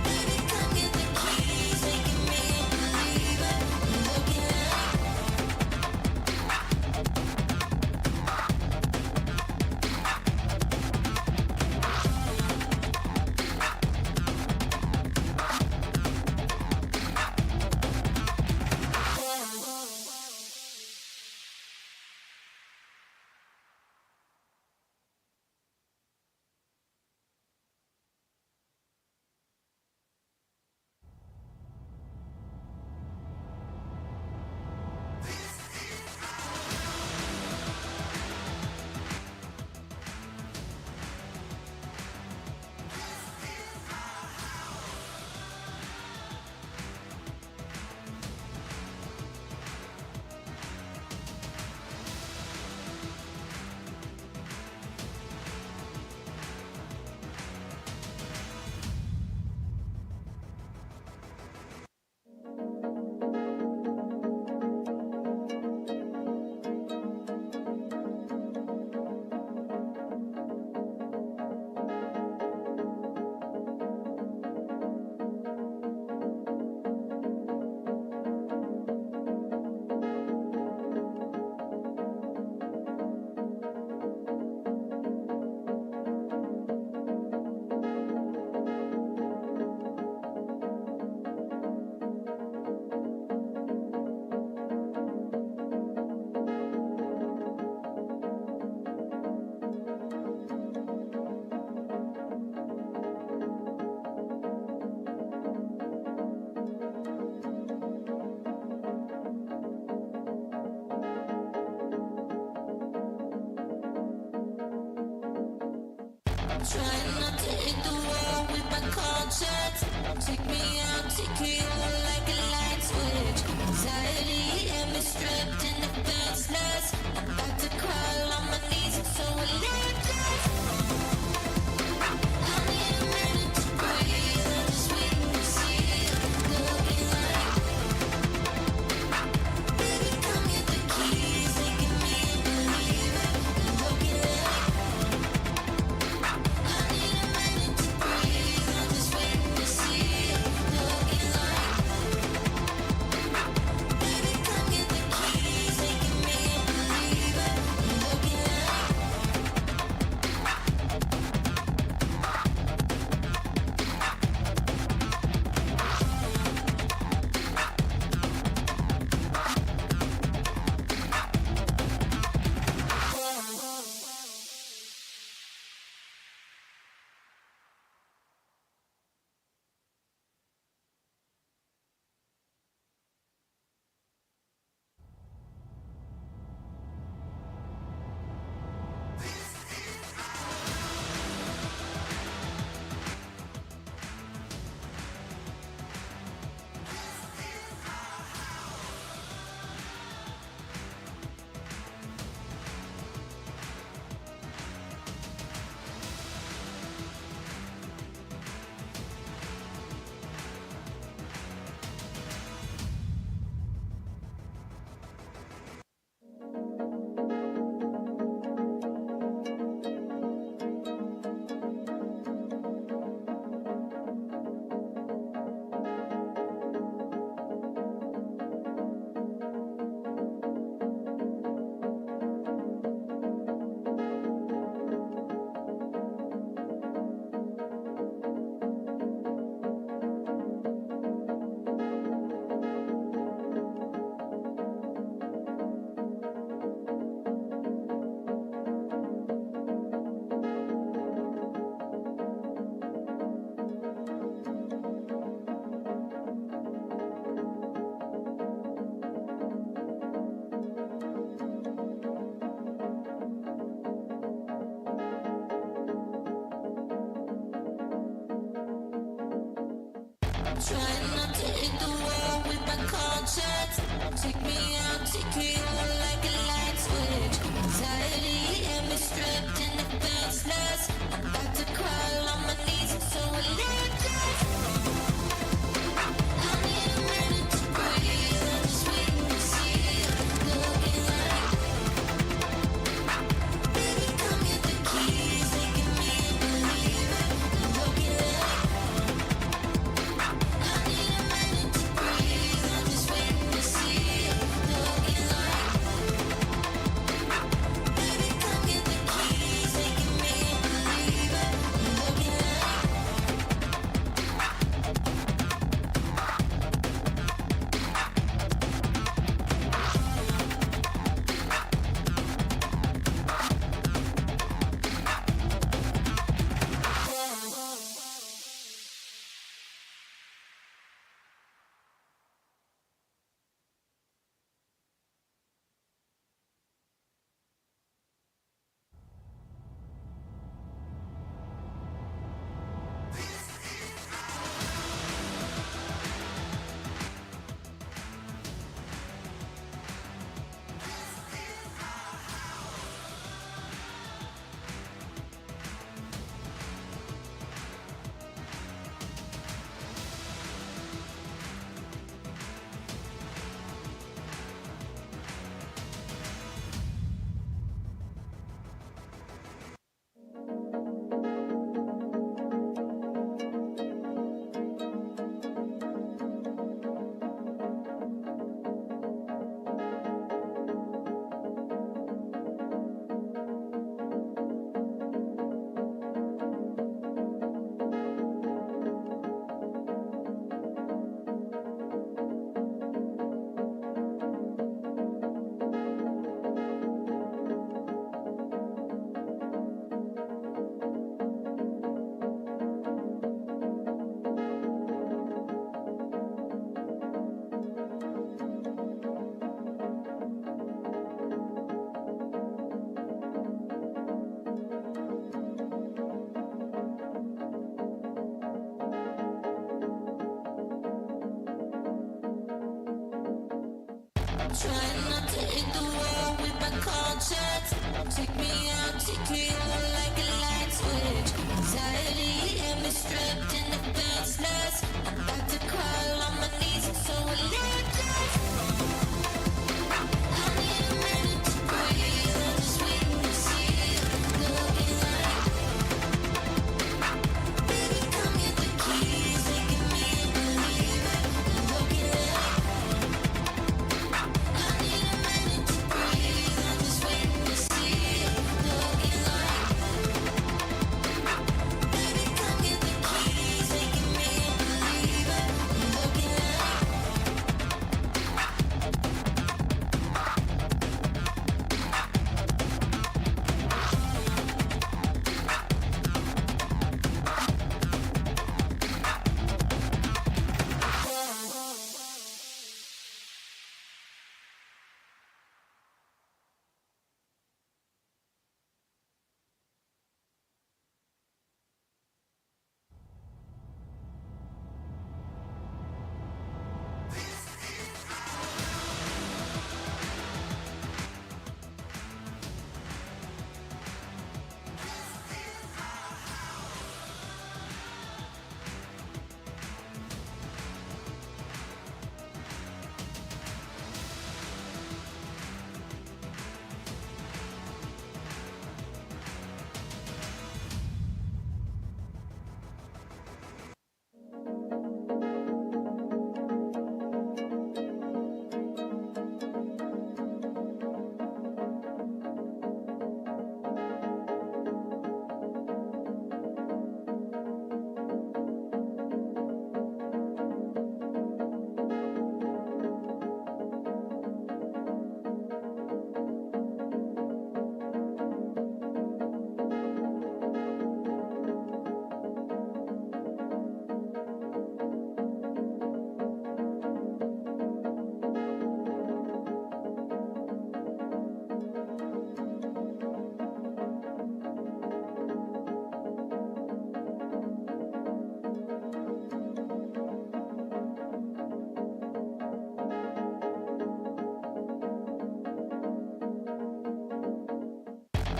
baby, come get the keys, making me a believer. Looking like. Trying not to hit the wall with my conscience. Take me out, take me over like a light switch. Anxiety had me stripped and defenseless. I'm about to crawl on my knees, I'm so electric. I need a minute to breathe. I'm just waiting to see you. Looking like, baby, come get the keys, making me a believer. Looking like. I need a minute to breathe. I'm just waiting to see you. Looking like, Trying not to hit the wall with my conscience. Take me out, take me on like a light switch. Anxiety and me stripped and defenseless. I'm about to crawl on my knees, I'm so electric. I need a minute to breathe. I'm just waiting to see you. Looking like, baby, come get the keys, making me a believer. Looking like, I need a minute to breathe. I'm just waiting to see you. Looking like, baby, come get the keys, making me a believer. Looking like. Trying not to hit the wall with my conscience. Take me out, take me on like a light switch. Anxiety and me stripped and defenseless. I'm about to crawl on my knees, I'm so electric. I need a minute to breathe. I'm just waiting to see you. Looking like, baby, come get the keys, making me a believer. Looking like, I need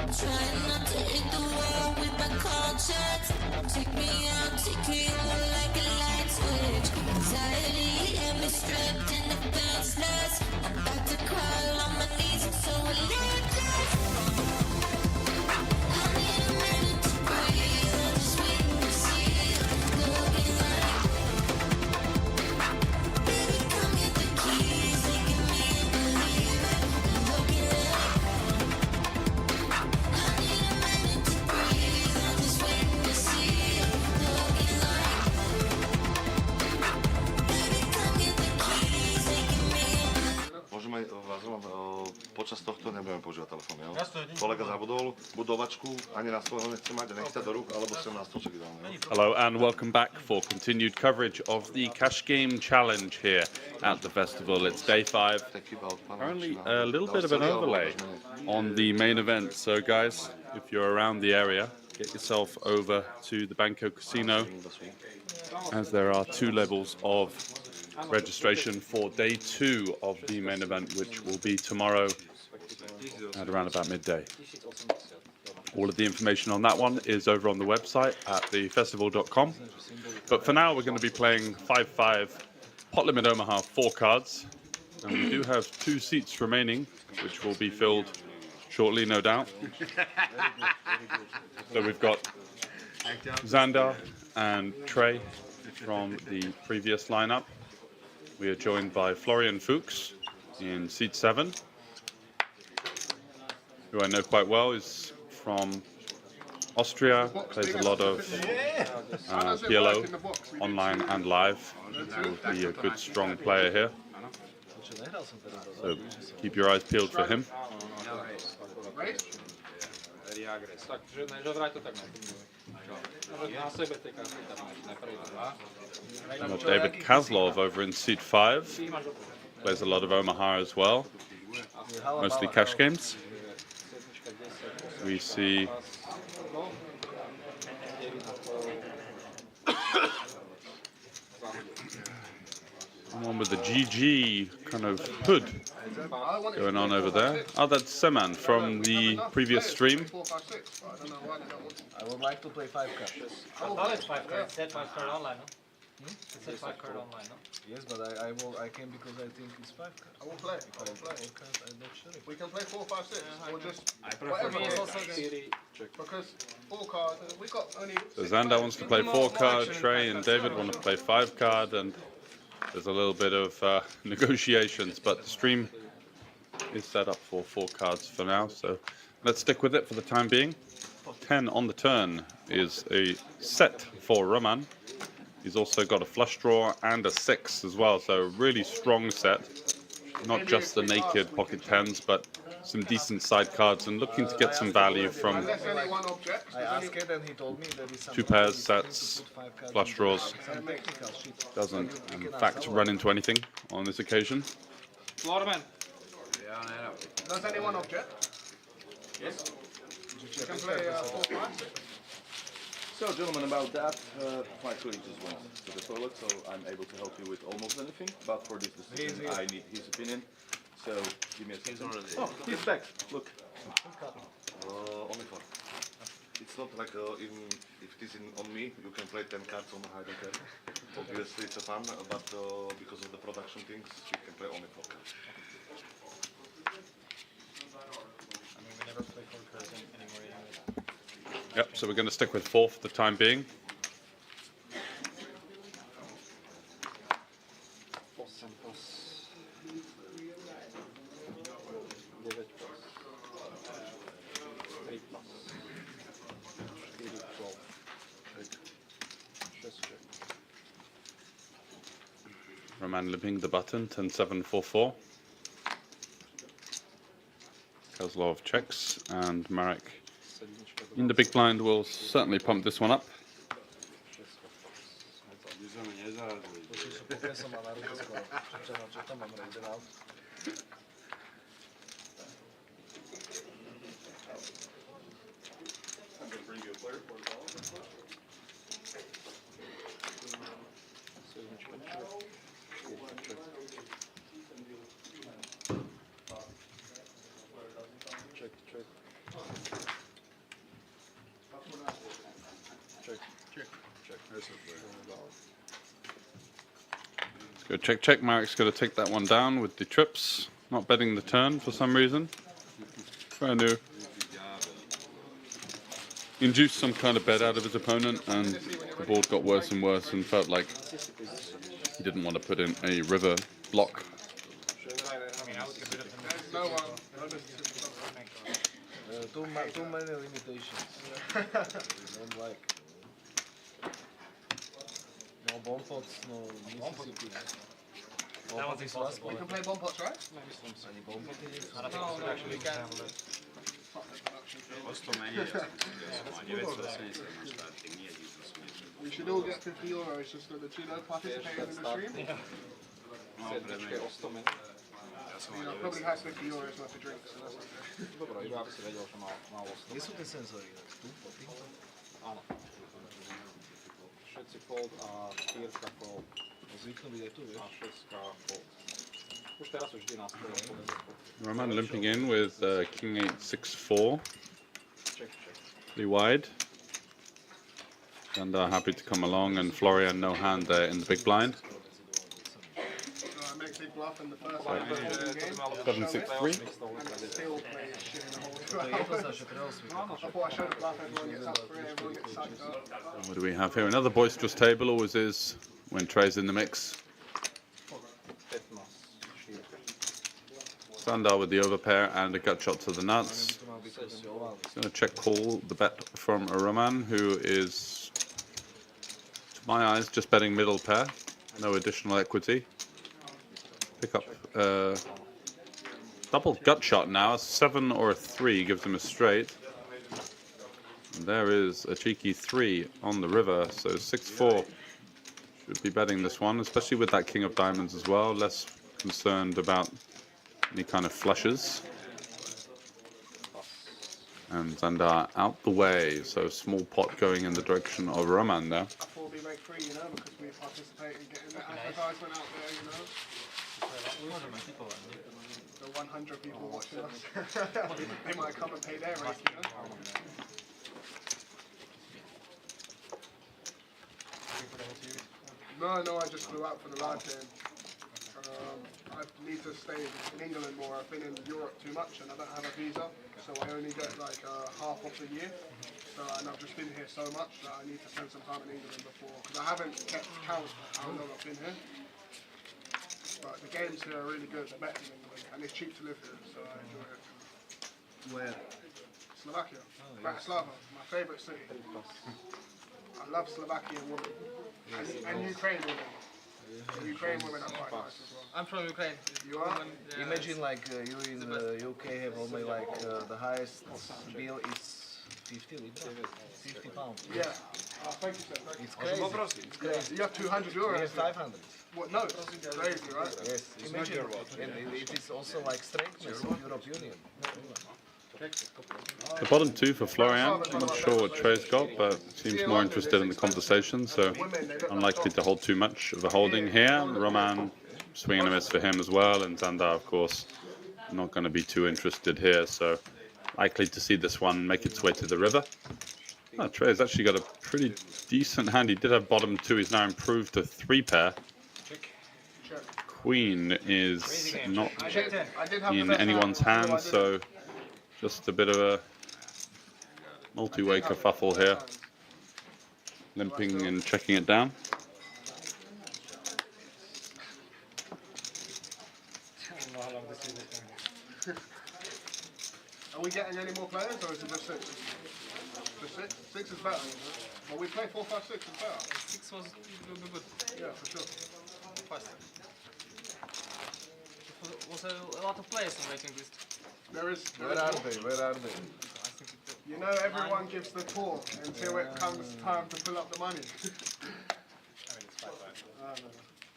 Trying not to hit the wall with my conscience. Take me out, take me over like a light switch. Anxiety had me stripped and defenseless. I'm about to crawl on my knees, I'm so religious. I need a minute to breathe. I'm just waiting to see it. Looking like, baby, come get the keys. Making me believe it. Looking like, I need a minute to breathe. I'm just waiting to see it. Looking like, baby, come get the keys. Making me believe. Môžeme vás počas tohto nebudeme používať telefón, jo? Kolega zabudol budovačku, ani na svojho nechce mať, nech sa do rúk, alebo sem na stolček dáme. Hello and welcome back for continued coverage of the Cash Game Challenge here at the festival. It's day 5. Apparently a little bit of an overlay on the main event. So guys, if you're around the area, get yourself over to the Banco Casino, as there are 2 levels of registration for day 2 of the main event, which will be tomorrow at around about midday. All of the information on that one is over on the website at TheFestival.com. But for now, we're going to be playing 5-5 pot limit Omaha 4 cards. And we do have 2 seats remaining, which will be filled shortly, no doubt. So we've got Xander and Trey from the previous lineup. We are joined by Florian Fuchs in seat 7, who I know quite well, is from Austria, plays a lot of PLO online and live. Will be a good, strong player here. So keep your eyes peeled for him. We've got David Kazlov over in seat 5. Plays a lot of Omaha as well, mostly cash games. We see someone with the GG kind of hood going on over there. Oh, that's Seman from the previous stream. I would like to play 5 cards. I thought it's 5 cards. It said 5 card online, no? It said 5 card online, no? Yes, but I came because I think it's 5 cards. I will play. I will play. I'm not sure. We can play 4, 5, 6, or just For whatever. me, it's it also is. Because 4 cards, we got only. So 6 Xander players. wants to play 4 card, Trey and David want to play 5 card, and there's a little bit of negotiations, but the stream is set up for 4 cards for now, so let's stick with it for the time being. 10 on the turn is a set for Roman. He's also got a flush draw and a 6 as well, so a really strong set. Not just the naked pocket 10s, but some decent side cards, and looking to get some value from Unless anyone objects. I asked it and he told me that it's 2 pairs, sets, flush draws. some technical shit. Doesn't, in fact, run into anything on this occasion. Florman. Does anyone object? Yes. You can play 4, 5, 6. So, gentlemen, about that, my colleague just went to the toilet, so I'm able to help you with almost anything. But for this decision, I need his opinion. So, give me a second. Oh, he's back. Look. Only 4. It's not like if it is on me, you can play 10 cards on hide and care. Obviously it's a fun, but because of the production things, you can play only 4 cards. I mean, we never play 4 cards anymore anyway. Yep, so we're going to stick with 4 for the time being. Roman limping the button, 10-7-4-4. Kozlov checks, and Marek in the big blind will certainly pump this one up. Let's go check, check. Marek's going to take that one down with the trips. Not betting the turn for some reason. Trying to induce some kind of bet out of his opponent, and the board got worse and worse and felt like he didn't want to put in a river block. No one. Too many limitations. Don't like. No bomb pots, no Mississippi. Bomb pot is last You one. can play bomb pots, right? Any bomb pot is? No, we can. We should all get 50 euros just for the two that participated in the stream. Probably has 50 euros worth of drinks, so that's okay. Gdje su te senzori? Tu, po tim? Áno. Všetci fold a pírka fold. Zvyknú byť aj tu, vieš? A šestka fold. Už teraz už vždy nás fold. Roman limping in with king 8, 6, 4. Pretty wide. And happy to come along, and Florian no hand there in the big blind. Make big bluff in the first game. 7, 6, 3. And still play shit in the whole crowd. I thought I showed a bluff, everyone gets up for it, everyone gets sucked up. What do we have here? Another boisterous table, always is when Trey's in the mix. Sandar with the overpair and a gut shot to the nuts. Going to check call the bet from Roman, who is, to my eyes, just betting middle pair. No additional equity. Pick up double gut shot now. A 7 or a 3 gives him a straight. And there is a cheeky 3 on the river, so 6-4. Should be betting this one, especially with that king of diamonds as well. Less concerned about any kind of flushes. And Zandar out the way, so small pot going in the direction of Roman there. I thought we make free, you know, because we participate in getting the advertisement out there, you know. The 100 people watching us. They might come and pay their rate, you know. No, I just flew out for the live game. I need to stay in England more. I've been in Europe too much and I don't have a visa, so I only get like half of the year. So, and I've just been here so much that I need to spend some time in England before, because I haven't kept count of how long I've been here. But the games here are really good. They're better in England, and it's cheap to live here, so I enjoy it. Where? Slovakia, Bratislava, my favourite city. I love Slovakian women and Ukraine women. Ukraine women are quite nice as well. I'm from Ukraine. You are? Imagine like you in UK have only like the highest bill is 50 pounds. Yeah. Oh, thank you, sir. It's crazy. It's crazy. You have 200 euros. We have 500. What? No, it's crazy, right? Yes. Imagine, and it is also like strengthness of Europe Union. The bottom 2 for Florian. I'm not sure what Trey's got, but seems more interested in the conversation, so unlikely to hold too much of a holding here. Roman swing and a miss for him as well, and Zandar, of course, not going to be too interested here, so likely to see this one make its way to the river. Oh, Trey's actually got a pretty decent hand. He did have bottom 2. He's now improved to 3 pair. Queen is not in anyone's hands, so just a bit of a multi-way kerfuffle here. Limping and checking it down. Are we getting any more players, or is it just 6? Just 6? 6 is better, you know? Well, we play 4, 5, 6 is better. 6 will be good. Yeah, for sure. Fast. There was a lot of players on waiting list. There is. Where are they? Where are they? You know, everyone gives the talk until it comes time to pull up the money.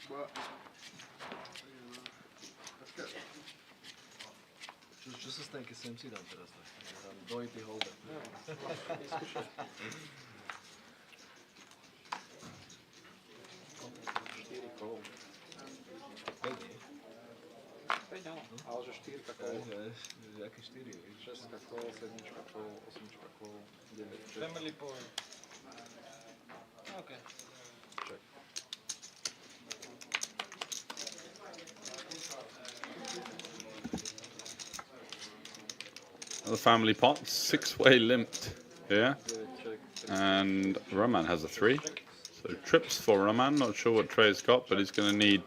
But, let's get. Čo sa stane, keď sem si dám teraz? Dám dvojitý holder. Ale že 4 kol. Jaké 4? 6 kol, 7 kol, 8 kol, 9. Family point. Okay. The family pot, 6-way limped here. And Roman has a 3. So trips for Roman. Not sure what Trey's got, but he's going to need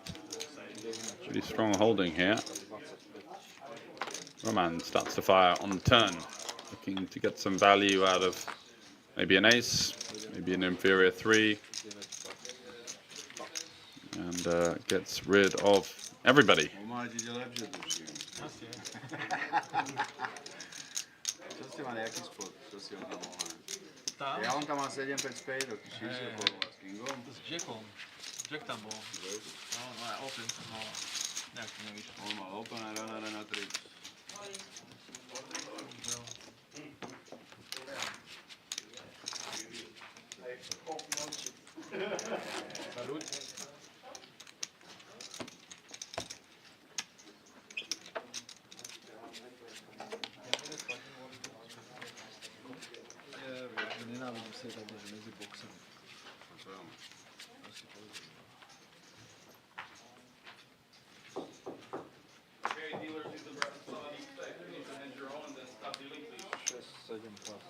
pretty strong holding here. Roman starts to fire on the turn, looking to get some value out of maybe an ace, maybe an inferior 3, and gets rid of everybody. Ja on tam má 7-5 spade, ty šiš s kingom. S Jackom. Jack tam bol. No, aj open, no, nejak to nevyšlo. On má open a runner na 3. Nenávidím se takhle, že mezi boxem. Šest, 7 pas.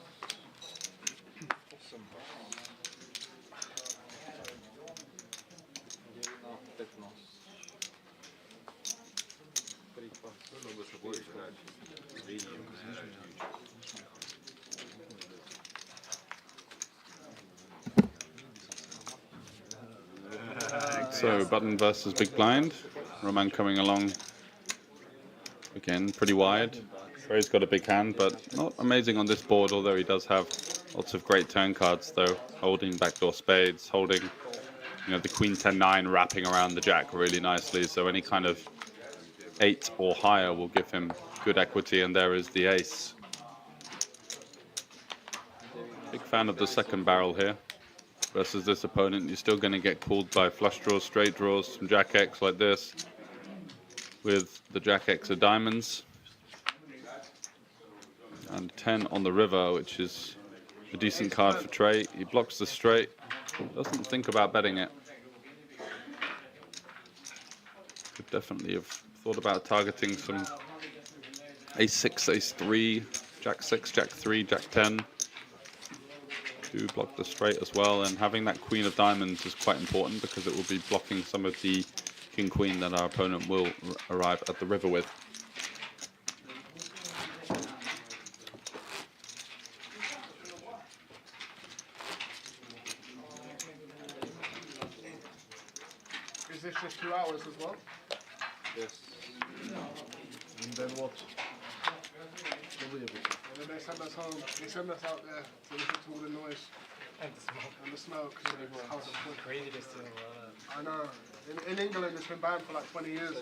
8 pas. 1, 15. 3 pas. Lebo sa bojíš hrať. Zvíním. So button versus big blind. Roman coming along again, pretty wide. Trey's got a big hand, but not amazing on this board, although he does have lots of great turn cards, though. Holding backdoor spades, holding, the queen 10-9 wrapping around the jack really nicely. So any kind of 8 or higher will give him good equity, and there is the ace. Big fan of the second barrel here. Versus this opponent, you're still going to get called by flush draws, straight draws, some jack X like this, with the jack X of diamonds, and 10 on the river, which is a decent card for Trey. He blocks the straight, doesn't think about betting it. Could definitely have thought about targeting some ace-6, ace-3, jack-6, jack-3, jack-10. To block the straight as well, and having that queen of diamonds is quite important because it will be blocking some of the king-queen that our opponent will arrive at the river with. Is this just 2 hours as well? Yes. And then what? And then they send us home. They send us out there to listen to all the noise. And the smoke. And the smoke. How it's Crazy to still. I know. In England, it's been banned for like 20 years.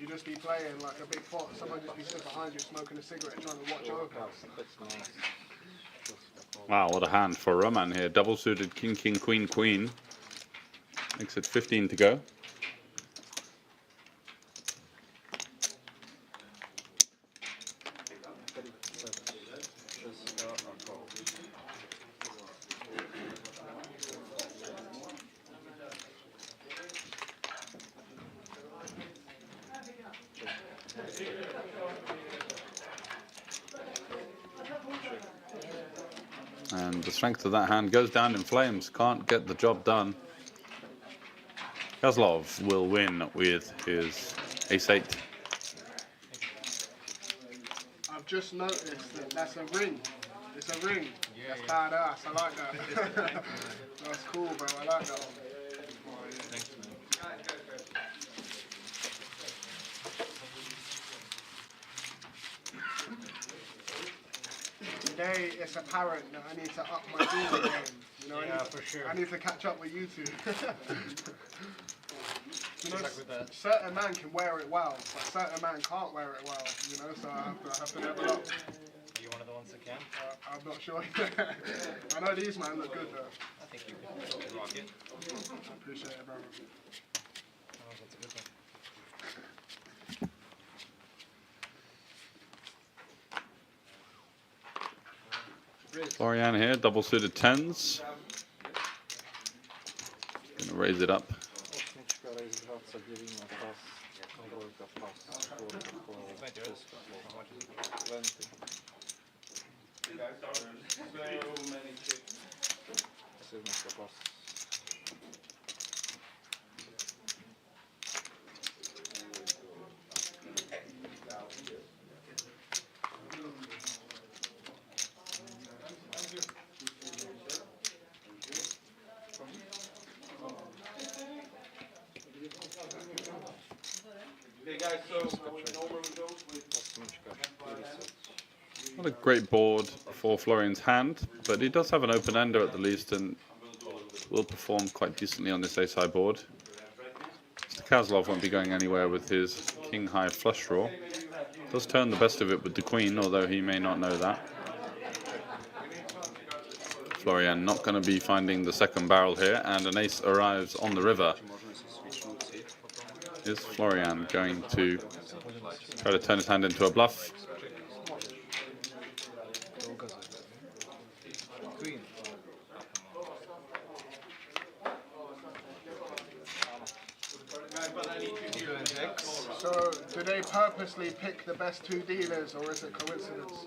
You just be playing like a big pot. Someone just be sitting behind you smoking a cigarette trying to watch over. Wow, what a hand for Roman here. Double suited king, king, queen, queen. Makes it 15 to go. And the strength of that hand goes down in flames. Can't get the job done. Kozlov will win with his ace-8. I've just noticed that that's a ring. It's a ring. Yeah, that's badass. I like that. That's cool, bro. I like that one. Thanks, man. Today, it's apparent that I need to up my dueling game. You know, Yeah, for sure. I need to catch up with you two. You know, Good luck with that. certain man can wear it well, but certain man can't wear it well. You know, so I have to level up. Are you one of the ones that can? I'm not sure. I know these man look good though. I think you can rock it. I appreciate it, bro. Oh, that's a good one. Florian here, double suited 10s. Gonna raise it up. Osmička, raise dvaca, devina, pas, dvojka, pas, štvorka, kolo, šestka, kolo, 20. Sedmička, pas. Not a great board for Florian's hand, but he does have an open ender at the least and will perform quite decently on this ace-high board. Mr. Kozlov won't be going anywhere with his king-high flush draw. Does turn the best of it with the queen, although he may not know that. Florian not going to be finding the second barrel here, and an ace arrives on the river. Is Florian going to try to turn his hand into a bluff? So, do they purposely pick the best two dealers, or is it coincidence?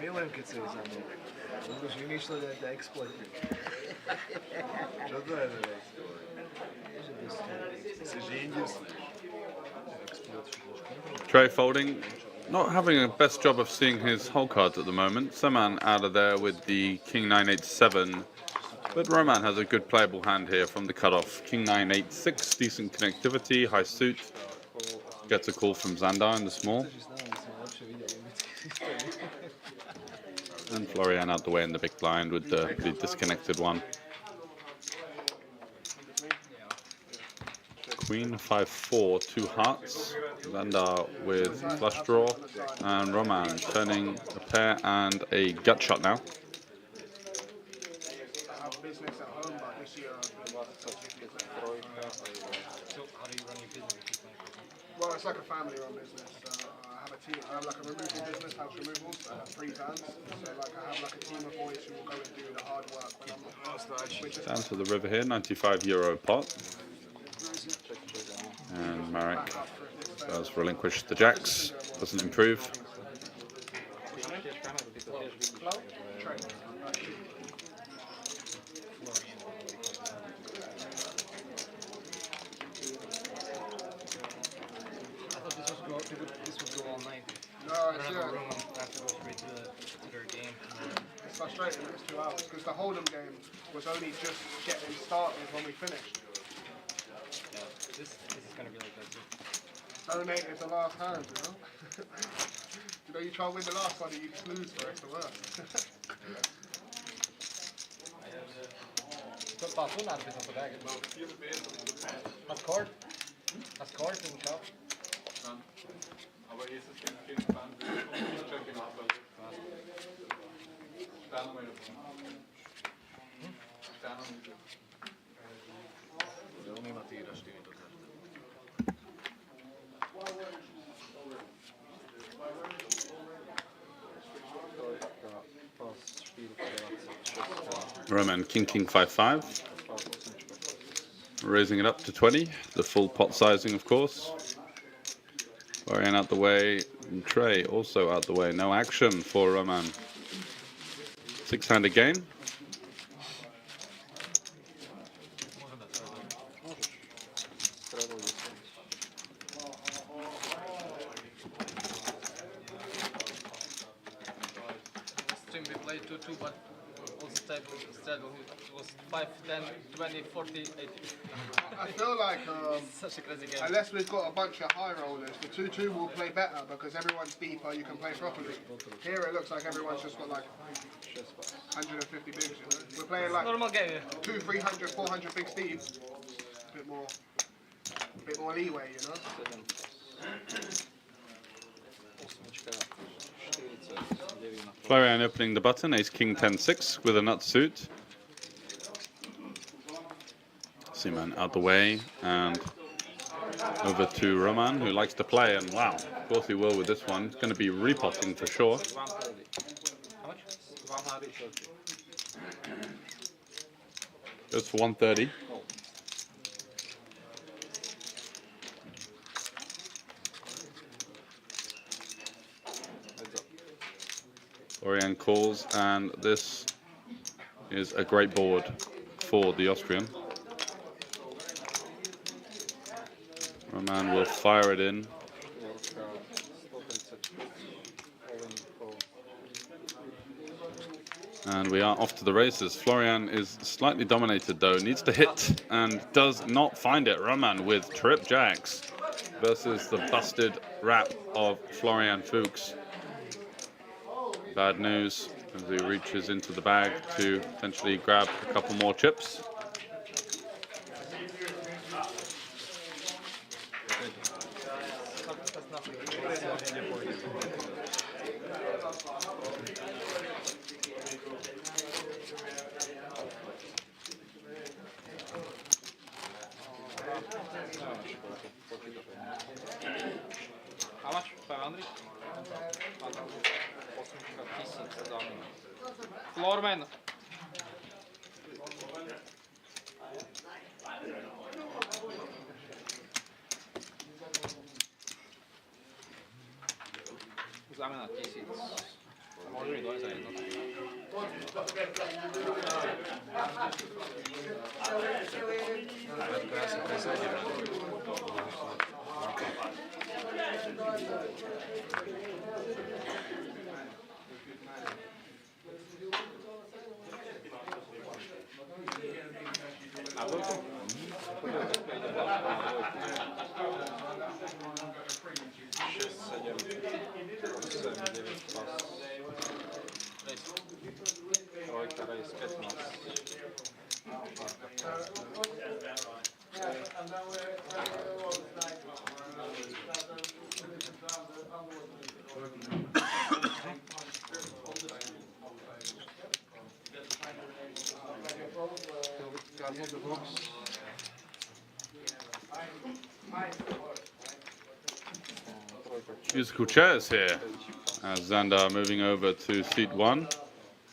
Milujem, keď si je za mnou. Budeš vymýšľať aj tie exploity. Čo to je ten exploit? Si genius. Trey folding, not having the best job of seeing his whole cards at the moment. Seman out of there with the king 9-8-7, but Roman has a good playable hand here from the cutoff. King 9-8-6, decent connectivity, high suit. Gets a call from Zandar in the small. And Florian out the way in the big blind with the pretty disconnected one. Queen 5-4, two hearts. Zandar with flush draw, and Roman turning a pair and a gut shot now. I have business at home, but this year well, it's like a family-run business. I have a team. I have like a removal business, house removals. I have 3 vans, so like I have like a team of boys who will go and do the hard work when I'm not. Down to the river here, €95 pot. And Marek does relinquish the jacks, doesn't improve. This would go all night. No, I don't have a room. I have to go straight to their game. It's frustrating that it's 2 hours because the Hold'em game was only just getting started when we finished. Yeah, this is gonna be like that too. Donate is the last hand, you know. You know, you try and win the last one and you just lose for the worst. Passou nada, pessoal, pra pega. As cores? As cores, tem um chave. Aber hier ist es den Fan, Champion Abel. Roman king 5-5, raising it up to 20, the full pot sizing of course. Florian out the way, and Trey also out the way. No action for Roman. 6-hand again. Stream we played 2-2, but also straddle was 5, 10, 20, 40, 80. I feel like Such a crazy game. unless we've got a bunch of high rollers, the 2-2 will play better because everyone's deeper, you can play properly. Here it looks like everyone's just got like 150 bigs, you know? We're playing like Normal game. 200, 300, 400 big Steve. A bit more leeway, you know? Florian opening the button, ace king 10-6 with a nut suit. Seaman out the way and over to Roman, who likes to play, and wow, of course he will with this one. It's going to be repotting for sure. Goes for 130. Florian calls, and this is a great board for the Austrian. Roman will fire it in. And we are off to the races. Florian is slightly dominated though, needs to hit and does not find it. Roman with trip jacks versus the busted wrap of Florian Fuchs. Bad news as he reaches into the bag to potentially grab a couple more chips. How much? 500? Floorman. Zamena 1000. Može mi doći za jedno. Ja sam presadio. Musical chairs here as Zander moving over to seat 1.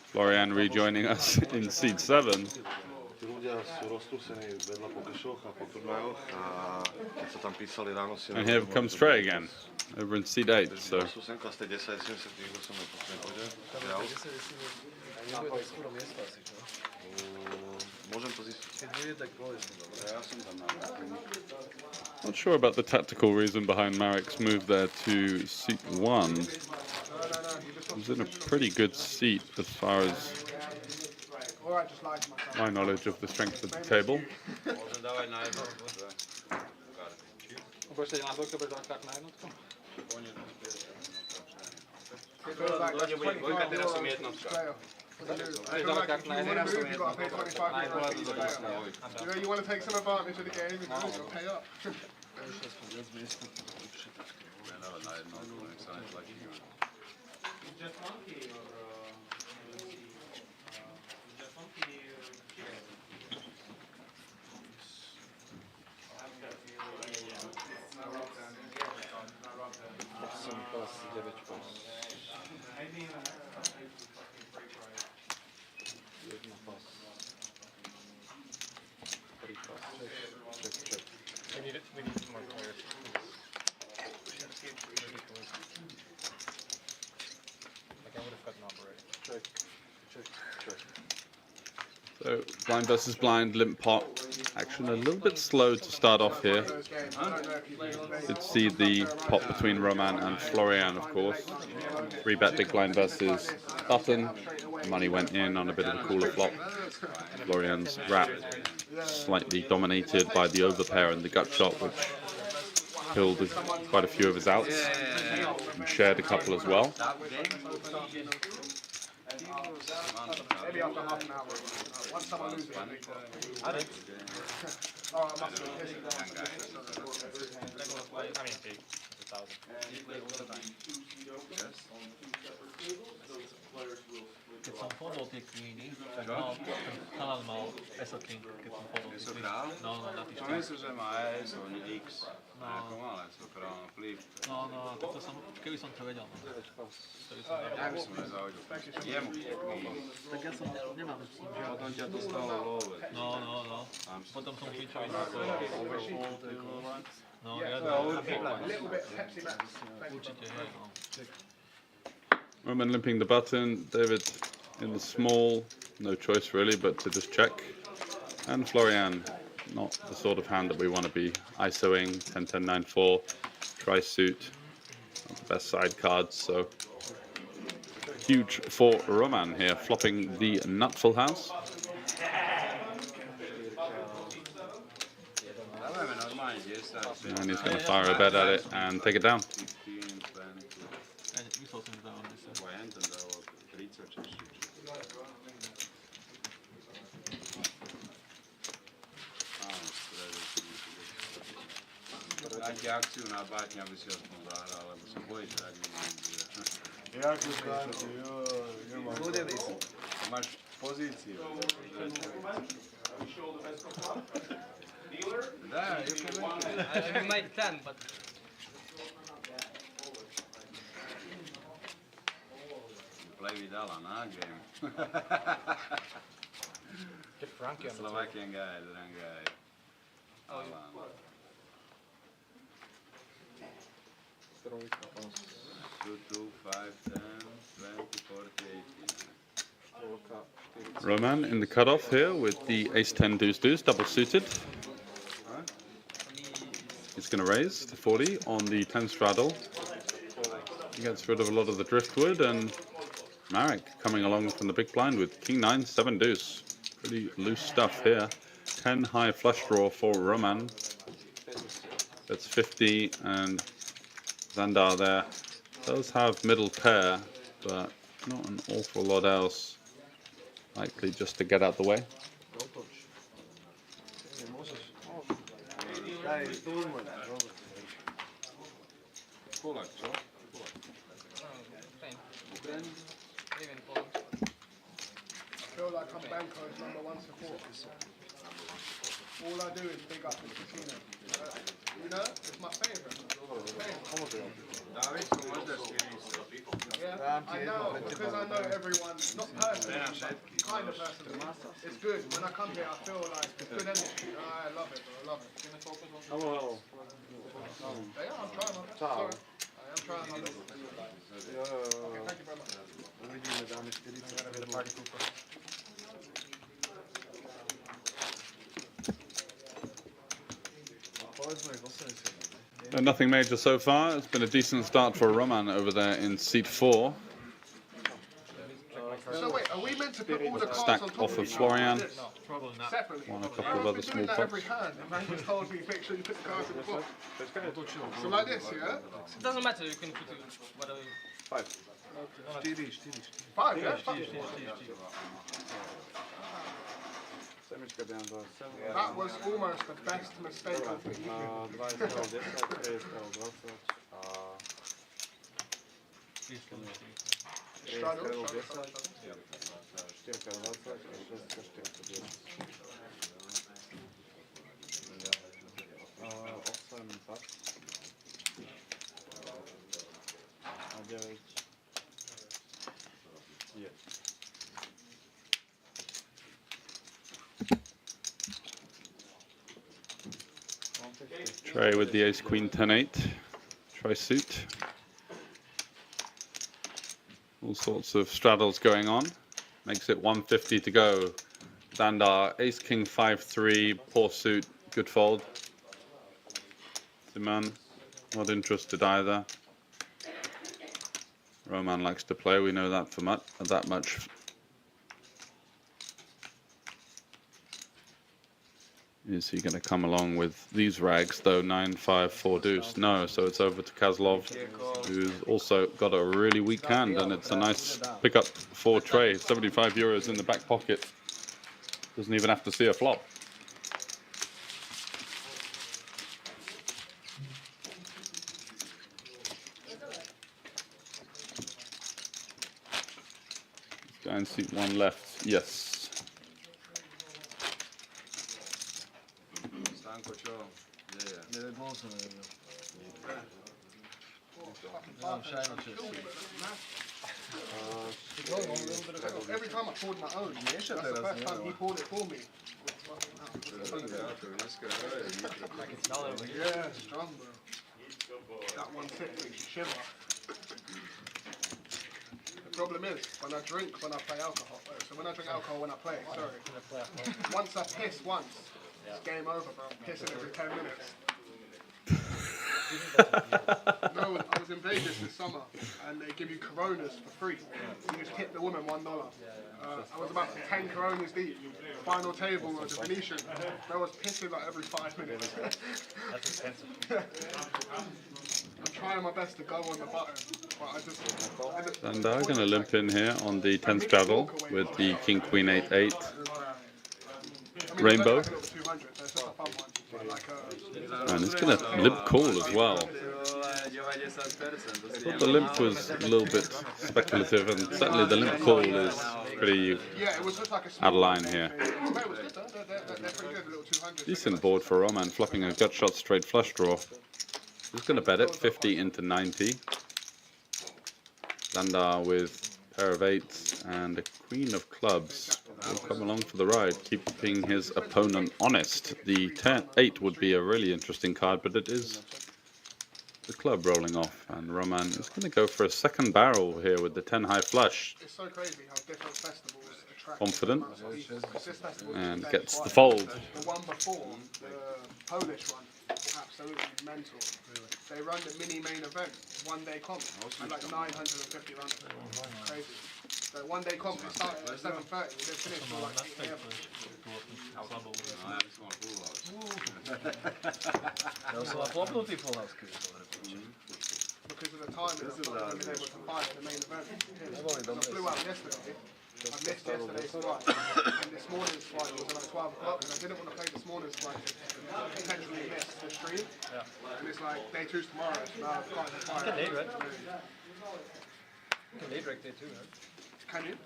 Florian rejoining us in seat 7. And here comes Trey again, over in seat 8. So not sure about the tactical reason behind Marek's move there to seat 1. He's in a pretty good seat as far as my knowledge of the strength of the table. You want to take some advantage of the game, you've got to pay up. We need some more players. Like I would have cut an operator. So blind versus blind, limp pot. Action a little bit slow to start off here. Did see the pot between Roman and Florian, of course. 3-bet big blind versus button. Money went in on a bit of a cooler flop. Florian's wrap slightly dominated by the overpair and the gut shot, which killed quite a few of his outs and shared a couple as well. Maybe after half an hour. Once someone loses it, 1000. You play all the time. Keď som podol tie queeny, tak mal, chalán mal ESO King, keď som podol tie queeny. No, na tých No myslím, že má ESO, nie X. Ako má ESO, král, flip. No, tak to som, keby som to vedel. Keby som Ja by som nezahodil. Jemu. Tak ja som nemám s tým žiadne. Potom ťa to stalo love. No. Potom som pinčoval na to overfull, to je vole. No, ja určite je, no. Roman limping the button, David in the small, no choice really, but to just check. And Florian, not the sort of hand that we want to be ISOing, 10-10-9-4, tri-suit, not the best side cards, so huge for Roman here, flopping the nut full house. And he's going to fire a bet at it and take it down. Dajte akciu na bátne, aby si aspoň zahral, lebo sa bojíš hrať minulý. Jakú kartu, nemám. Ľudený si. Máš pozíciu. Dá, you can make it. I made 10, but... Play with Alan, huh, game? Get Frankie on the Slovakian guy, Duran guy. Alan. trojka, pas. 2, 5, 10, 20, 40, 80. Roman in the cutoff here with the ace-10 deuce-deuce, double suited. He's going to raise to 40 on the 10 straddle. He gets rid of a lot of the driftwood, and Marek coming along from the big blind with king 9, 7 deuce. Pretty loose stuff here. 10 high flush draw for Roman. That's 50, and Zandar there does have middle pair, but not an awful lot else. Likely just to get out the way. Polak, co? I feel like I'm Banco's #1 supporter. All I do is big up the casino. You know, it's my favourite. Yeah, I know, because I know everyone, not personally, but kind of personally. It's good. When I come here, I feel like it's good energy. I love it, bro. I love it. Hello. Yeah, I'm trying my best. Sorry. I am trying my best. Okay, thank you very much. Uvidíme, dáme 40. Nothing major so far. It's been a decent start for Roman over there in seat 4. So wait, are we meant to put all the cards Stack on top off of of each Florian. other? No, probably not. Separately. Won a couple of other small that pots. every hand. The man just told me, make sure you put the cards in the box. So like this, yeah? It doesn't matter, you can put it whatever you... 5. 5, yeah? Semička dám 2. That was almost the best mistake of the evening. 20, 10, 30, 20 a... Straddle, 10, 4, 10. 20, 6, 8 tak. A 9 je. Trey with the ace queen 10-8. Try suit. All sorts of straddles going on. Makes it 150 to go. Zandar, ace king 5-3, poor suit, good fold. Simon, not interested either. Roman likes to play, we know that for that much. Is he going to come along with these rags though? 9-5, 4 deuce. No, so it's over to Kazlov, who's also got a really weak hand, and it's a nice pickup for Trey. 75 euros in the back pocket. Doesn't even have to see a flop. Blind seat 1 left. Yes. Stanko, čo? Kde je? Nevedol som, nevedel. Every time I poured my own, that's the first time he poured it for me. Yeah, strong, bro. That one sip makes you shiver. The problem is, when I drink when I play alcohol, so when I drink alcohol when I play, sorry. Once I piss once, it's game over, bro. I'm pissing every 10 minutes. No, I was in Vegas this summer, and they give you Coronas for free. You just tip the woman $1. I was about 10 Coronas deep. Final table was a Venetian. I was pissing like every 5 minutes. That's expensive. I'm trying my best to go on the button, but I just... And I'm going to limp in here on the 10th travel with the King Queen 8-8 Rainbow. And it's going to limp call as well. I thought the limp was a little bit speculative, and certainly the limp call is pretty out of line here. Decent board for Roman, flopping a gut shot straight flush draw. He's going to bet it 50 into 90. Landar with a pair of 8s and a queen of clubs will come along for the ride, keeping his opponent honest. The 8 would be a really interesting card, but it is the club rolling off, and Roman is going to go for a second barrel here with the 10 high flush. It's so crazy how different festivals attract Confident, this festival and is gets like the fold. The one before, the Polish one, absolutely mental. They run the mini main event, 1 day comp, at like 950 runners. Crazy. The 1 day comp is started at 7:30, they finish for like 8 AM. Because of the time, it's not been able to buy the main event. I flew out yesterday. I missed yesterday's flight, and this morning's flight was at like 12 o'clock, and I didn't want to play this morning's flight to potentially miss the stream. And it's like day 2's tomorrow, so now I've got to fly. You can late, right? You can late break day 2, right? Can you?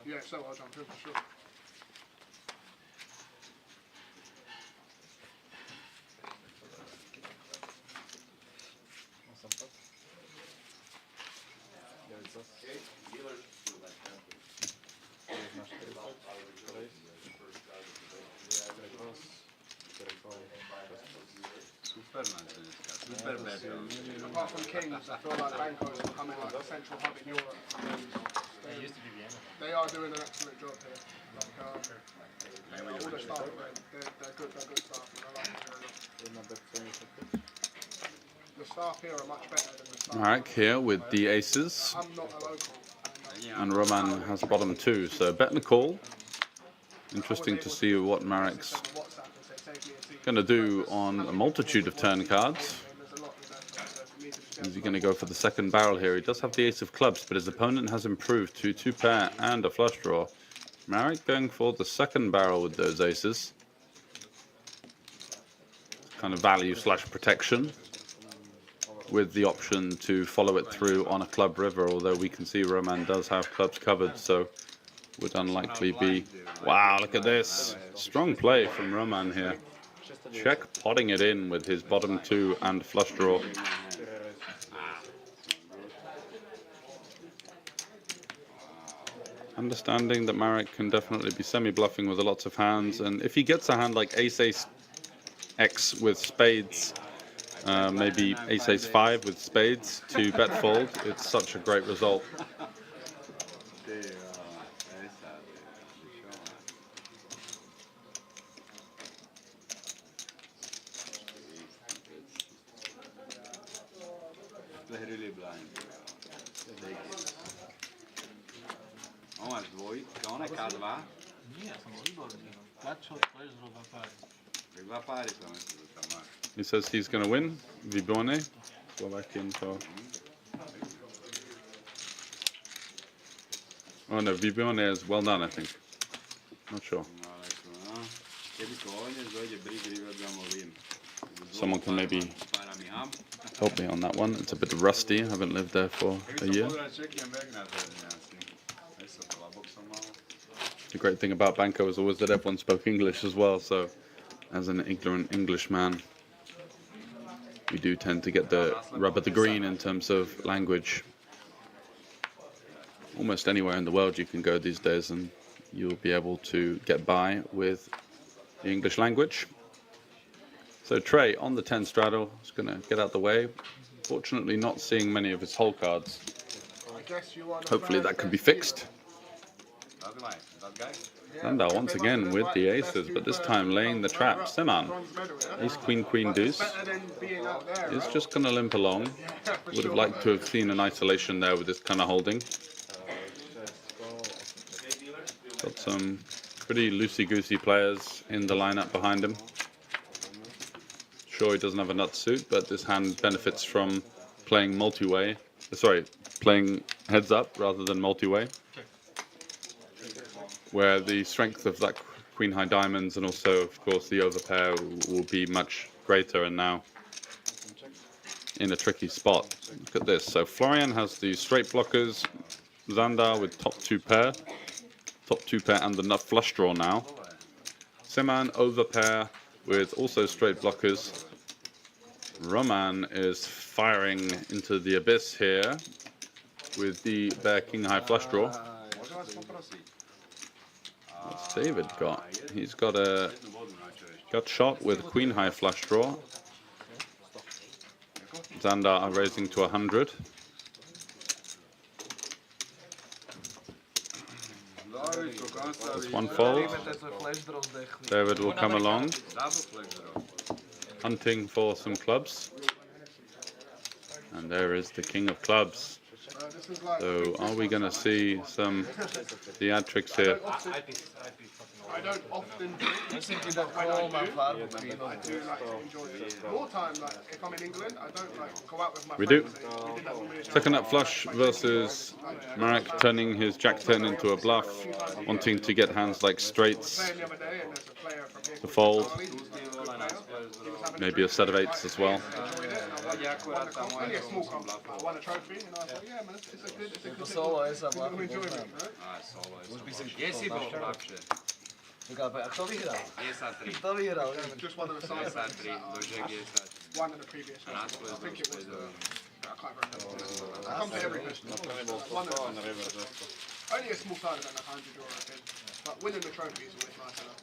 Yeah, so I'll jump in for sure. Super battle. Apart from Kings, I feel like Banco is becoming like a central hub in Europe. It used to be Vienna. They are doing an excellent job here. Like, all the staff, they're good staff, and I like it very much. The staff here are much better than the staff. Marek here with the aces, I'm not a local. and Roman has bottom 2, so bet and a call. Interesting to see what Marek's going to do on a multitude of turn cards. Is he going to go for the second barrel here? He does have the ace of clubs, but his opponent has improved to 2 pair and a flush draw. Marek going for the second barrel with those aces. Kind of value / protection, with the option to follow it through on a club river, although we can see Roman does have clubs covered, so would unlikely be... Wow, look at this. Strong play from Roman here. Check potting it in with his bottom 2 and flush draw. Understanding that Marek can definitely be semi-bluffing with lots of hands, and if he gets a hand like ace-ace-x with spades, maybe ace-ace-5 with spades to bet fold, it's such a great result. Really blind. On máš dvojka, on je K2. Nie, som bol výborný. Tlačil, tlač zrovna 2 páry. Tak 2 páry sa myslím, že tam máš. He says he's going to win. Vibone, Slovakian for... Oh no, Vibone is well done, I think. Not sure. Keby to ohneš, dojde brig, river, win. Someone can maybe help me on that one. It's a bit rusty. I haven't lived there for a year. The great thing about Banco was always that everyone spoke English as well, so as an ignorant Englishman, we do tend to get the rub of the green in terms of language. Almost anywhere in the world you can go these days and you'll be able to get by with the English language. So Trey on the 10 straddle is going to get out the way. Fortunately not seeing many of his hole cards. Hopefully that can be fixed. Zandar once again with the aces, but this time laying the trap. Seman, ace, queen, queen, deuce, is just going to limp along. Would have liked to have seen an isolation there with this kind of holding. Got some pretty loosey-goosey players in the lineup behind him. Sure, he doesn't have a nut suit, but this hand benefits from playing multi-way. Sorry, playing heads up rather than multi-way, where the strength of that queen high diamonds and also, of course, the overpair will be much greater, and now in a tricky spot. Look at this. So Florian has the straight blockers, Zandar with top two pair and the nut flush draw now. Seman overpair with also straight blockers. Roman is firing into the abyss here with the bear king high flush draw. What's David got? He's got a gut shot with queen high flush draw. Zandar are raising to 100. That's one fold. David will come along, hunting for some clubs. And there is the king of clubs. So are we going to see some theatrics here? I don't often drink. I do like to enjoy it. More time, like if I'm in England, I don't like go out with my We do. friends. Second up flush versus Marek turning his jack 10 into a bluff, wanting to get hands like straights to fold. Maybe a set of eights as well. Only a small comp. I won a trophy, and I was like, yeah, man, it's a good solo. I'm enjoying it, Just one of the sides. One of the previous ones. I think it was I can't remember. I come to every festival. Only a small side of 100 euro, I think. But winning the trophy is always nice enough.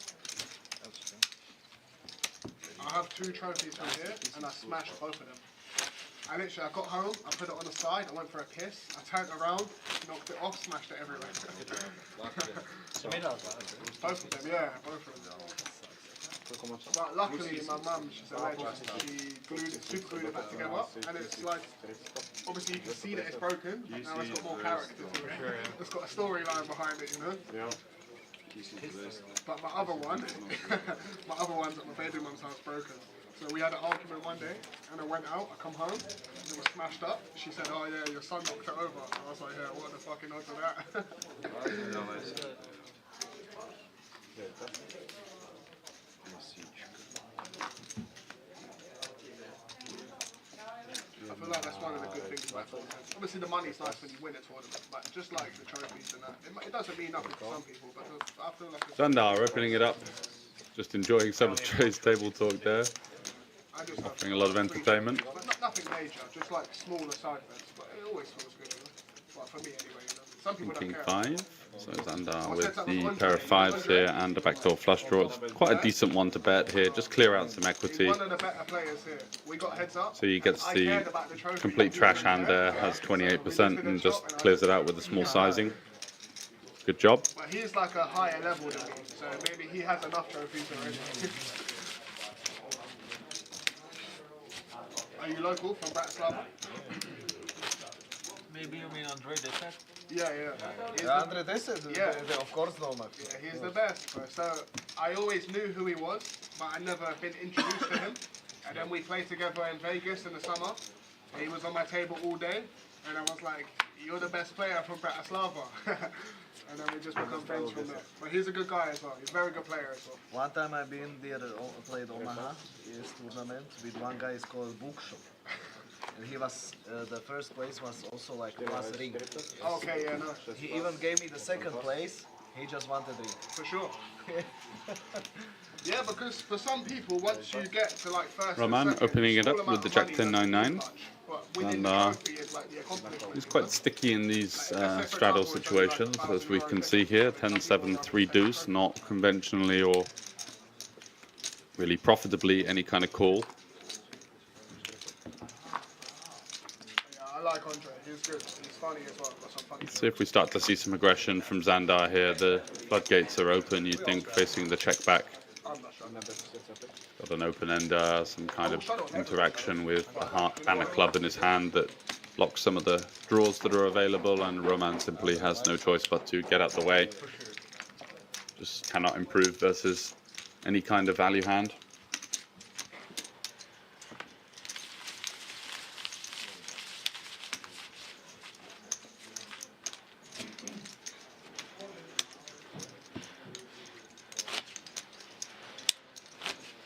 I have 2 trophies from here, and I smashed both of them. I got home, I put it on the side, I went for a piss, I turned around, knocked it off, smashed it everywhere. Both of them, yeah, both of them. But luckily, my mum, she's a legend, she super glued it back together, and it's like, obviously you can see that it's broken, now it's got more character to it. It's got a storyline behind it, you know? Yeah. But my other one's at my bedroom mum's house broken. So we had an argument one day, and I went out, I come home, and it was smashed up. She said, oh yeah, your son knocked it over. I was like, yeah, what the fucking odds of that? I feel like that's one of the good things about tournaments. Obviously the money's nice when you win a tournament, but just like the trophies and that, it doesn't mean nothing for some people, but I feel like it's... Zandar opening it up, just enjoying some of Trey's table talk there, offering a lot of entertainment. But nothing major, just like smaller side bets, but it always feels good, you know? Well, for me anyway, you know? Some people don't care. King 5, so Zandar with the pair of 5s here and a backdoor flush draw. It's quite a decent one to bet here, just clear out some equity. One of the better players here. We got heads up. So he gets the complete trash hand there, has 28% and just clears it out with a small sizing. Good job. But he's like a higher level than me, so maybe he has enough trophies already. Are you local from Bratislava? Maybe you mean Andre Deset? Yeah. Andre Deset? Yeah, of course, no, man. Yeah, he's the best, bro. So I always knew who he was, but I never been introduced to him. And then we played together in Vegas in the summer. And he was on my table all day, and I was like, "You're the best player from Bratislava." And then we just become friends from there. But he's a good guy as well. He's a very good player as well. One time I've been there, played Omaha, his tournament with one guy called Bookshop. And he was, the first place was also like plus ring. Okay, yeah, no. He even gave me the second place, He just wanted it. For sure. Yeah, because for some people, once you get to like first Roman and second, opening it small up with amount the of Jack money 10 doesn't 9 mean 9. much, but winning And the trophy is like the accomplishment. he's quite sticky in these straddle situations, as we can see €1,000 here. 10-7, 3 deuce, not conventionally or really profitably any kind of call. Yeah, I like Andre. He's good. He's funny as well. Got some funny. Let's see if we start to see some aggression from Xandar here. The floodgates are open, you think, facing the check back. Got an open ender, some kind of interaction with the banner club in his hand that blocks some of the draws that are available, and Roman simply has no choice but to get out the way. Just cannot improve versus any kind of value hand.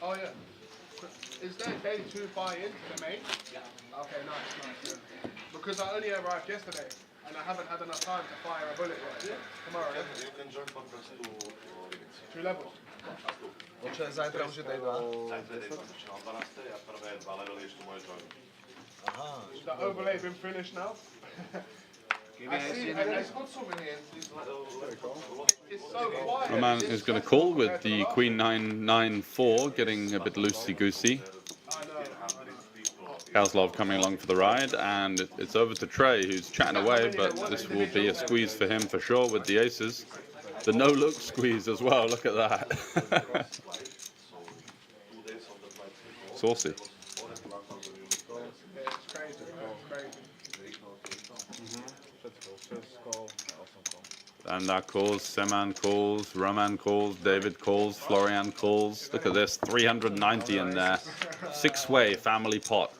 Oh yeah. Is there day 2 buy-in to the main? Yeah. Okay, nice. Yeah. Because I only arrived yesterday and I haven't had enough time to fire a bullet yet. Tomorrow. You can join conference to limits. 2 levels. Počkaj, zajtra už je day 2. Zajtra je 12. a prvé 2 levely ešte môže join. Aha. Has the overlay been finished now? I see, and it's got so many entries. It's so quiet. Roman is going to call with the Queen 9-9-4, getting a bit loosey-goosey. Kozlov coming along for the ride, and it's over to Trey, who's chatting away, but this will be a squeeze for him for sure with the aces. The no-look squeeze as well, look at that. Saucy. And that calls, Seman calls, Roman calls, David calls, Florian calls. Look at this, 390 in there. 6-way family pot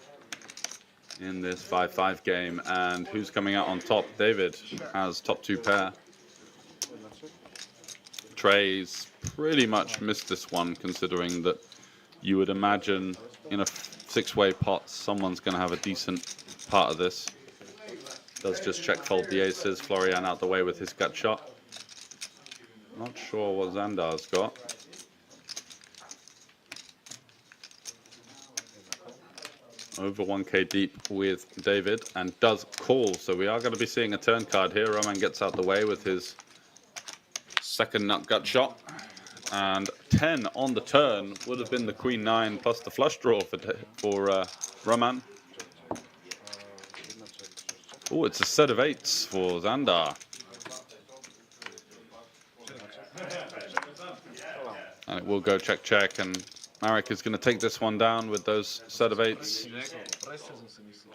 in this 5-5 game. And who's coming out on top? David has top 2 pair. Trey's pretty much missed this one, considering that you would imagine in a 6-way pot, someone's going to have a decent part of this. Does just check fold the aces. Florian out the way with his gut shot. Not sure what Xandar's got. Over 1k deep with David, and does call. So we are going to be seeing a turn card here. Roman gets out the way with his second nut gut shot. And 10 on the turn would have been the Queen 9 plus the flush draw for Roman. Oh, it's a set of 8s for Xandar. And it will go check, check, and Marek is going to take this one down with those set of 8s.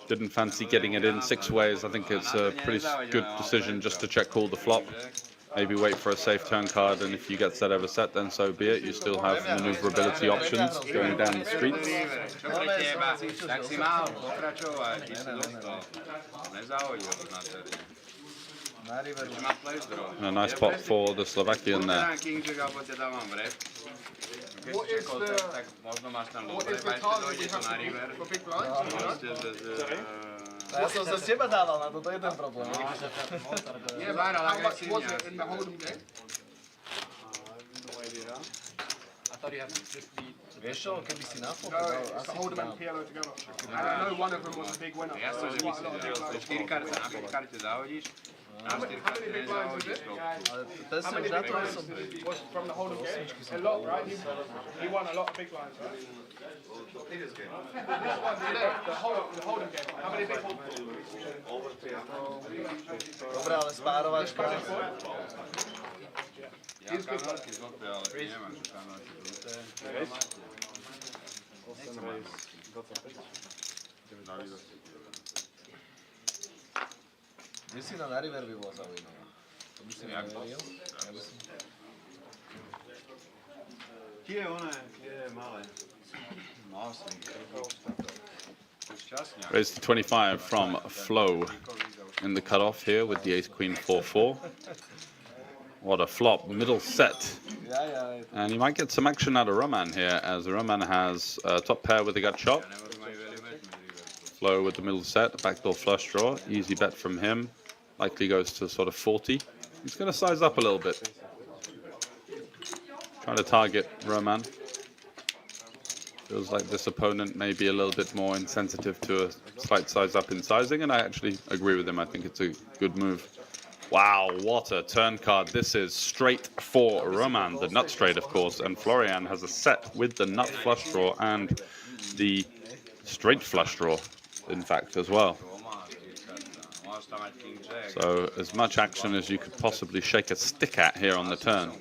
Didn't fancy getting it in 6 ways. I think it's a pretty good decision just to check call the flop. Maybe wait for a safe turn card, and if you get set over set, then so be it. You still have maneuverability options going down the streets. And a nice pot for the Slovakian there. What is the target we have to beat for big blinds? Ja som sa z teba dával na toto, je ten problém. Yeah, but how much was it in the hold'em game? I thought you had to just beat. Vieš čo, keby si na flop No, dal, it's the asi hold'em and PLO together. And I know one of them was a big winner. Jasno, že Quite a lot of big blinds. 4 karte, na 5 karte zahodíš, How many big blinds is it? ale to How som many už na big to blinds som... was from the hold'em game? A lot, right? He won a lot of big blinds, right? This one, the hold'em game. How many big blinds? Dobre, ale spárovačka... ja kamarky zlopy, ale nemám, že kamarky zlopy. Kde si na river by bolo zaujímavé. To by si neveril. Tie je malé. Mal som ich. Šťastne. Raise to 25 from Flo in the cutoff here with the ace queen 4-4. What a flop, middle set. And you might get some action out of Roman here, as Roman has a top pair with a gut shot. Flo with the middle set, backdoor flush draw, easy bet from him. Likely goes to sort of 40. He's going to size up a little bit. Trying to target Roman. Feels like this opponent may be a little bit more insensitive to a slight size up in sizing, and I actually agree with him. I think it's a good move. Wow, what a turn card this is. Straight for Roman, the nut straight, of course, and Florian has a set with the nut flush draw and the straight flush draw, in fact, as well. So as much action as you could possibly shake a stick at here on the turn.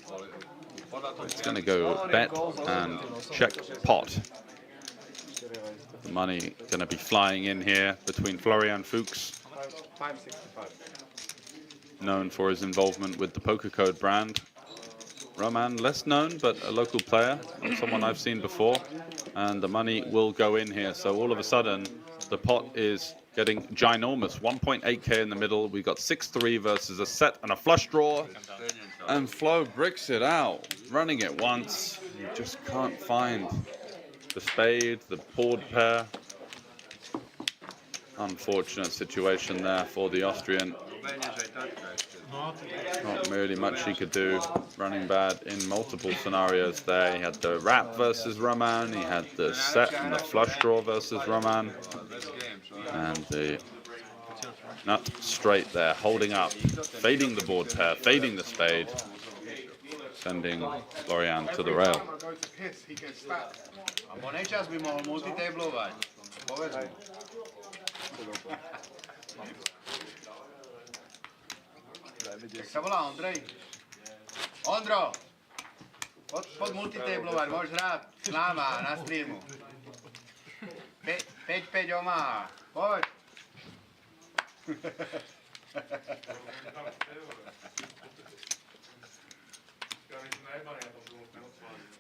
It's going to go bet and check pot. The money going to be flying in here between Florian Fuchs, 565. known for his involvement with the Poker Code brand. Roman, less known, but a local player, someone I've seen before. And the money will go in here. So all of a sudden, the pot is getting ginormous. 1.8k in the middle. We've got 6-3 versus a set and a flush draw. And Flo bricks it out, running it once. You just can't find the spade, the board pair. Unfortunate situation there for the Austrian. Not really much he could do. Running bad in multiple scenarios there. He had the wrap versus Roman. He had the set and the flush draw versus Roman. And the nut straight there, holding up, fading the board pair, fading the spade, sending Florian to the rail. Jak sa volá Ondrej? Ondro! Pod multitablovať, môžeš hrať s náma na streamu. 5-5 Omaha. Poď.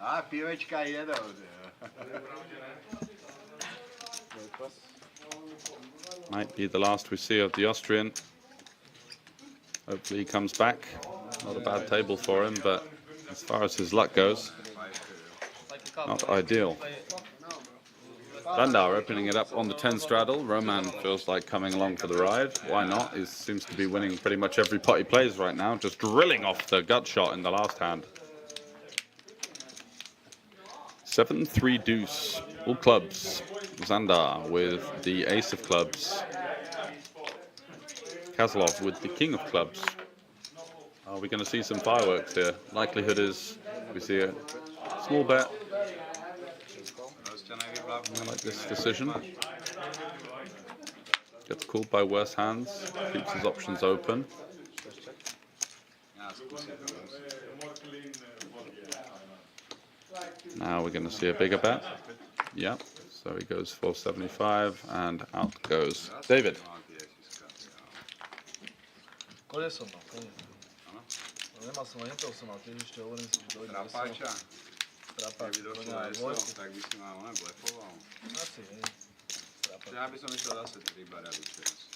A, pivečka jedou. Might be the last we see of the Austrian. Hopefully he comes back. Not a bad table for him, but as far as his luck goes, not ideal. Bandar opening it up on the 10 straddle. Roman feels like coming along for the ride. Why not? He seems to be winning pretty much every pot he plays right now, just drilling off the gut shot in the last hand. 7-3 deuce, all clubs. Zandar with the ace of clubs. Kozlov with the king of clubs. Are we going to see some fireworks here? Likelihood is we see a small bet. I like this decision. Gets called by worse hands. Keeps his options open. Now we're going to see a bigger bet. Yep. So he goes 475 and out goes David. Koleso mal, koleso. Nemal som, nemal som mal, tiež ešte hovorím si, že dojde Trapáča? Trapáč, Keby došlo na ESO, tak by si ma ona blefoval. Asi, hej. Ja by som išiel zase 3 baradu teraz.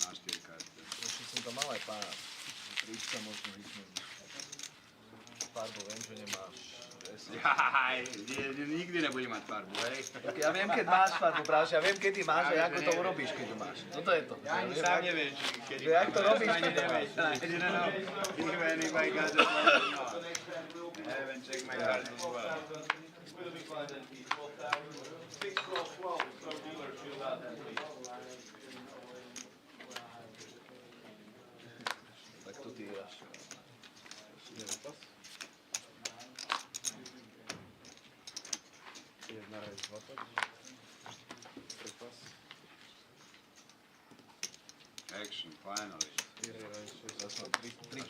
Na 4 karty. Ešte som tam mal aj pár. Trička možno vypnúť. Farbu viem, že nemáš. Jaj, nikdy nebudem mať farbu, hej? Ja viem, keď máš farbu, práve, ja viem, keď ty máš a ako to urobíš, keď to máš. Toto je to. Ja ani sám neviem, kedy Jak to robíš, keď to máš. Even if I got it, I haven't checked my card as well. Tak to ty hráš. Action, finally.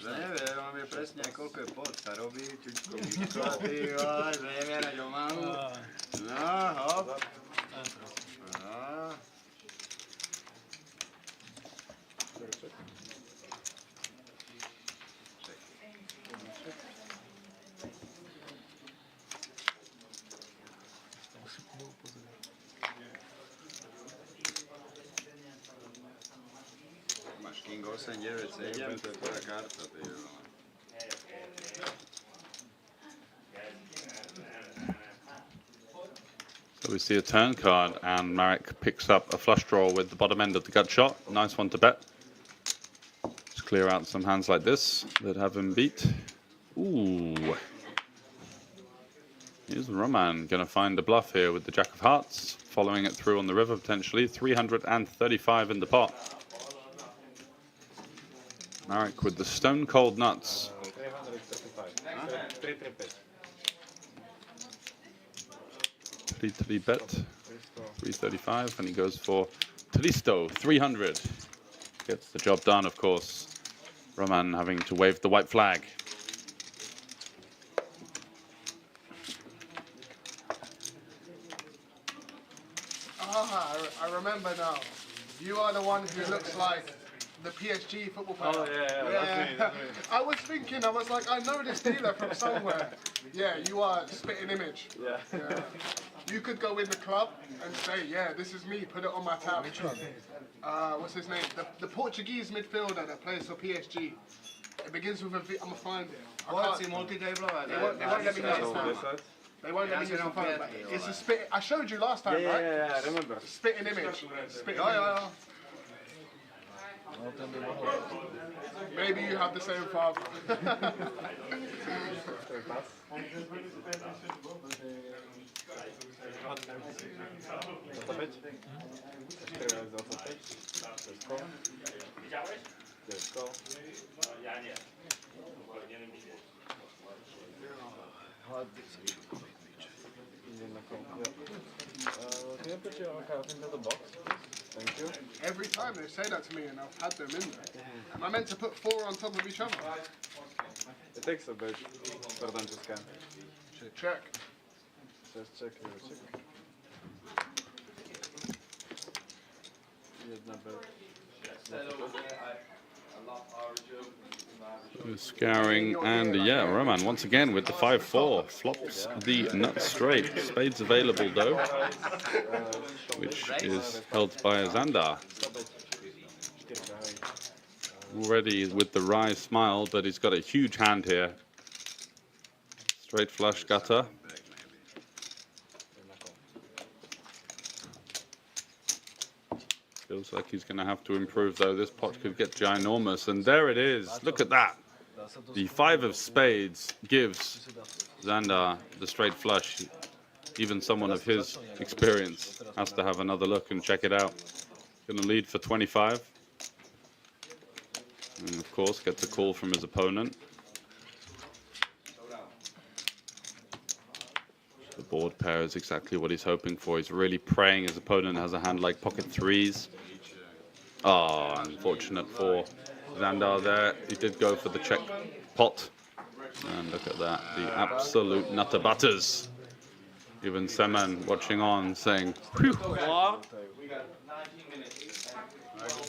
Že neviem, on vie presne, koľko je pot. Sa robí, čučko, výčko, ty vole, že nevie na čo mám. No, hop. No. Máš King 8, 9, 7, to je tvoja karta, ty vole. So we see a turn card and Marek picks up a flush draw with the bottom end of the gut shot. Nice one to bet. Just clear out some hands like this that have him beat. Ooh, Here's Roman going to find a bluff here with the Jack of Hearts, following it through on the river potentially. 335 in the pot. Marek with the stone cold nuts. 3 bet, 335, and he goes for Tlisto, 300. Gets the job done, of course. Roman having to wave the white flag. I remember now. You are the one who looks like the PSG football player. Oh, yeah, that's me. I was thinking, I was like, I know this dealer from somewhere. Yeah, you are spitting image. Yeah. You could go in the club and say, yeah, this is me, put it on my tab. What's his name? The Portuguese midfielder that plays for PSG. It begins with a V. I'm going to find it. They won't let me use his phone. They won't let me use my phone. But it's a spit. I showed you last time, right? Yeah, I remember. Spitting image. Spitting Maybe you have the same father. Can you put your card into the box? Thank you. Every time they say that to me, and I've had them in there. Am I meant to put 4 on top of each other? It takes a bit for them to scan. Check. Just check. Scouring, and yeah, Roman once again with the 5-4. Flops the nut straight. Spades available though, which is held by Xandar. Already with the wry smile, but he's got a huge hand here. Straight flush gutter. Feels like he's going to have to improve though. This pot could get ginormous, and there it is. Look at that. The 5 of spades gives Xandar the straight flush. Even someone of his experience has to have another look and check it out. Going to lead for 25. And of course gets a call from his opponent. The board pair is exactly what he's hoping for. He's really praying his opponent has a hand like pocket 3s. Oh, unfortunate for Xandar there. He did go for the check pot. And look at that, the absolute nutter butters. Even Seman watching on saying, phew.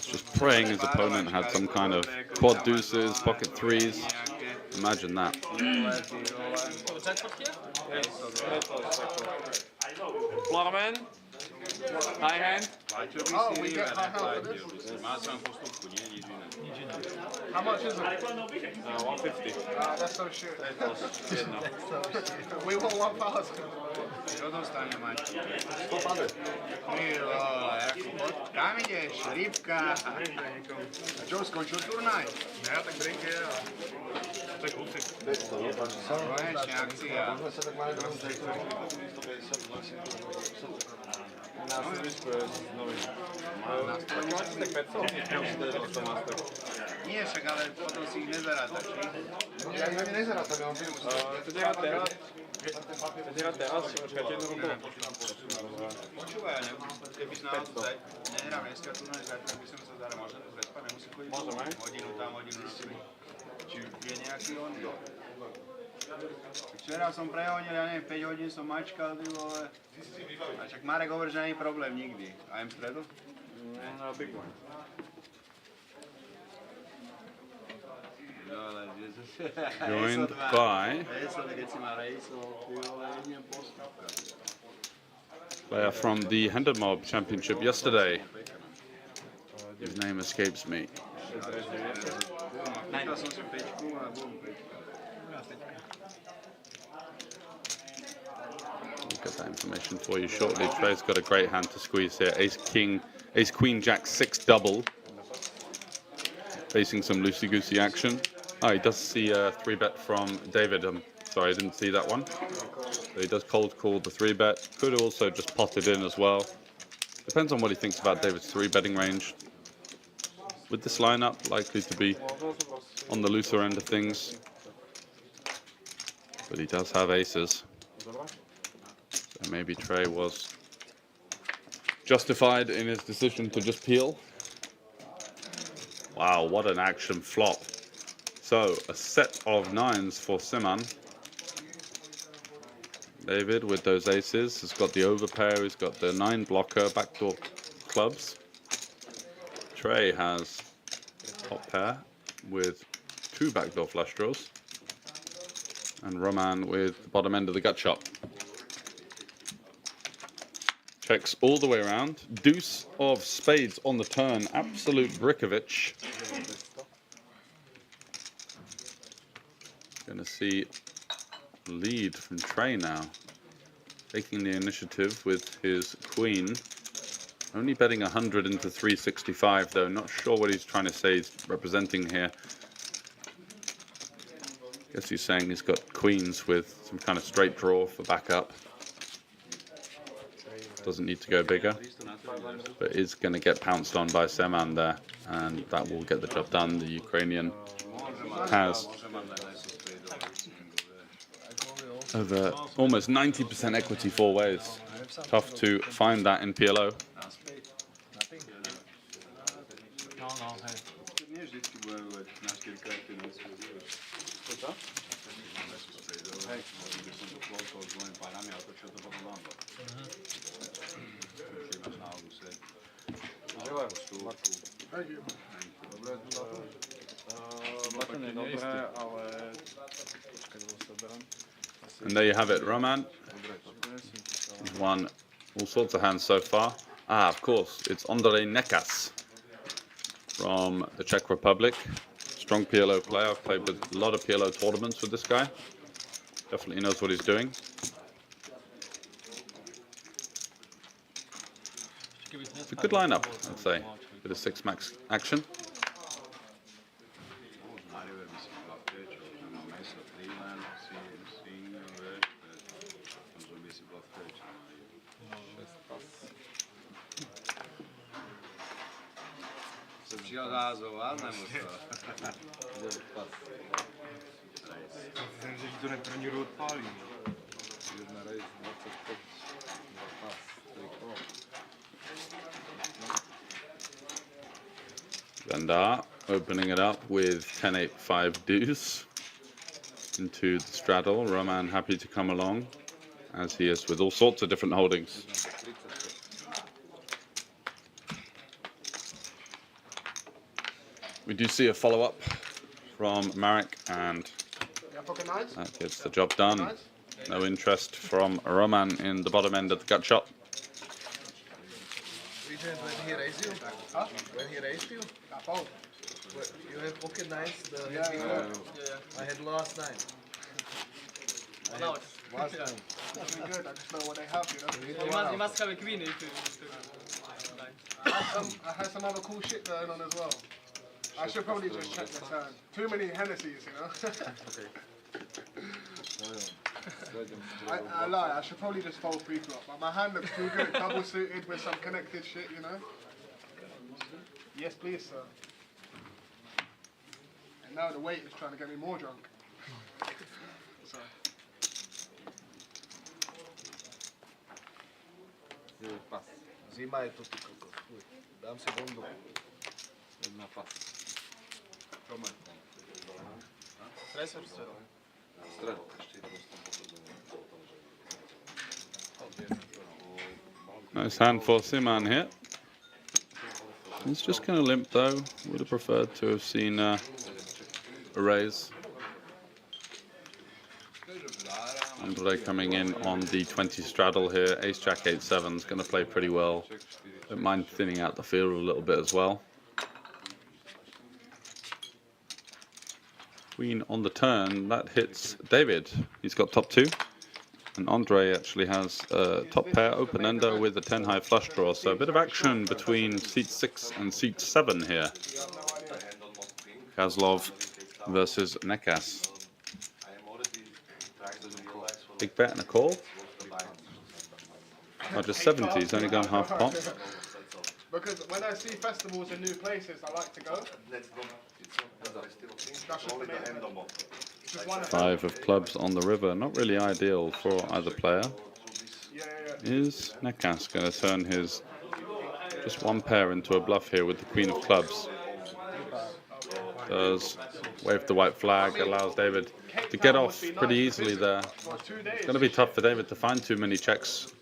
Just praying his opponent had some kind of quad deuces, pocket 3s. Imagine that. Florman, high hand. Oh, we get high hand for this? How much is it? 150. That's so shit. We want 1,000. Kam ideš? Rybka. A čo, skončil turnaj? Ja tak brinke. To je kusik. Konečne akcia. Nie, však ale potom si ich nezarátaš, či? Ja ich nezarátam, ja mám teraz, počkajte jednu ruku. Počúvaj, keby si naozaj nehrám dneska turnaj, tak by som sa zahral, možno to zrespa, nemusí chodiť hodinu tam, hodinu naspäť. Či je nejaký on? Včera som prehodil, ja neviem, 5 hodín som mačkal, ty vole. A však Marek hovorí, že nie je problém nikdy. A jem v stredu? No, big one. Joined by player from the Hendermob Championship yesterday. His name escapes me. We'll get that information for you shortly. Trey's got a great hand to squeeze here. Ace Queen Jack 6 double. Facing some loosey-goosey action. Oh, he does see a 3-bet from David. Sorry, I didn't see that one. So he does cold call the 3-bet. Could also just pot it in as well. Depends on what he thinks about David's 3-betting range. With this lineup, likely to be on the looser end of things. But he does have aces. So maybe Trey was justified in his decision to just peel. Wow, what an action flop. So a set of 9s for Simon. David with those aces has got the overpair, he's got the 9 blocker, backdoor clubs. Trey has top pair with 2 backdoor flush draws. And Roman with the bottom end of the gut shot. Checks all the way around. Deuce of spades on the turn. Absolute Brickovich. Gonna see lead from Trey now. Taking the initiative with his queen. Only betting 100 into 365 though. Not sure what he's trying to say he's representing here. Guess he's saying he's got queens with some kind of straight draw for backup. Doesn't need to go bigger, but is going to get pounced on by Seman there, and that will get the job done. The Ukrainian has over almost 90% equity 4 ways. Tough to find that in PLO. And there you have it, Roman. He's won all sorts of hands so far. Ah, of course, it's Andrej Nekas from the Czech Republic. Strong PLO player. I've played with a lot of PLO tournaments with this guy. Definitely knows what he's doing. It's a good lineup, I'd say. Bit of 6-max action. Vendar opening it up with 10-8-5 deuce into the straddle. Roman happy to come along, as he is with all sorts of different holdings. We do see a follow-up from Marek, and that gets the job done. No interest from Roman in the bottom end of the gut shot. When he raised you? Huh? When he raised you? You have pocket nines, the I had last night. Last time. That's really good. I just know what they have, you know. You must have a queen if you I had some other cool shit going on as well. I should probably just check the turn. Too many Hennessy's, you know. I lie, I should probably just fold pre-flop, but my hand looks too good, double suited with some connected shit, you know? Yes, please, sir. And now the weight is trying to get me more drunk. So. Zima je to ty kokos. Dám si bondu. Jedna pas. Stresor. Nice hand for Simon here. He's just kind of limp though. Would have preferred to have seen a raise. Andre coming in on the 20 straddle here. Ace Jack 8-7 is going to play pretty well. Don't mind thinning out the field a little bit as well. Queen on the turn, that hits David. He's got top 2. And Andre actually has a top pair open ender with a 10 high flush draw. So a bit of action between seat 6 and seat 7 here. Kozlov versus Nekas. Big bet and a call. Oh, just 70. He's only gone half pot. Because when I see festivals in new places, I like to go. That's just the main event. Just one event. 5 of clubs on the river. Not really ideal for either player. Is Nekas going to turn his just one pair into a bluff here with the queen of clubs? Does wave the white flag, allows David to get off pretty easily there. It's going to be tough for David to find too many checks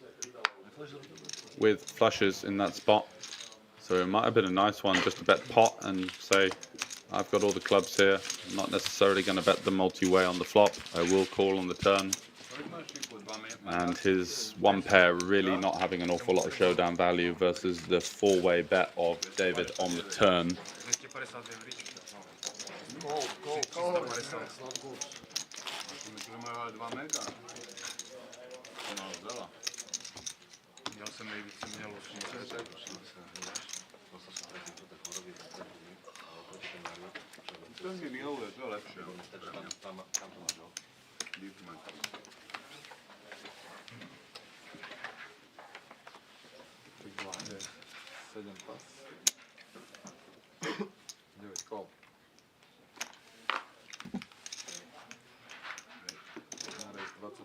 with flushes in that spot. So it might have been a nice one just to bet pot and say, I've got all the clubs here. I'm not necessarily going to bet the multi-way on the flop. I will call on the turn. And his one pair really not having an awful lot of showdown value versus the 4-way bet of David on the turn.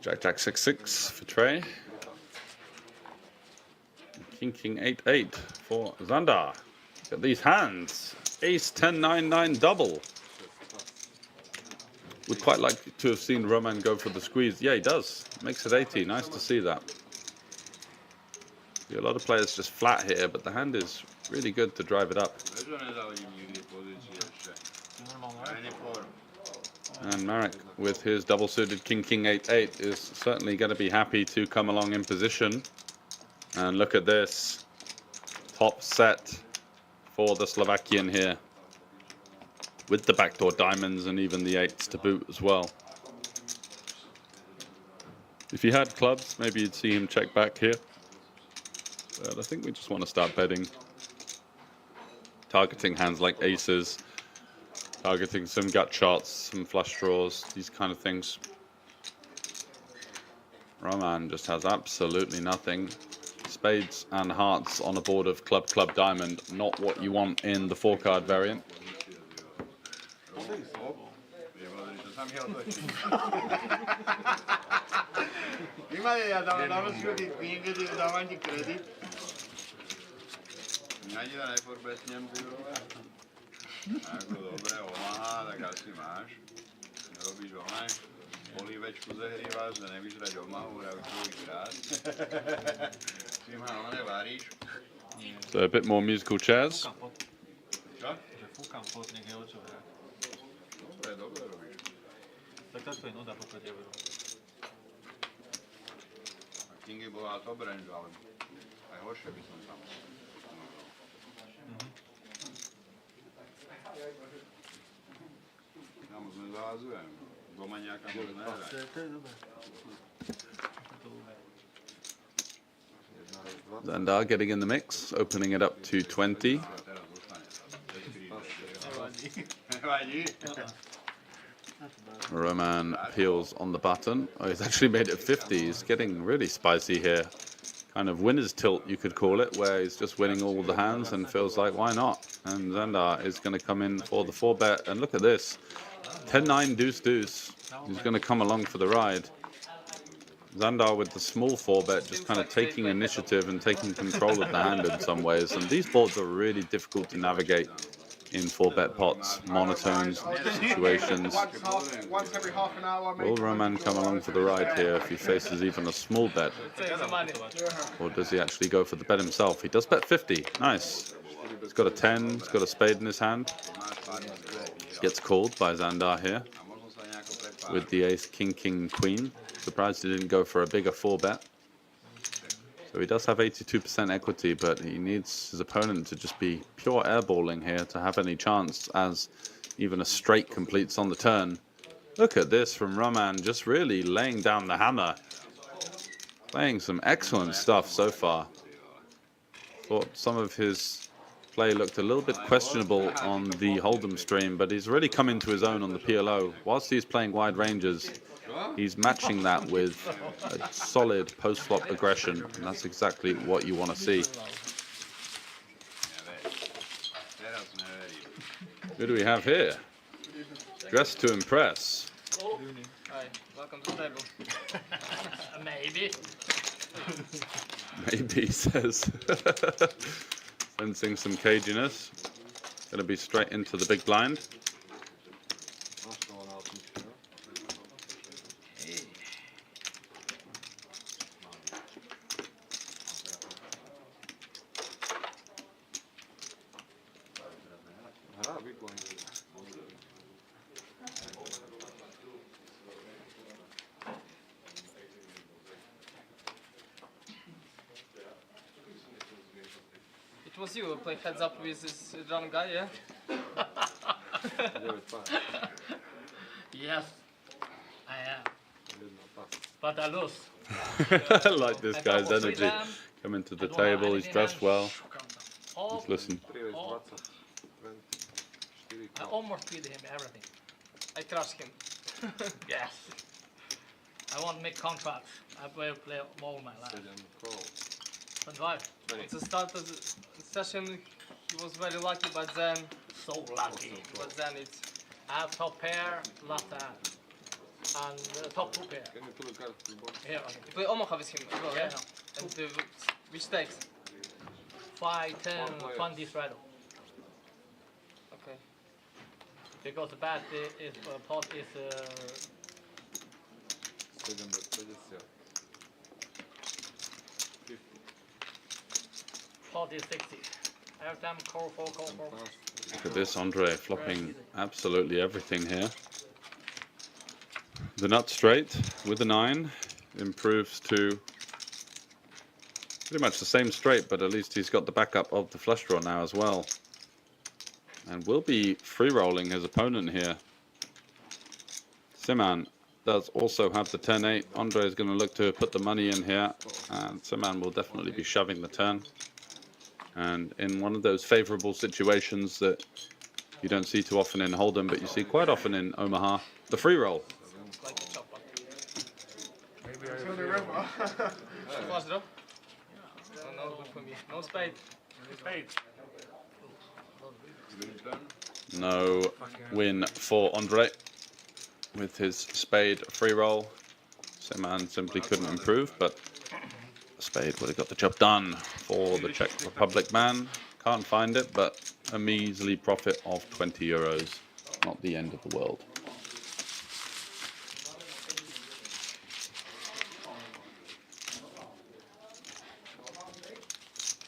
Jack, Jack, 6-6 for Trey. King 8-8 for Xander. Look at these hands. Ace 10-9-9 double. Would quite like to have seen Roman go for the squeeze. Yeah, he does. Makes it 80. Nice to see that. A lot of players just flat here, but the hand is really good to drive it up. And Marek, with his double-suited King 8-8, is certainly going to be happy to come along in position. And look at this. Top set for the Slovakian here. With the backdoor diamonds and even the 8s to boot as well. If he had clubs, maybe you'd see him check back here. But I think we just want to start betting. Targeting hands like aces. Targeting some gut shots, some flush draws, these kind of things. Roman just has absolutely nothing. Spades and hearts on a board of club, club, diamond. Not what you want in the 4-card variant. Ako dobre, Omaha, tak asi máš. Nerobíš oné, polívečku zahříváš, že nevyžrať Omahu, hrajú druhýkrát. Si ma oné varíš. So a bit more musical chairs. Čo? Že fúkam pot, nech je o čo hrať. Dobre robíš. Tak takto je nuda, pokiaľ je veru. A Kingy bola top range, ale aj horšie by som tam. Tam sme zahazujem. Doma nejaká možná nehrať. To je dobré. Xander getting in the mix, opening it up to 20. Roman peels on the button. Oh, he's actually made it 50. He's getting really spicy here. Kind of winner's tilt, you could call it, where he's just winning all the hands and feels like, why not? And Xander is going to come in for the 4-bet. And look at this. 10-9 deuce-deuce. He's going to come along for the ride. Xander with the small 4-bet, just kind of taking initiative and taking control of the hand in some ways. And these boards are really difficult to navigate in 4-bet pots, monotones, situations. Once every half an hour. Will Roman come along for the ride here if he faces even a small bet? Or does he actually go for the bet himself? He does bet 50. Nice. He's got a 10. He's got a spade in his hand. Gets called by Xander here with the ace, king, king, queen. Surprised he didn't go for a bigger 4-bet. So he does have 82% equity, but he needs his opponent to just be pure airballing here to have any chance, as even a straight completes on the turn. Look at this from Roman, just really laying down the hammer. Playing some excellent stuff so far. Thought some of his play looked a little bit questionable on the Hold'em stream, but he's really come into his own on the PLO. Whilst he's playing wide ranges, he's matching that with a solid post-flop aggression, and that's exactly what you want to see. Who do we have here? Dressed to impress. Oh, hi, welcome to the table. Maybe. Maybe, he says. Sensing some caginess. Going to be straight into the big blind. It was you who played heads up with this drunk guy, yeah? Yes, I am. But I lose. I like this guy's energy. Coming to the table, he's dressed well. Just listen. I almost beat him everything. I crushed him. Yes. I want to make contracts. I will play all my life. 25. At the start of the session, he was very lucky, but then... So lucky. But then it's... I have top pair, left hand. And top two pair. Here. You play Omaha with him as well, yeah? Yeah. And which stakes? 5, 10, 20 straddle. Okay. Because the bat is pot is 40, 60. Every time call 4, call 4. Look at this, Andre flopping absolutely everything here. The nut straight with the 9 improves to pretty much the same straight, but at least he's got the backup of the flush draw now as well. And will be free rolling his opponent here. Siman does also have the 10-8. Andre is going to look to put the money in here, and Siman will definitely be shoving the turn. And in one of those favorable situations that you don't see too often in Hold'em, but you see quite often in Omaha, the free roll. Like a chopper. Flush draw? No, good for me. No spade. Spade. No win for Andre with his spade free roll. Siman simply couldn't improve, but spade would have got the job done for the Czech Republic man. Can't find it, but a measly profit of 20 euros. Not the end of the world.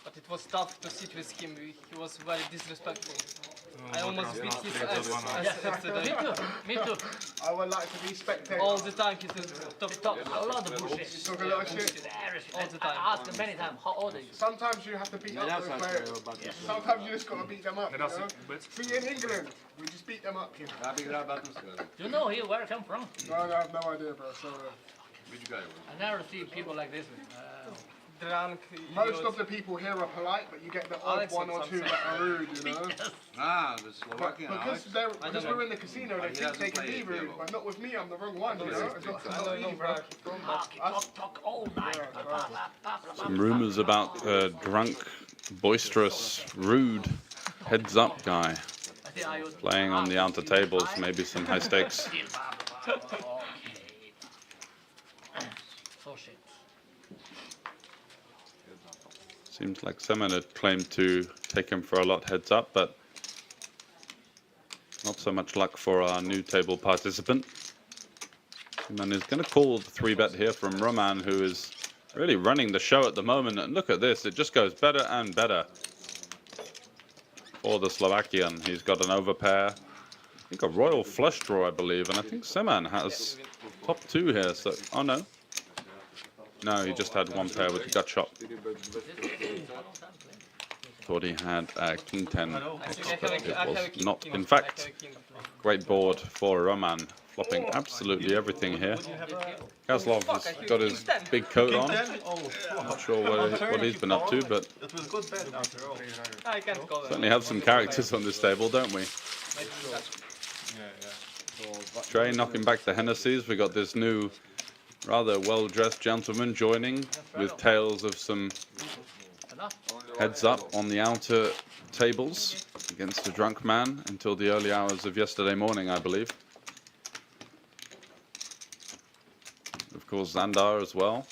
But it was tough to sit with him. He was very disrespectful. I almost beat his ass yesterday. Me too. I would like to be spectator. All the time he said, Talk a lot of bullshit. Talk a lot of shit. all the time. I asked him many times, how old are you? Sometimes you have to beat up those players. Sometimes you just got to beat them up, you know? See, in England, we just beat them up, you know? You know here where I come from? No, I have no idea, bro. So, I never see people like this. Drunk. most of the people here are polite, but you get the odd Alex one or two that are rude, you know? But because we're in the casino, they think they can be rude, but not with me, I'm the wrong one, you know? It's not me, bro. Talk all night. Some rumors about drunk, boisterous, rude, heads up guy playing on the outer tables, maybe some high stakes. So shit. Seems like someone had claimed to take him for a lot heads up, but not so much luck for our new table participant. And is going to call the 3-bet here from Roman, who is really running the show at the moment. And look at this, it just goes better and better for the Slovakian. He's got an overpair, I think a royal flush draw, I believe, and I think Seman has top 2 here, so, oh no. No, he just had one pair with the gut shot. Thought he had King 10. It was not. In fact, great board for Roman, flopping absolutely everything here. Kozlov has got his big coat on. Not sure what he's been up to, but certainly have some characters on this table, don't we? Trey knocking back the Hennessy's. We got this new, rather well-dressed gentleman joining with tales of some heads up on the outer tables against a drunk man until the early hours of yesterday morning, I believe. Of course, Zandar as well.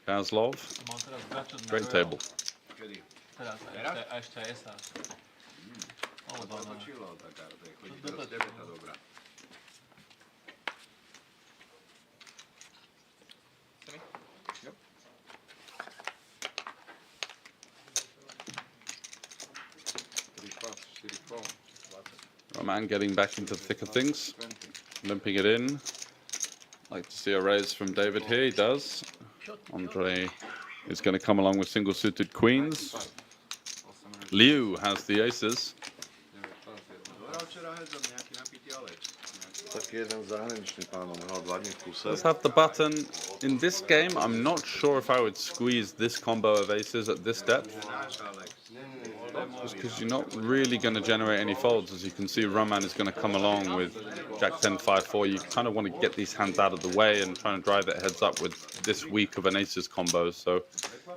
Kazlov. Great table. Roman getting back into the thick of things, limping it in. Like to see a raise from David here. He does. Andre is going to come along with single-suited queens. Liu has the aces. Let's have the button. In this game, I'm not sure if I would squeeze this combo of aces at this depth. Just because you're not really going to generate any folds. As you can see, Roman is going to come along with Jack 10, 5, 4. You kind of want to get these hands out of the way and try and drive it heads up with this weak of an aces combo. So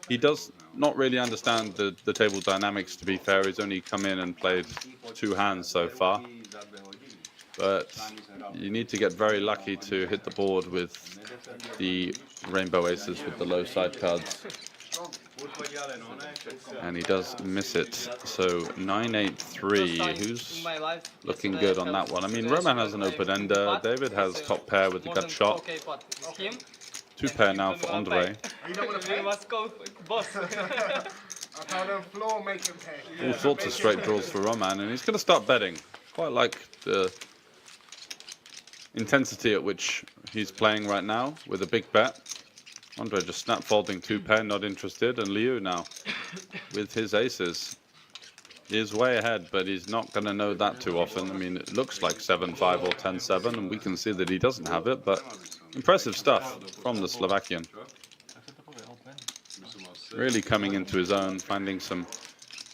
he does not really understand the table dynamics, to be fair. He's only come in and played 2 hands so far. But you need to get very lucky to hit the board with the rainbow aces with the low side cards. And he does miss it. So 9-8-3. Who's looking good on that one? I mean, Roman has an open ender. David has top pair with the gut shot. 2 pair now for Andre. All sorts of straight draws for Roman, and he's going to start betting. Quite like the intensity at which he's playing right now with a big bet. Andre just snap folding 2 pair, not interested, and Liu now with his aces. He is way ahead, but he's not going to know that too often. I mean, it looks like 7-5 or 10-7, and we can see that he doesn't have it, but impressive stuff from the Slovakian. Really coming into his own, finding some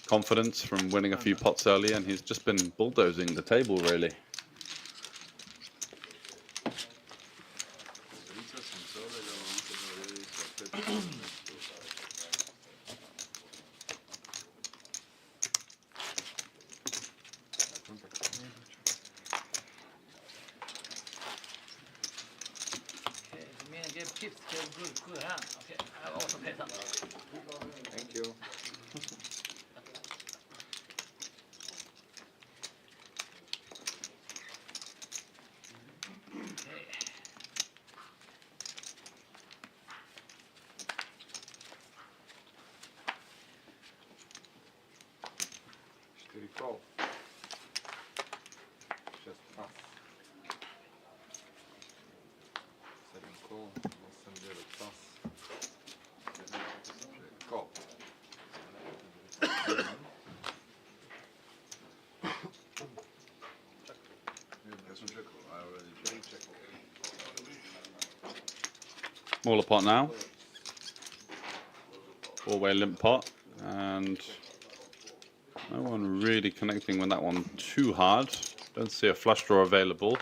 confidence from winning a few pots early, and he's just been bulldozing the table, really. Thank you. Call. Just pass. 7 call. 8 pass. Call. Smaller pot now. 4-way limp pot, and no one really connecting with that one too hard. Don't see a flush draw available.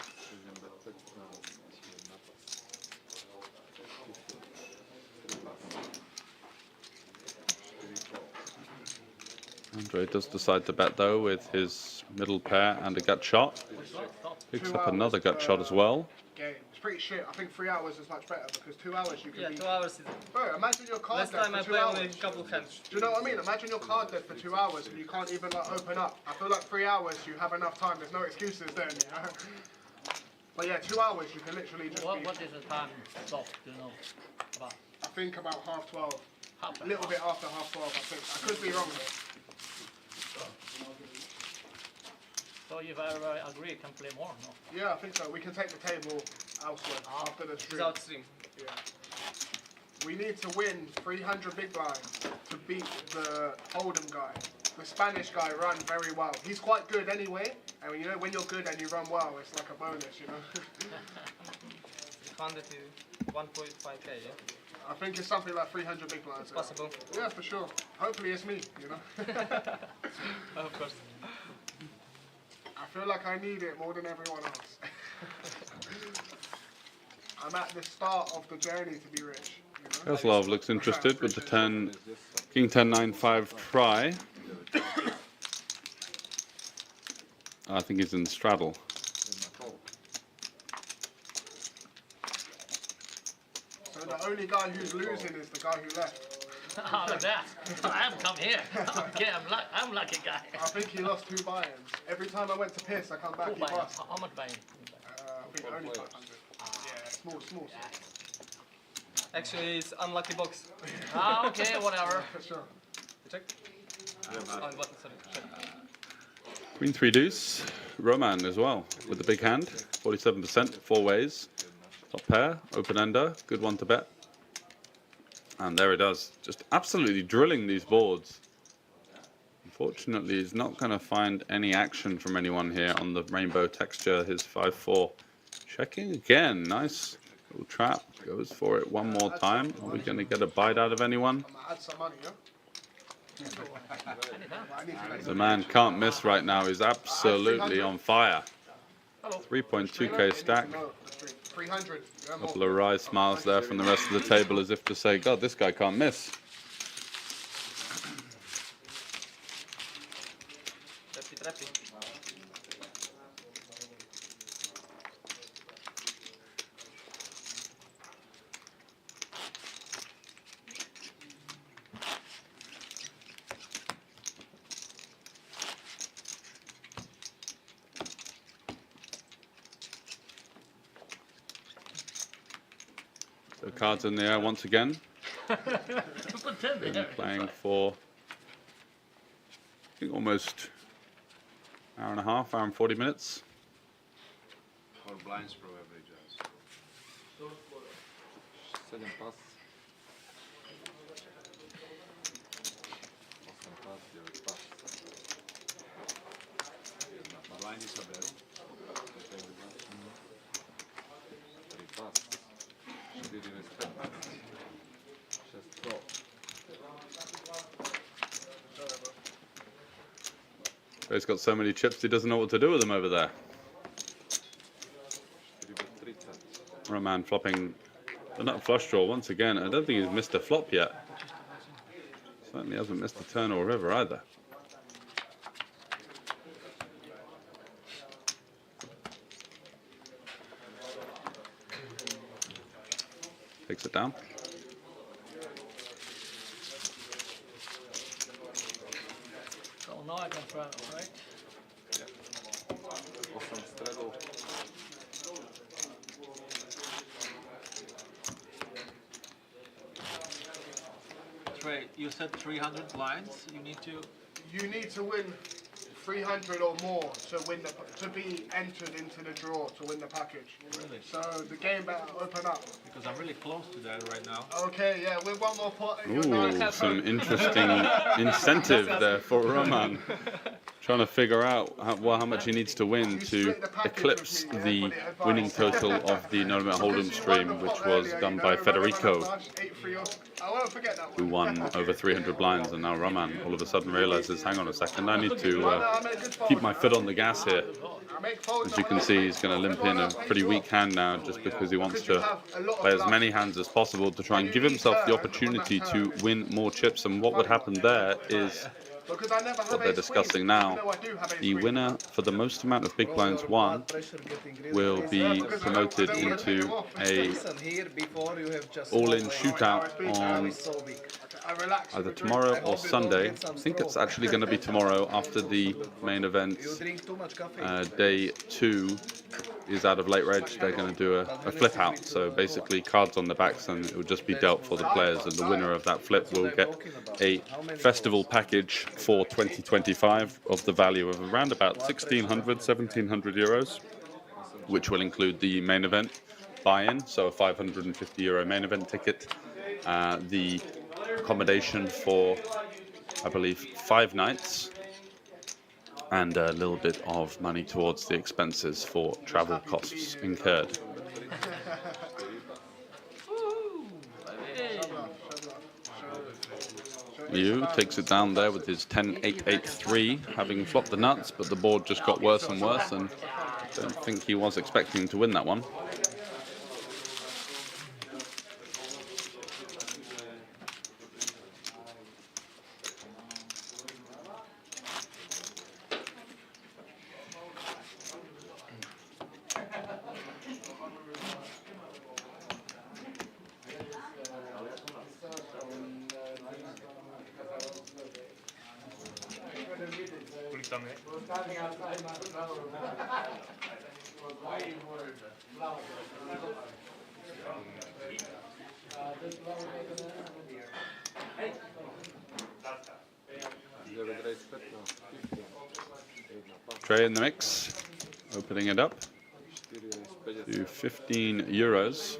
Andre does decide to bet though with his middle pair and a gut shot. Picks up another gut shot as well. Game. It's pretty shit. I think 3 hours is much better because 2 hours you can be... 2 hours is... Bro, imagine your card Last dead time I for 2 played hours. only a couple of hands. Do you know what I mean? Imagine your card dead for 2 hours and you can't even like open up. I feel like 3 hours you have enough time. There's no excuses then, yeah? But yeah, 2 hours you can literally just be... What is the time stop, do you know? About? I think about 12:30. Half A little bit after 12:30, I think. I could be wrong though. So if I agree, can play more, no? Yeah, I think so. We can take the table elsewhere after the stream. Without stream. Yeah. We need to win 300 big blinds to beat the Hold'em guy. The Spanish guy run very well. He's quite good anyway, and you know when you're good and you run well, it's like a bonus, you know. 100 to 1.5k, yeah? I think it's something like 300 big blinds. Possible. Yeah, for sure. Hopefully it's me, you know. Of course. I feel like I need it more than everyone else. I'm at the start of the journey to be rich. You know? Kozlov looks interested with the King 10-9-5 try. I think he's in straddle. So the only guy who's losing is the guy who left. Oh, look at that. I haven't come here. Okay, I'm lucky guy. I think he lost 2 buy-ins. Every time I went to piss, I come back, he lost. How much buy-in? I think only 500. Yeah, small. Actually, it's unlucky box. Ah, okay, whatever. For sure. Check. Oh, button, sorry. Check. Queen 3 deuce. Roman as well with the big hand. 47%, 4 ways. Top pair, open ender, good one to bet. And there it does. Just absolutely drilling these boards. Unfortunately, he's not going to find any action from anyone here on the rainbow texture, his 5-4. Checking again. Nice little trap. Goes for it one more time. Are we going to get a bite out of anyone? I'm gonna add some money, yeah? The man can't miss right now. He's absolutely on fire. 3.2k stack. 300. A couple of wry smiles there from the rest of the table as if to say, God, this guy can't miss. Trappy. So cards in the air once again. Been playing for, I think, almost hour and a half, hour and 40 minutes. Or blinds pro average. 7 pas. 8 pas, 9 pas. Blindy sa beru. 3 pas. 4 respekt. 6 pro. He's got so many chips, he doesn't know what to do with them over there. 4 bet 30. Roman flopping the nut flush draw once again. I don't think he's missed a flop yet. Certainly hasn't missed a turn or river either. Takes it down. So now I can try, right? 8 straddle. Trey, you said 300 blinds. You need to win 300 or more to win to be entered into the draw to win the package. Really? So the game better open up. Because I'm really close to that right now. Okay, yeah, with one more pot. Ooh, some interesting incentive there for Roman. Trying to figure out how much he needs to win to eclipse the winning total of the No Limit Hold'em stream, which was done by Federico, who won over 300 blinds. And now Roman all of a sudden realizes, hang on a second, I need to keep my foot on the gas here. As you can see, he's going to limp in a pretty weak hand now, just because he wants to play as many hands as possible to try and give himself the opportunity to win more chips. And what would happen there is what they're discussing now. The winner for the most amount of big blinds won will be promoted into a all-in shootout on either tomorrow or Sunday. I think it's actually going to be tomorrow after the main event. Day 2 is out of late reg. They're going to do a flip out. So basically cards on the backs, and it will just be dealt for the players. And the winner of that flip will get a festival package for 2025 of the value of around about 1,600, 1,700 euros, which will include the main event buy-in, so a 550 euro main event ticket, the accommodation for, I believe, 5 nights, and a little bit of money towards the expenses for travel costs incurred. Liu takes it down there with his 10-8-8-3, having flopped the nuts, but the board just got worse and worse, and don't think he was expecting to win that one. Trey in the mix, opening it up to 15 euros.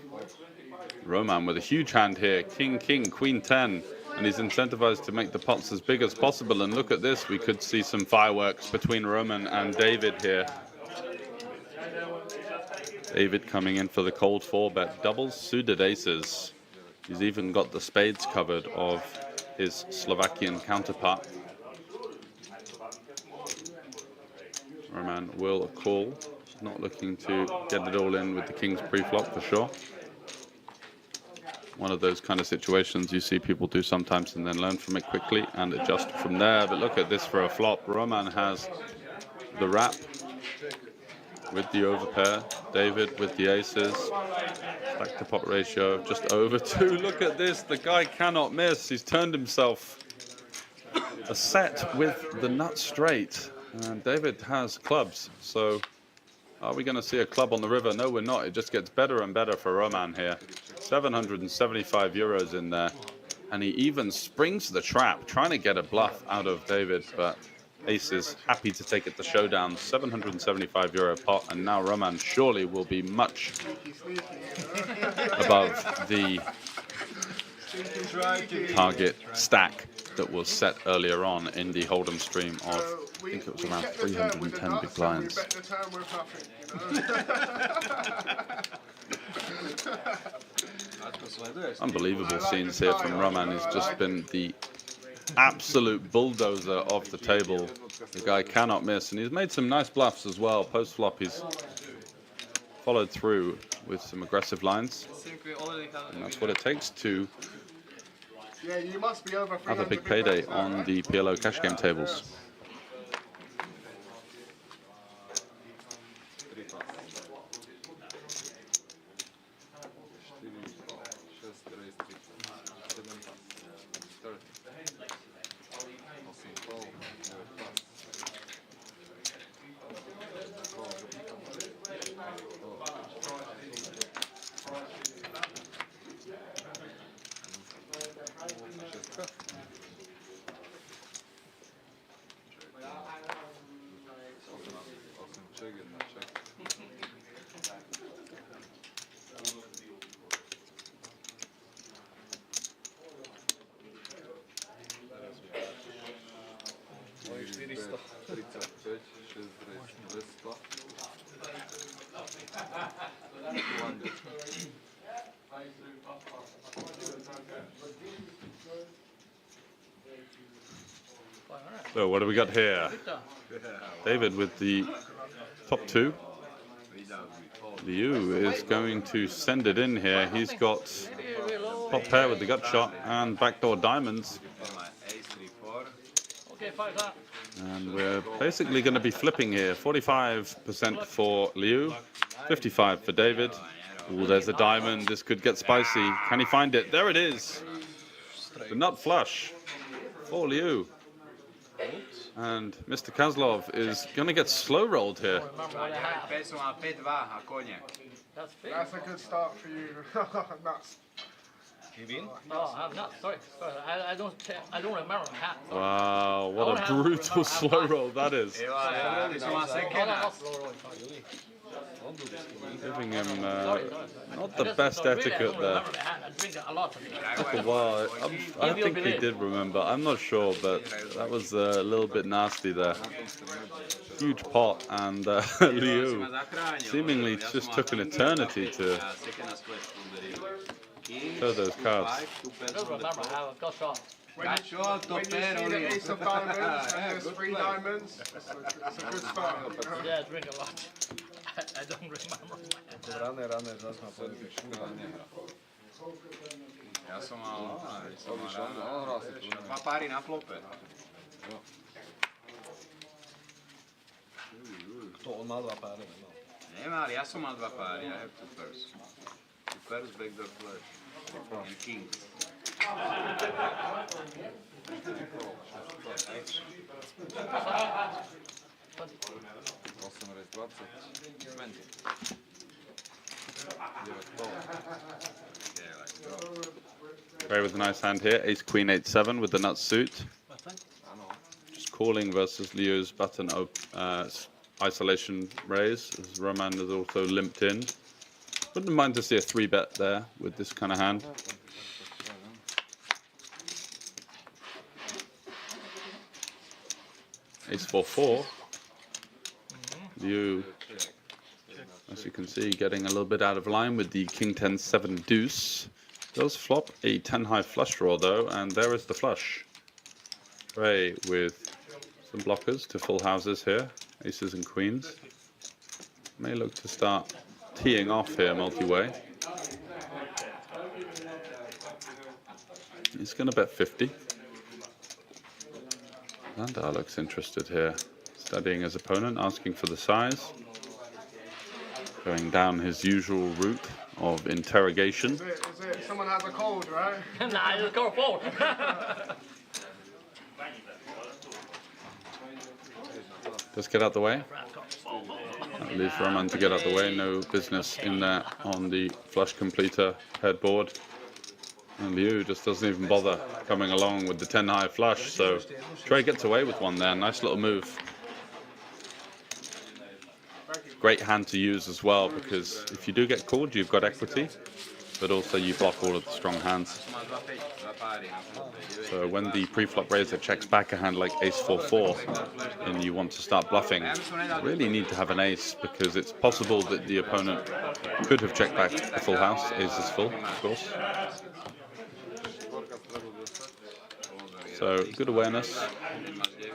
Roman with a huge hand here, king, king, queen 10, and he's incentivized to make the pots as big as possible. And look at this, we could see some fireworks between Roman and David here. David coming in for the cold 4-bet, doubles suited aces. He's even got the spades covered of his Slovakian counterpart. Roman will call, not looking to get it all in with the king's pre-flop for sure. One of those kind of situations you see people do sometimes and then learn from it quickly and adjust from there. But look at this for a flop. Roman has the wrap with the overpair. David with the aces. Stack to pot ratio just over 2. Look at this. The guy cannot miss. He's turned himself a set with the nut straight. And David has clubs. So are we going to see a club on the river? No, we're not. It just gets better and better for Roman here. 775 euros in there. And he even springs the trap, trying to get a bluff out of David. But Ace is happy to take it to showdown. 775 euro pot. And now Roman surely will be much above the target stack that was set earlier on in the Hold'em stream of, I think it was around 310 big blinds. Unbelievable scenes here from Roman. He's just been the absolute bulldozer of the table. The guy cannot miss, and he's made some nice bluffs as well. Post flop, he's followed through with some aggressive lines, and that's what it takes to have a big payday on the PLO cash game tables. So what do we got here? David with the top 2. Liu is going to send it in here. He's got top pair with the gut shot and backdoor diamonds. And we're basically going to be flipping here. 45% for Liu, 55 for David. Ooh, there's a diamond. This could get spicy. Can he find it? There it is. The nut flush for Liu. And Mr. Kozlov is going to get slow rolled here. That's a good start for you. Nuts. Oh, I'm not. Sorry. I don't remember hat. Wow, what a brutal slow roll that is. Giving him not the best etiquette there. Took a while. I think he did remember. I'm not sure, but that was a little bit nasty there. Huge pot, and Liu seemingly just took an eternity to show those cards. I don't remember how it got shot. when you see the ace of diamonds and there's 3 diamonds, it's a good start. Yeah, I drink a lot. I don't remember. Rane, zas ma povedi šuda, nehrá. Ja som mal, On hral si tu. 2 páry na flope. Kto, on mal 2 páry, nemal. Nemal, ja som mal 2 páry, I have 2 pairs. 2 pairs, backdoor flush. And king. Ray with a nice hand here. Ace Queen 8-7 with the nut suit. Just calling versus Liu's button isolation raise, as Roman has also limped in. Wouldn't mind to see a 3-bet there with this kind of hand. Ace 4-4. Liu, as you can see, getting a little bit out of line with the King 10-7 deuce. Does flop a 10-high flush draw though, and there is the flush. Ray with some blockers to full houses here, aces and queens. May look to start teeing off here multi-way. He's going to bet 50. Landar looks interested here, studying his opponent, asking for the size. Going down his usual route of interrogation. Is it? Someone has a cold, right? Nah, just go forward. Just get out the way. That leaves Roman to get out the way. No business in there on the flush completer headboard. And Liu just doesn't even bother coming along with the 10-high flush. So Trey gets away with one there. Nice little move. Great hand to use as well, because if you do get called, you've got equity, but also you block all of the strong hands. So when the pre-flop raiser checks back a hand like ace 4-4 and you want to start bluffing, you really need to have an ace, because it's possible that the opponent could have checked back a full house. Ace is full, of course. So good awareness.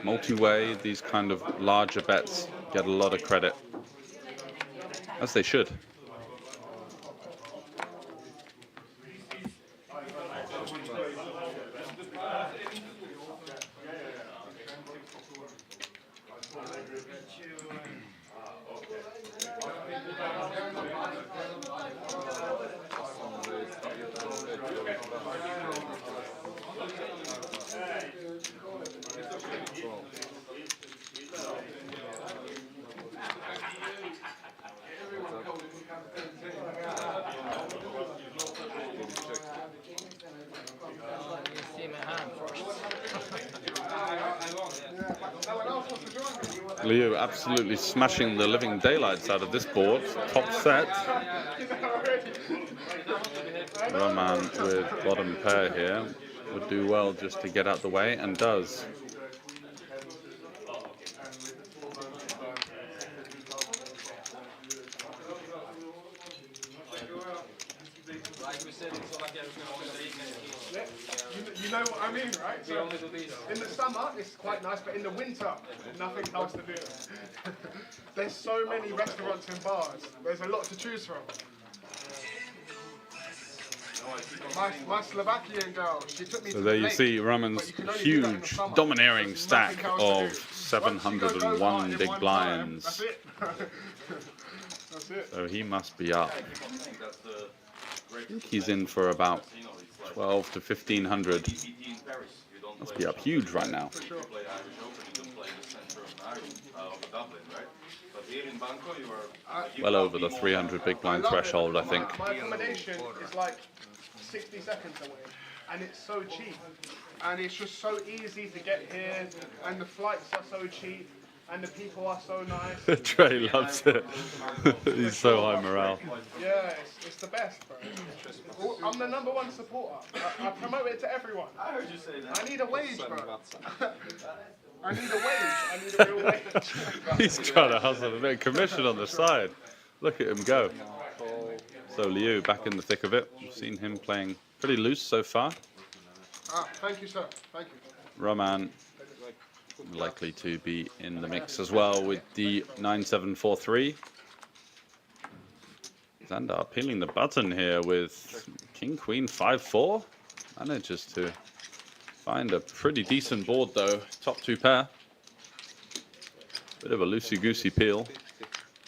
Multi-way, these kind of larger bets get a lot of credit. As they should. Liu absolutely smashing the living daylights out of this board. Top set. Roman with bottom pair here would do well just to get out the way, and does. You know what I mean, right? So in the summer, it's quite nice, but in the winter, nothing else to do. There's so many restaurants and bars. There's a lot to choose from. My Slovakian girl, she took me to So there the you lake, see Roman's but you can only do that in the huge, summer. domineering There's stack nothing else to of do. 701 in big one blinds. That's it. That's it. So he must be up. I think he's in for about 12 to 1500. Must be up huge right now. Well over the 300 big blind threshold, I think. My accommodation is like 60 seconds away, and it's so cheap. And it's just so easy to get here, and the flights are so cheap, and the people are so nice. Trey loves it. He's so high morale. Yeah, it's the best, bro. I'm the #1 supporter. I promote it to everyone. I heard you say that. I need a wage, bro. I need a wage. I need a real wage. He's trying to hustle a bit of commission on the side. Look at him go. So Liu back in the thick of it. We've seen him playing pretty loose so far. Thank you, sir. Thank you. Roman likely to be in the mix as well with the 9-7-4-3. Zandar peeling the button here with King Queen 5-4. Manages to find a pretty decent board though. Top two pair. Bit of a loosey-goosey peel.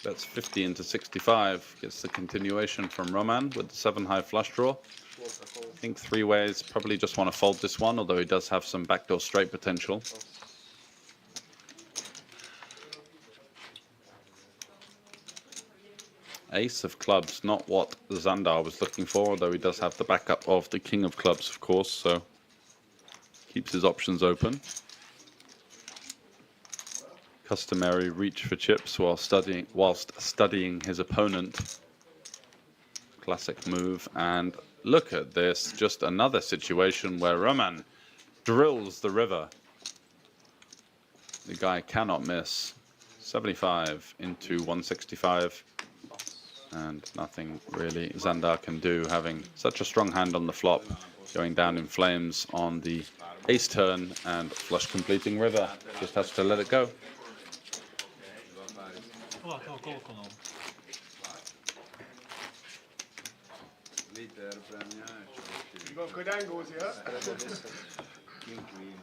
That's 50 into 65. Gets the continuation from Roman with the 7-high flush draw. I think three ways. Probably just want to fold this one, although he does have some backdoor straight potential. Ace of clubs, not what Zandar was looking for, although he does have the backup of the king of clubs, of course, so keeps his options open. Customary reach for chips whilst studying his opponent. Classic move, and look at this, just another situation where Roman drills the river. The guy cannot miss. 75 into 165. And nothing really Zandar can do, having such a strong hand on the flop, going down in flames on the ace turn and flush completing river. Just has to let it go. You got good angles, yeah? King Queen.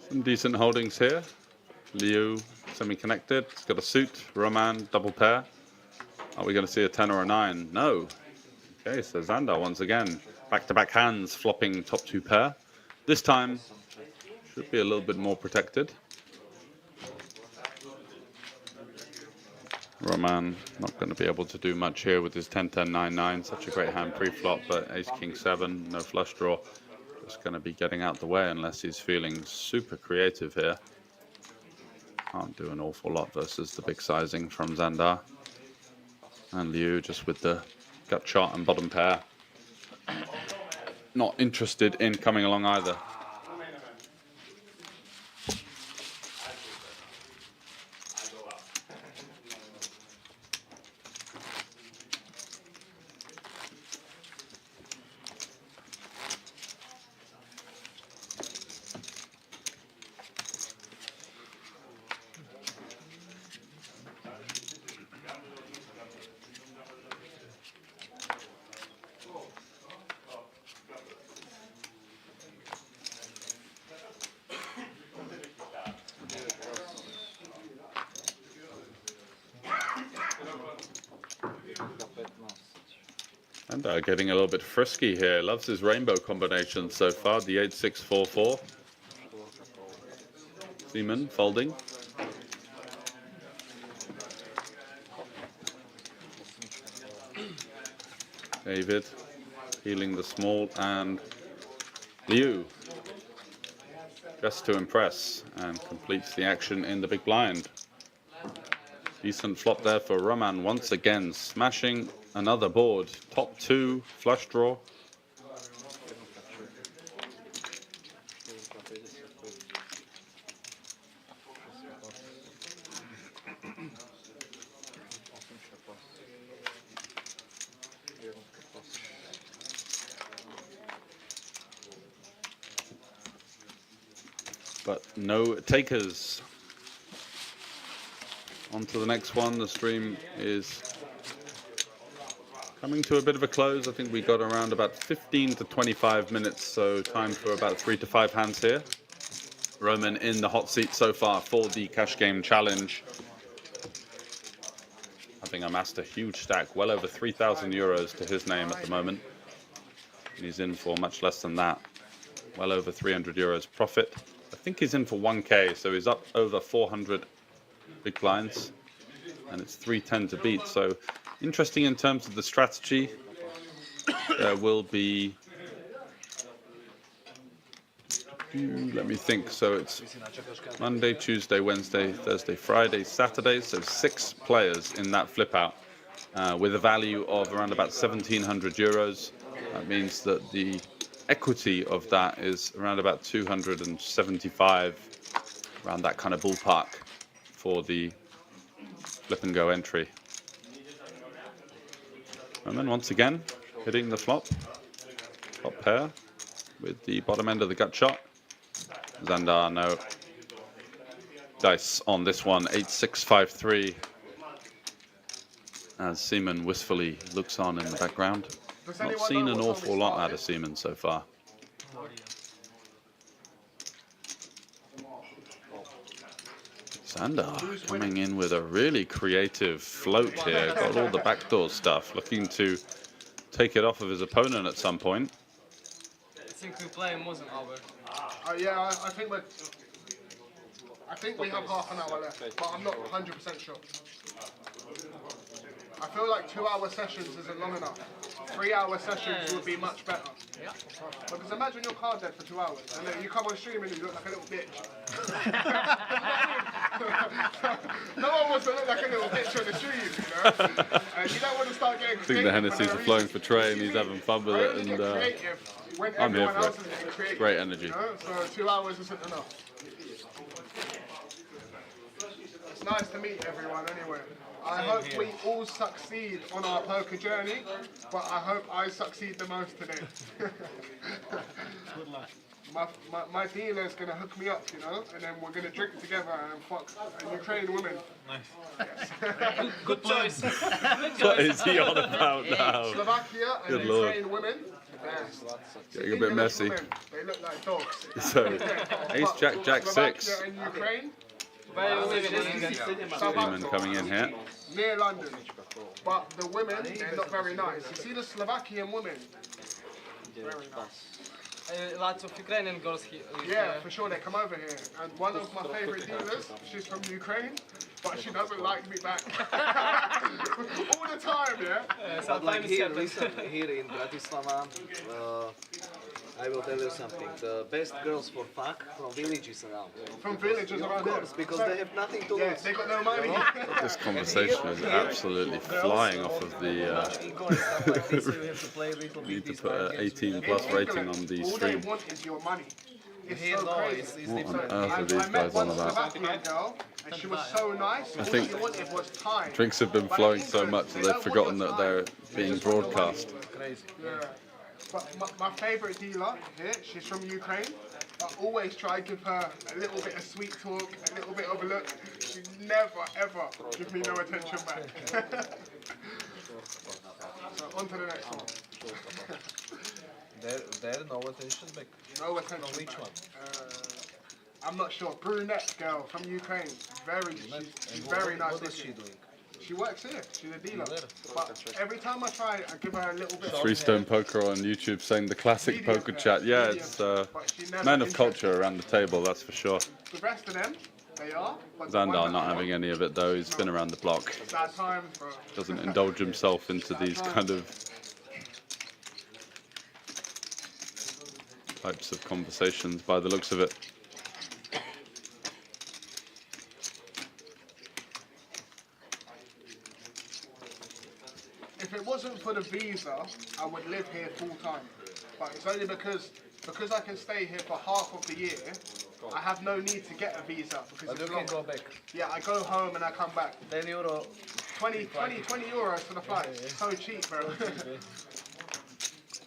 Some decent holdings here. Liu, semi-connected. He's got a suit. Roman, double pair. Are we going to see a 10 or a 9? No. Okay, so Zandar once again. Back-to-back hands, flopping top two pair. This time, should be a little bit more protected. Roman not going to be able to do much here with his 10-10-9-9. Such a great hand pre-flop, but ace-king-7, no flush draw. Just going to be getting out the way unless he's feeling super creative here. Can't do an awful lot versus the big sizing from Zandar. And Liu just with the gut shot and bottom pair. Not interested in coming along either. And getting a little bit frisky here. Loves his rainbow combination so far. The 8-6-4-4. Seaman folding. David healing the small, and Liu just to impress and completes the action in the big blind. Decent flop there for Roman once again, smashing another board. Top two, flush draw. But no takers. On to the next one. The stream is coming to a bit of a close. I think we got around about 15 to 25 minutes, so time for about 3 to 5 hands here. Roman in the hot seat so far for the cash game challenge. Having amassed a huge stack, well over 3,000 euros to his name at the moment. And he's in for much less than that. Well over 300 euros profit. I think he's in for 1K, so he's up over 400 big blinds. and it's 3-10 to beat. So interesting in terms of the strategy. There will be, let me think, so it's Monday, Tuesday, Wednesday, Thursday, Friday, Saturday, so 6 players in that flip out with a value of around about 1,700 euros. That means that the equity of that is around about 275, around that kind of ballpark for the flip and go entry. Roman once again hitting the flop pair with the bottom end of the gut shot. Zandar, no dice on this one, 8-6-5-3. As Seaman wistfully looks on in the background. Not seen an awful lot out of Seaman so far. Zandar coming in with a really creative float here. Got all the backdoor stuff, looking to take it off of his opponent at some point. I think we play more than hour. Yeah, I think we have half an hour left, but I'm not 100% sure. I feel like 2-hour sessions isn't long enough. 3-hour sessions would be much better. Yeah. Because imagine you're card dead for 2 hours, and then you come on stream and you look like a little bitch. No one wants to look like a little bitch on the stream, you know? And you don't want to start getting I think the Hennessy's are flowing for Trey and he's having fun with it, and I'm here for it. Great energy. You know? So 2 hours isn't enough. It's nice to meet everyone anyway. I hope we all succeed on our poker journey, but I hope I succeed the most today. Good luck. My dealer's going to hook me up, you know, and then we're going to drink together and fuck a Ukrainian woman. Nice. Yes. Good choice. What is he on about now? Slovakia and Good Lord. Ukrainian women, the best. Getting a bit English messy. women, they look like dogs. So, Ace, Jack, Jack, 6. Slovakia and Ukraine, Where you living in England? Seaman coming in here. near London. But the women, they're not very nice. You see the Slovakian women? Very nice. Lots of Ukrainian girls here. Yeah, for sure, they come over here. And one of my favorite dealers, she's from Ukraine, but she doesn't like me back. All the time, yeah? But like here recently, here in Bratislava, I will tell you something. The best girls for fuck from villages around. From villages around Of course, because they have nothing to Yeah, lose. they got no money. This conversation is absolutely flying off of the. Ego and stuff like this, so you have to play a little bit Need to these put card an games. 18 plus rating on the All they stream. want is your money. It's Here, so no, crazy. it's What on different. earth are these I met guys one on about? Slovakian girl, and she was so nice. All think she wanted was time. Drinks have been But flowing in so England, much that they they've don't forgotten want that your they're time. They being just want your money. broadcast. Crazy. Yeah. But my favourite dealer here, she's from Ukraine. I always try to give her a little bit of sweet talk, a little bit of a look. She never, ever give me no attention back. So on to the next one. There, no attention back. No attention From which back. one? I'm not sure. Brunette girl from Ukraine. She's very nice What is she looking. doing? She works here. She's a dealer. Dealer. But every time I try, I give her a little bit. Three Stone Poker on YouTube saying the classic Medium poker pair, chat. Yeah, medium it's pair. But she never men of interested. culture around the table, that's for sure. The rest of them, they are. But the one Zandar that not I having want, any of it though. He's been around the block. Sad times, bro. Doesn't indulge himself into these kind of types of conversations by the looks of it. If it wasn't for the visa, I would live here full time. But it's only because I can stay here for half of the year. I have no need to get a visa because But you it's can long. go back. Yeah, I go home and I come back. 10 euro. 20 euros for the flight. It's so cheap, bro.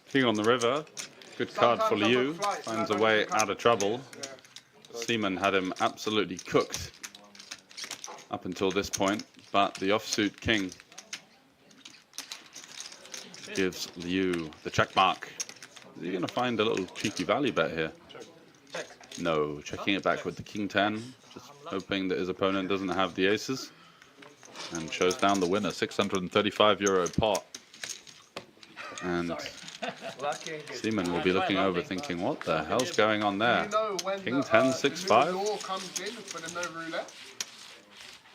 King on the river. Good card for Sometimes I Liu. book flights and I Finds a don't way even come. out of trouble. Yeah. Seaman had him absolutely cooked up until this point, but the offsuit king gives Liu the check mark. Is he going to find a little cheeky value bet here? No, checking it back with the king 10, just hoping that his opponent doesn't have the aces, and shows down the winner, 635 euro pot. And Seaman will be looking over thinking, what the hell's going on there? You know when King the, 10, 6, new 5. law comes in for the no roulette?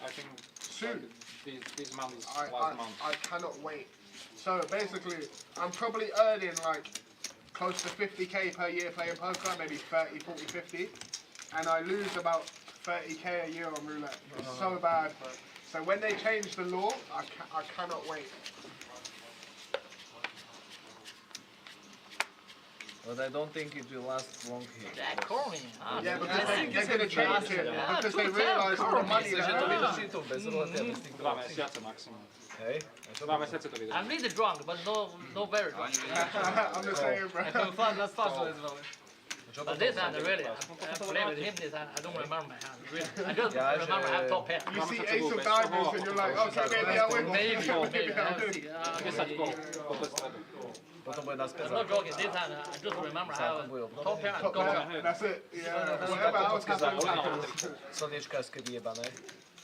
I think Soon. this month is I last month. cannot wait. So basically, I'm probably earning like close to 50k per year playing poker, maybe 30, 40, 50, and I lose about 30k a year on roulette. It's so bad. So when they change the law, I cannot wait. But I don't think it will last long here. Yeah, because they're going to change it because they realise all the money that Dva mesiace maximum. Hej? 2 mesiace to vyjde. I'm really drunk, but no very drunk. I'm the same, bro. I feel fun, that's fun as well. But this hand, really, I played with him this hand, I don't remember my hand, really. I just remember I have top pair. You see Ace of Diamonds and you're like, okay, maybe I win. Maybe, I will see. 10 kol, po to stredu. Potom bude na I'm not joking, this hand, I just remember I have top pair and top pair. That's it. Yeah, whatever else happens. slniečkárske vyjebané.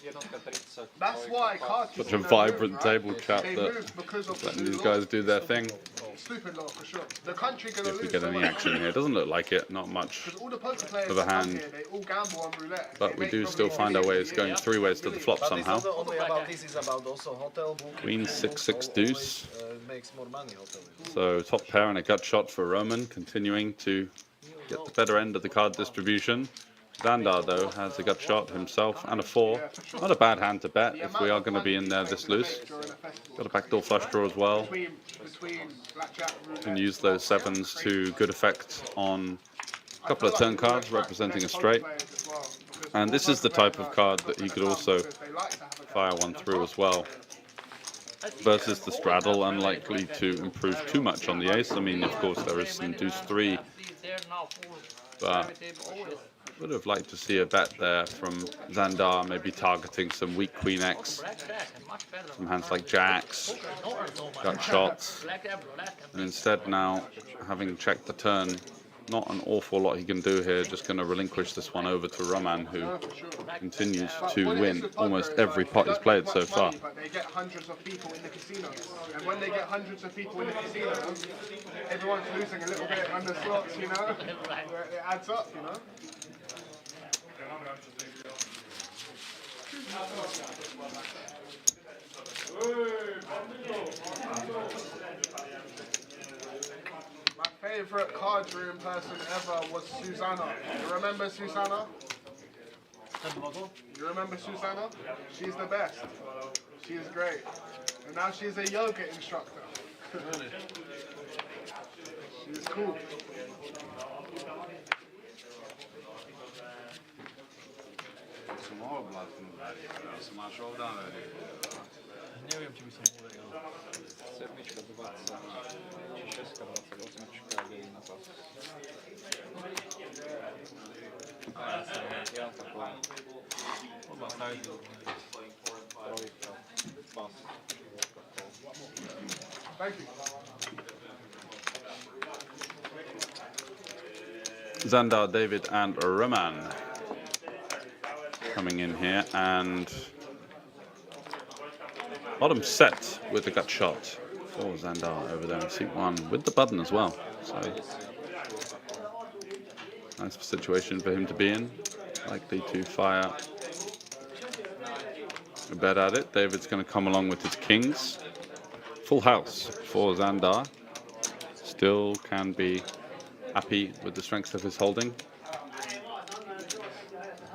Jednotka 30. That's why cards Such a vibrant table chat they that moved because of letting the these law. guys do their thing. Stupid law for sure. The country gonna If we lose get so any much. action here, doesn't look like it. Not much. Because all the poker players For the that come hand. here, they all gamble on roulette. But They we make do still probably find our ways millions. going 3 ways to the flop But somehow. it's not only about this, it's about also hotel booking. Queen, Book 6-6 always, deuce. makes more money hotel. So top pair and a gut shot for Roman, continuing to get the better end of the card distribution. Xandar, though, has a gut shot himself and a 4. Not a bad hand to bet if we are going to be in there this loose. Got a backdoor flush draw as well. Between blackjack, roulette, Can use those 7s to good effect on a couple of turn cards representing a straight. And this is the type of card that he could also fire one through as well. Versus the straddle, unlikely to improve too much on the ace. I mean, of course, there is some deuce 3, but would have liked to see a bet there from Xandar, maybe targeting some weak Queen X, some hands like jacks, gut shots, and instead now, having checked the turn, not an awful lot he can do here, just going to relinquish this one over to Roman, who continues to win almost every pot he's played so far. but they get hundreds of people in the casino. And when they get hundreds of people in the casino, everyone's losing a little bit on the slots, you know? It adds up, you know? My favourite card room person ever was Susanna. You remember Susanna? You remember Susanna? She's the best. She's great. And now she's a yoga instructor. She's cool. Som oblatnú darí, ja som máš ovdáme. Neviem, či by som uveril. 7, 20, či 6, 28, je na pas. Ja taková. Oba sajdu. Trojka, pas. Thank you. Xandar, David, and Roman coming in here, and bottom set with the gut shot for Xandar over there in seat 1 with the button as well. So nice situation for him to be in. Likely to fire a bet at it. David's going to come along with his kings. Full house for Xandar. Still can be happy with the strength of his holding.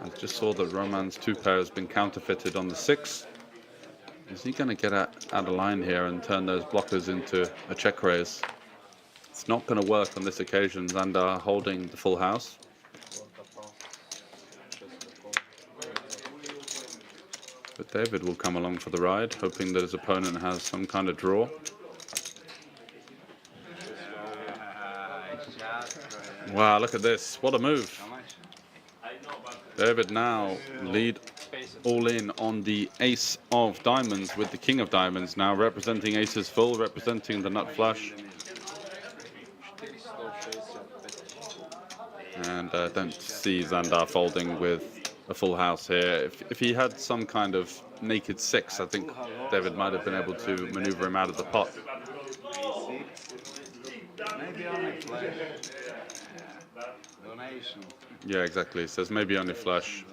I just saw that Roman's 2 pair has been counterfeited on the 6. Is he going to get out of line here and turn those blockers into a check raise? It's not going to work on this occasion. Xandar holding the full house. But David will come along for the ride, hoping that his opponent has some kind of draw. Wow, look at this. What a move. David now lead all in on the ace of diamonds with the king of diamonds now representing aces full, representing the nut flush. And don't see Xandar folding with a full house here. If he had some kind of naked 6, I think David might have been able to maneuver him out of the pot. Maybe only flash. Donation. Yeah, exactly. It says maybe only flush.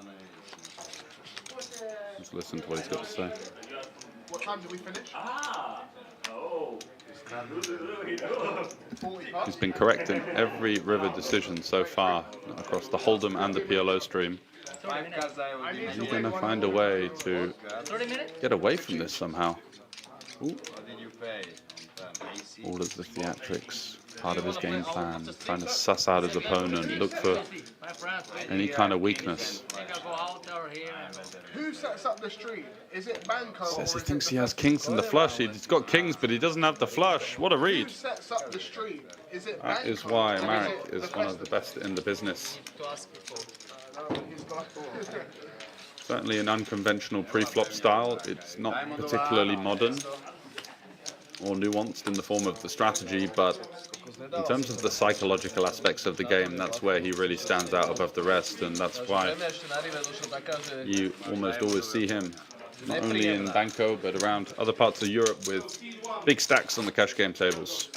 Let's listen to what he's got to say. What time did we finish? Oh. 40 past? He's been correct in every river decision so far across the Hold'em and the PLO stream. Is he going to find a way to get away from this somehow? Ooh. All of the theatrics, part of his game plan, trying to suss out his opponent, look for any kind of weakness. Who sets up the stream? Is it Banco? Says or he is thinks it he has kings in the flush. He's got kings, but he doesn't have the flush. What a Who read. sets up the stream? Is it That Banco? is why or is Marek it is one of the best in the business. He's not. Certainly an unconventional pre-flop style. It's not particularly modern or nuanced in the form of the strategy, but in terms of the psychological aspects of the game, that's where he really stands out above the rest, and that's why you almost always see him, not only in Banco, but around other parts of Europe with big stacks on the cash game tables.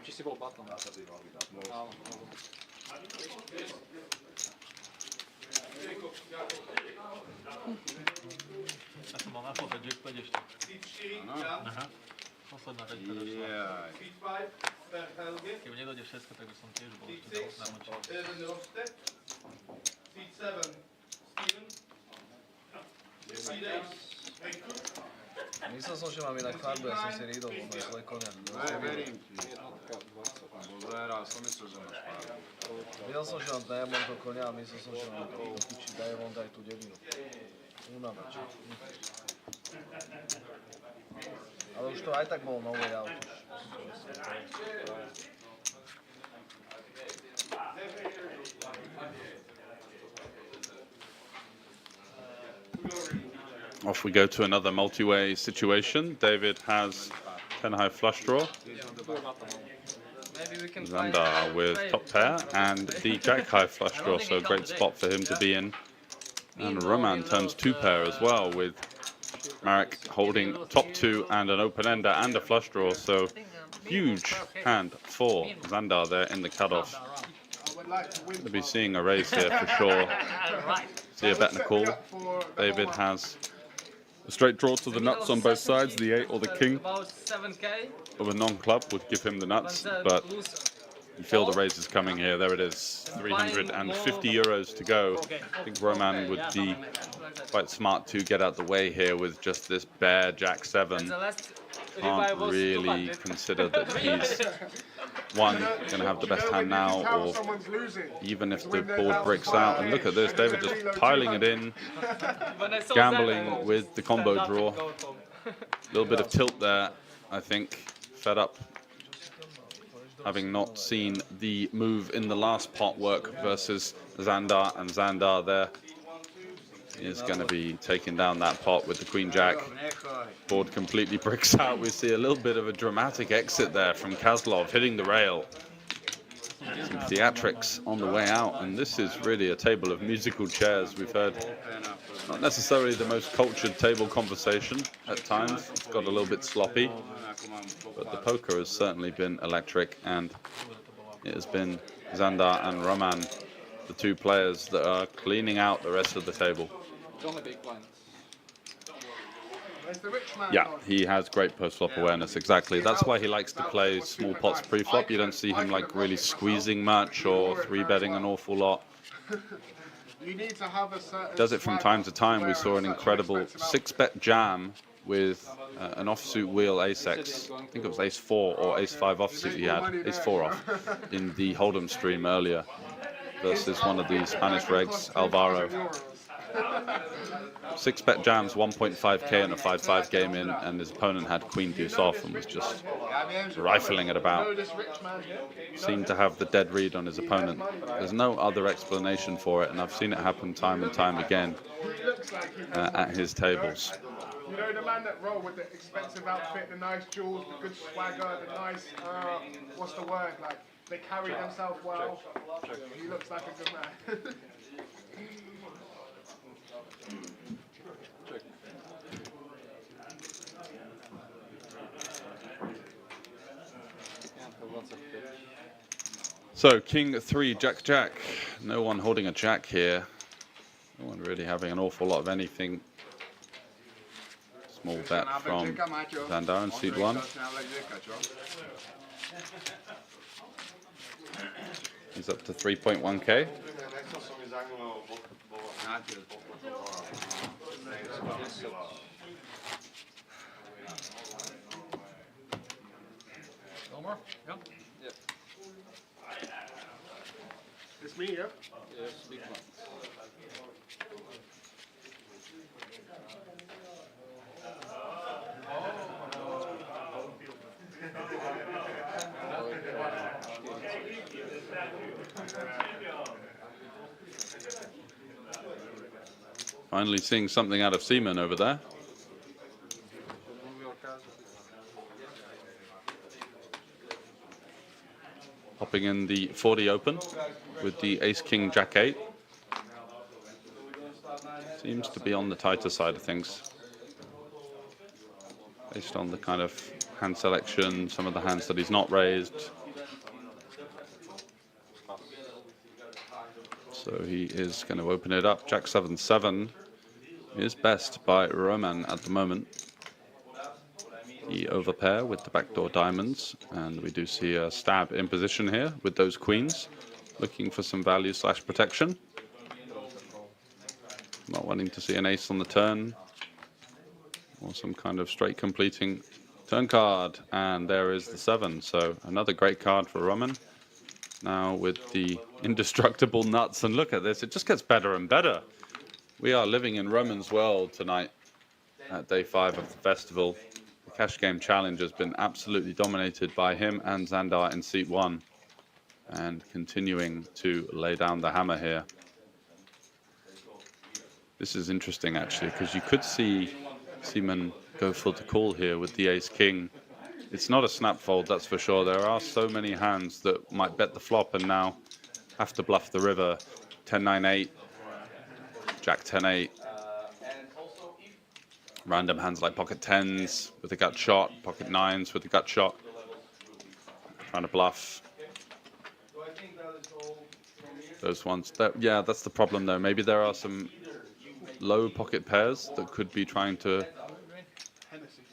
Či si bol button? Áno. Ja som mal na foto jackpot ešte. Aha. Posledná večka došla. Keby nedojde všetko, tak by som tiež bol ešte namočil. Myslel som, že mám inak farbu, ja som si rýdol, bo mám zlé konia. Verím ti. Bo zahral som myslel, že máš farbu. Videl som, že mám Diamondov konia a myslel som, že mám piči Diamond aj tú devinu. Unávač. Ale už to aj tak bol no way out. Off we go to another multi-way situation. David has 10 high flush draw. Xandar with top pair and the jack high flush draw, so a great spot for him to be in. And Roman turns 2 pair as well, with Marek holding top 2 and an open ender and a flush draw, so huge hand for Xandar there in the cutoff. Going to be seeing a raise here for sure. See a bet and a call. David has a straight draw to the nuts on both sides, the 8 or the king of a non-club would give him the nuts, but you feel the raise is coming here. There it is, 350 euros to go. I think Roman would be quite smart to get out the way here with just this bare jack 7. Can't really consider that he's one going to have the best hand now, or even if the board breaks out. And look at this, David just piling it in, gambling with the combo draw. A little bit of tilt there, I think, fed up, having not seen the move in the last pot work versus Xandar, and Xandar there is going to be taking down that pot with the queen jack. Board completely bricks out. We see a little bit of a dramatic exit there from Kozlov, hitting the rail. Some theatrics on the way out, and this is really a table of musical chairs. We've heard not necessarily the most cultured table conversation at times. It's got a little bit sloppy, but the poker has certainly been electric, and it has been Xandar and Roman, the 2 players that are cleaning out the rest of the table. Yeah, he has great post-flop awareness, exactly. That's why he likes to play small pots pre-flop. You don't see him like really squeezing much or 3-betting an awful lot. Does it from time to time. We saw an incredible 6-bet jam with an offsuit wheel ace-x. I think it was ace-4 or ace-5 offsuit he had, ace-4 off, in the Hold'em stream earlier versus one of the Spanish regs, Alvaro. 6-bet jams, 1.5k in a 5-5 game in, and his opponent had queen deuce off and was just rifling it about. Seemed to have the dead read on his opponent. There's no other explanation for it, and I've seen it happen time and time again at his tables. You know, the man that roll with the expensive outfit, the nice jewels, the good swagger, the nice, what's the word, like, they carry themselves well. He looks like a good man. So King 3, Jack Jack. No one holding a jack here. No one really having an awful lot of anything. Small bet from Zandar and seed 1. He's up to 3.1k. Omar? Yeah? Yep. It's me, yeah? Yes, big one. Finally seeing something out of Seaman over there. Popping in the 40 open with the Ace King Jack 8. Seems to be on the tighter side of things. Based on the kind of hand selection, some of the hands that he's not raised. So he is going to open it up. Jack 7-7 is best by Roman at the moment. The overpair with the backdoor diamonds, and we do see a stab in position here with those queens, looking for some value / protection. Not wanting to see an ace on the turn, or some kind of straight completing turn card, and there is the 7. So another great card for Roman. Now with the indestructible nuts, and look at this, it just gets better and better. We are living in Roman's world tonight at day 5 of the festival. The cash game challenge has been absolutely dominated by him and Zandar in seat 1, and continuing to lay down the hammer here. This is interesting actually, because you could see Seaman go for the call here with the ace king. It's not a snap fold, that's for sure. There are so many hands that might bet the flop and now have to bluff the river. 10-9-8, Jack 10-8. Random hands like pocket 10s with a gut shot, pocket 9s with a gut shot. Trying to bluff. Those ones. Yeah, that's the problem though. Maybe there are some low pocket pairs that could be trying to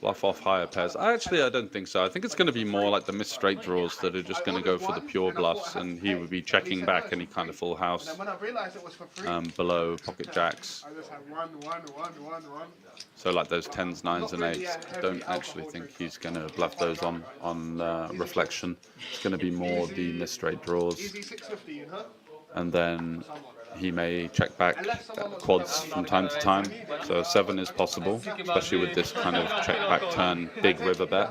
bluff off higher pairs. I don't think so. I think it's going to be more like the missed straight draws that are just going to go for the pure bluffs, and he would be checking back any kind of full house below pocket jacks. So like those 10s, 9s, and 8s. I don't actually think he's going to bluff those on reflection. It's going to be more the missed straight draws. And then he may check back quads from time to time, so 7 is possible, especially with this kind of check back turn big river bet.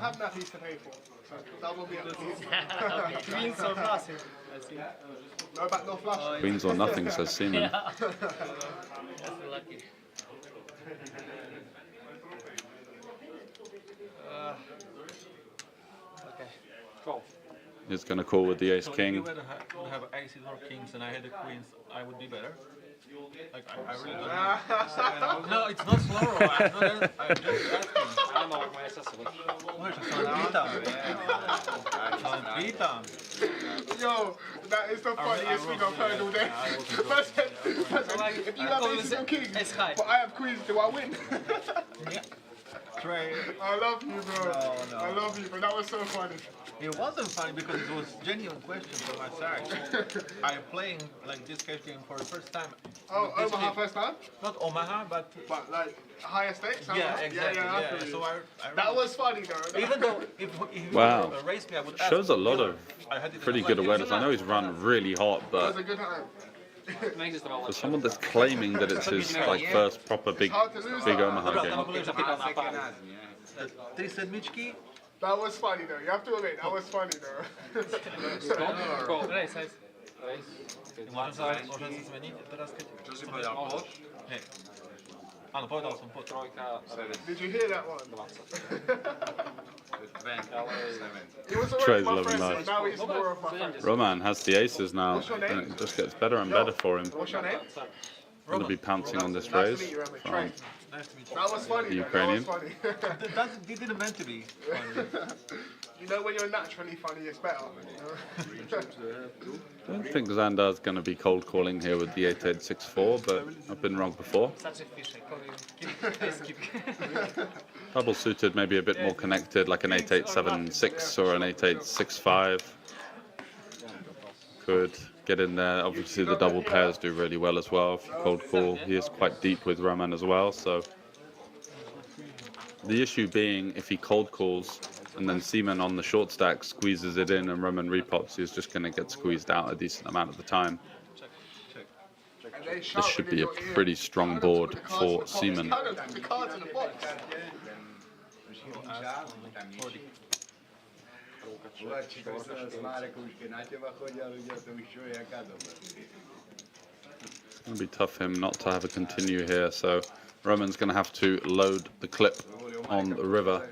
Queens or nothing. Queens or nothing, says Seaman. He's going to call with the ace king. If you would have aces or kings and I had the queens, I would be better. Like, I really don't know. No, it's not slow. I'm just asking. Áno, moje sa sluší. Yo, that is the funniest thing I've heard all day. If you have aces or kings, but I have queens, do I win? Trey. I love you, bro. No. I love you, but that was so funny. It wasn't funny because it was a genuine question from my side. I'm playing like this cash game for the first time. Oh, Omaha first time? Not Omaha, but like higher stakes? Yeah, exactly. Yeah. So I that was funny though. Even though if Wow. you race me, I would Shows a lot of pretty good awareness. I know he's run really hot, It was but a good time. for someone that's claiming that it's his like first proper big Omaha game. Tri sedmičky. That was funny though. You have to admit, that was funny though. Môžem sa zmeniť teraz, keď... Čo si povedal, pod? Hej. Áno, povedal som pod. Trojka, Did you hear that one? 20. He was Trey's already my loving friend, life. but now he's more of my friend. Roman has the aces now, and it just gets better and better for him. What's your name? Going to be pouncing on this Nice raise to meet you, Roman. from Trey. Nice to meet you. That was funny. The though. Ukrainian. That was funny. It didn't meant to be funny. You know when you're naturally funny, it's better. I don't think Xandar's going to be cold calling here with the 8864, but I've been wrong before. Double suited, maybe a bit more connected, like an 8876 or an 8865. Could get in there. Obviously, the double pairs do really well as well. If you cold call, he is quite deep with Roman as well. So the issue being, if he cold calls and then Seaman on the short stack squeezes it in and Roman repops, he's just going to get squeezed out a decent amount of the time. This should be a pretty strong board for Seaman. It's going to be tough for him not to have a continue here, so Roman's going to have to load the clip on the river.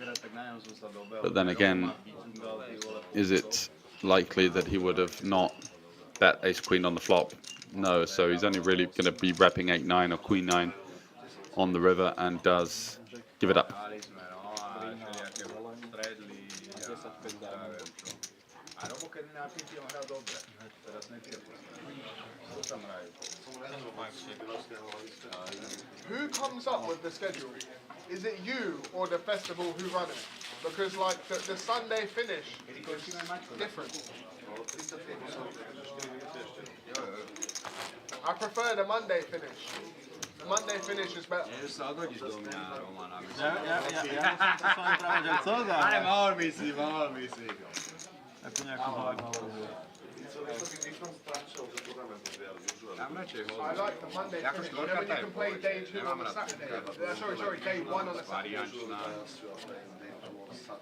But then again, is it likely that he would have not bet ace-queen on the flop? No, so he's only really going to be repping 8-9 or queen-9 on the river and does give it up. Who comes up with the schedule? Is it you or the festival who run it? Because like the Sunday finish is different. I prefer the Monday finish. The Monday finish is better. Ale mohol by si. I like the Monday finish. You know when you can play day 2 on a Saturday. Sorry, day 1 on a Saturday.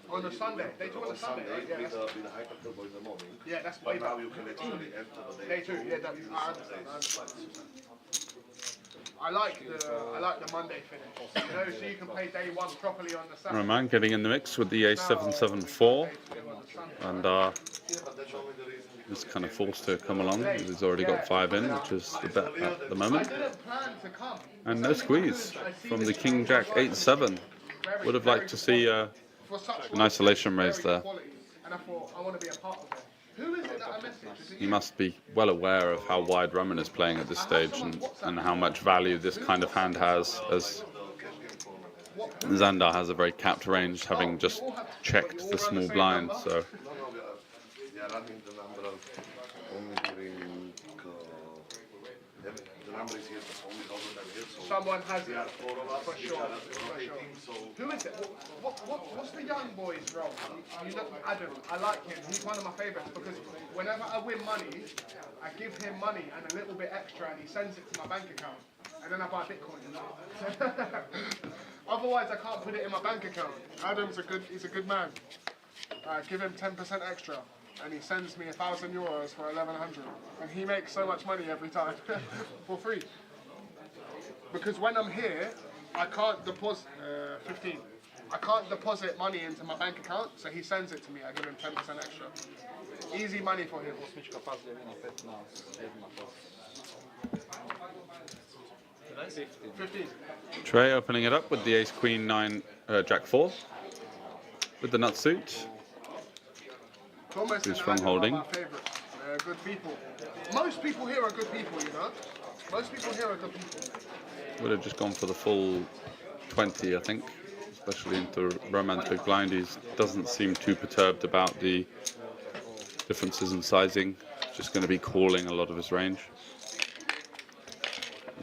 On a Sunday. Day 2 on a Sunday. Yeah, that's way better. Day 2, yeah, I understand. I like the Monday finish. You know, so you can play day 1 properly on the Saturday. Roman getting in the mix with the A774, and is kind of forced to come along. He's already got 5 in, which is the bet at the moment. And no squeeze from the King Jack 8-7. Would have liked to see an isolation raise there. And I thought, I want to be a part of it. Who is it that I messaged? He must be well aware of how wide Roman is playing at this stage and how much value this kind of hand has, as Xandar has a very capped range, having just checked the small blind. So someone has it, for sure. Who is it? What's the young boy's role? You know, Adam, I like him. He's one of my favourites because whenever I win money, I give him money and a little bit extra and he sends it to my bank account. And then I buy Bitcoin. Otherwise, I can't put it in my bank account. Adam's he's a good man. I give him 10% extra. And he sends me €1,000 for 1,100, and he makes so much money every time for free. Because when I'm here, I can't deposit 15. I can't deposit money into my bank account, so he sends it to me. I give him 10% extra. Easy money for him. 15. Trey opening it up with the ace queen 9 Jack 4 with the nut suit. Who's from holding? They're good people. Most people here are good people, you know? Most people here are good people. Would have just gone for the full 20, I think, especially into Roman's big blind. He doesn't seem too perturbed about the differences in sizing. Just going to be calling a lot of his range.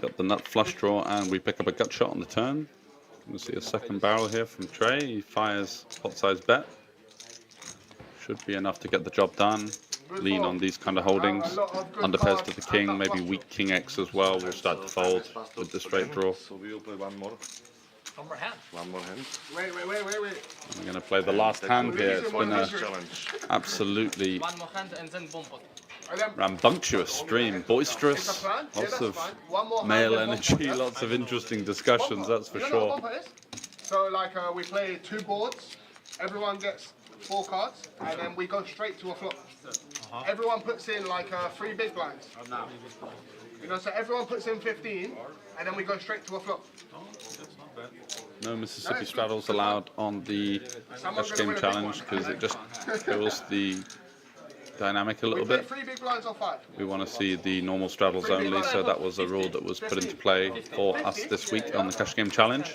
Got the nut flush draw, and we pick up a gut shot on the turn. Going to see a second barrel here from Trey. He fires pot size bet. Should be enough to get the job done. Lean on these kind of holdings. Under pairs to the king, maybe weak king X as well. We'll start to fold with the straight draw. So we will play one more. One more hand. One more hand. Wait. We're going to play the last hand here. It's been a absolutely One more hand and then bomb pot. rambunctious stream. Boisterous. Lots of male energy. Lots of interesting discussions, that's for sure. So like we play 2 boards. Everyone gets 4 cards, and then we go straight to a flop. Everyone puts in like 3 big blinds. You know, so everyone puts in 15, and then we go straight to a flop. No Mississippi straddles allowed on the Cash Game Challenge because it just kills the dynamic a little bit. 3 big blinds or 5? We want to see the normal straddles only, so that was a rule that was put into play for us this week on the Cash Game Challenge.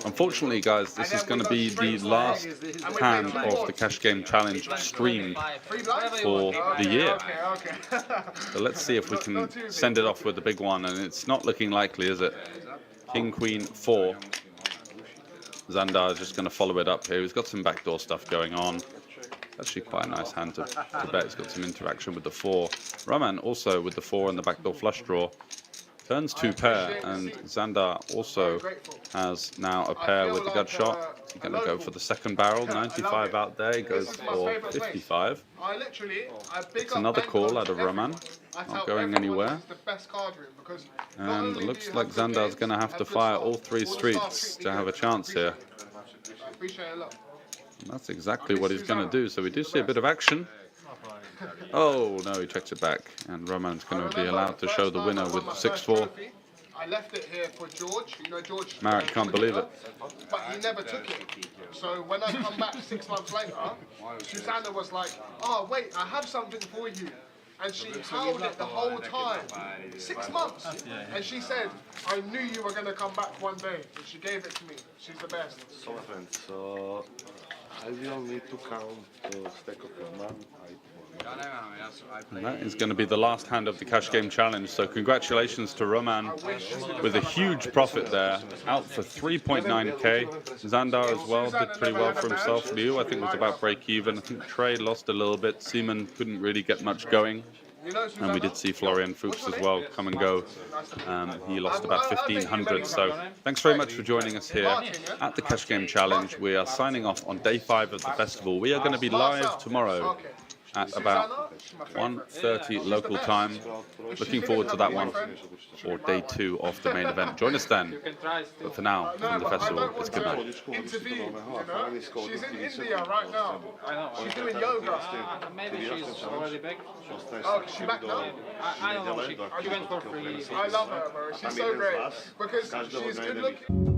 Unfortunately, guys, this is going to be the last hand of the Cash Game Challenge stream for the year. So let's see if we can send it off with the big one, and it's not looking likely, is it? King, Queen, 4. Xandar is just going to follow it up here. He's got some backdoor stuff going on. Actually quite a nice hand to bet. He's got some interaction with the 4. Roman also with the 4 and the backdoor flush draw. Turns 2 pair, and Xandar also has now a pair with the gut shot. He's going to go for the second barrel. 95 out there. He goes for 55. It's another call out of Roman. Not going anywhere. And it looks like Xandar's going to have to fire all 3 streets to have a chance here. And that's exactly what he's going to do. So we do see a bit of action. Oh, no, he checks it back. And Roman's going to be allowed to show the winner with the 6-4. I left it here for George. You know, George. Marek can't believe it. But he never took it. So when I come back 6 months later, Susanna was like, oh, wait, I have something for you. And she held it the whole time. 6 months. And she said, I knew you were going to come back one day. And she gave it to me. She's the best. So friends, I will need to count the stack of Roman. And that is going to be the last hand of the Cash Game Challenge. So congratulations to Roman with a huge profit there, out for 3.9k. Xandar as well did pretty well for himself. Liu, I think, was about break even. I think Trey lost a little bit. Seaman couldn't really get much going. And we did see Florian Fuchs as well come and go. He lost about 1,500. So thanks very much for joining us here at the Cash Game Challenge. We are signing off on day 5 of the festival. We are going to be live tomorrow at about 1:30 local time. Looking forward to that one for day 2 of the main event. Join us then. But for now, from the festival, it's good night. She's in India right now. She's doing yoga. Maybe she's already back. Oh, she's back now? I don't know. She went for free. I love her, bro. She's so great. Because she's good looking.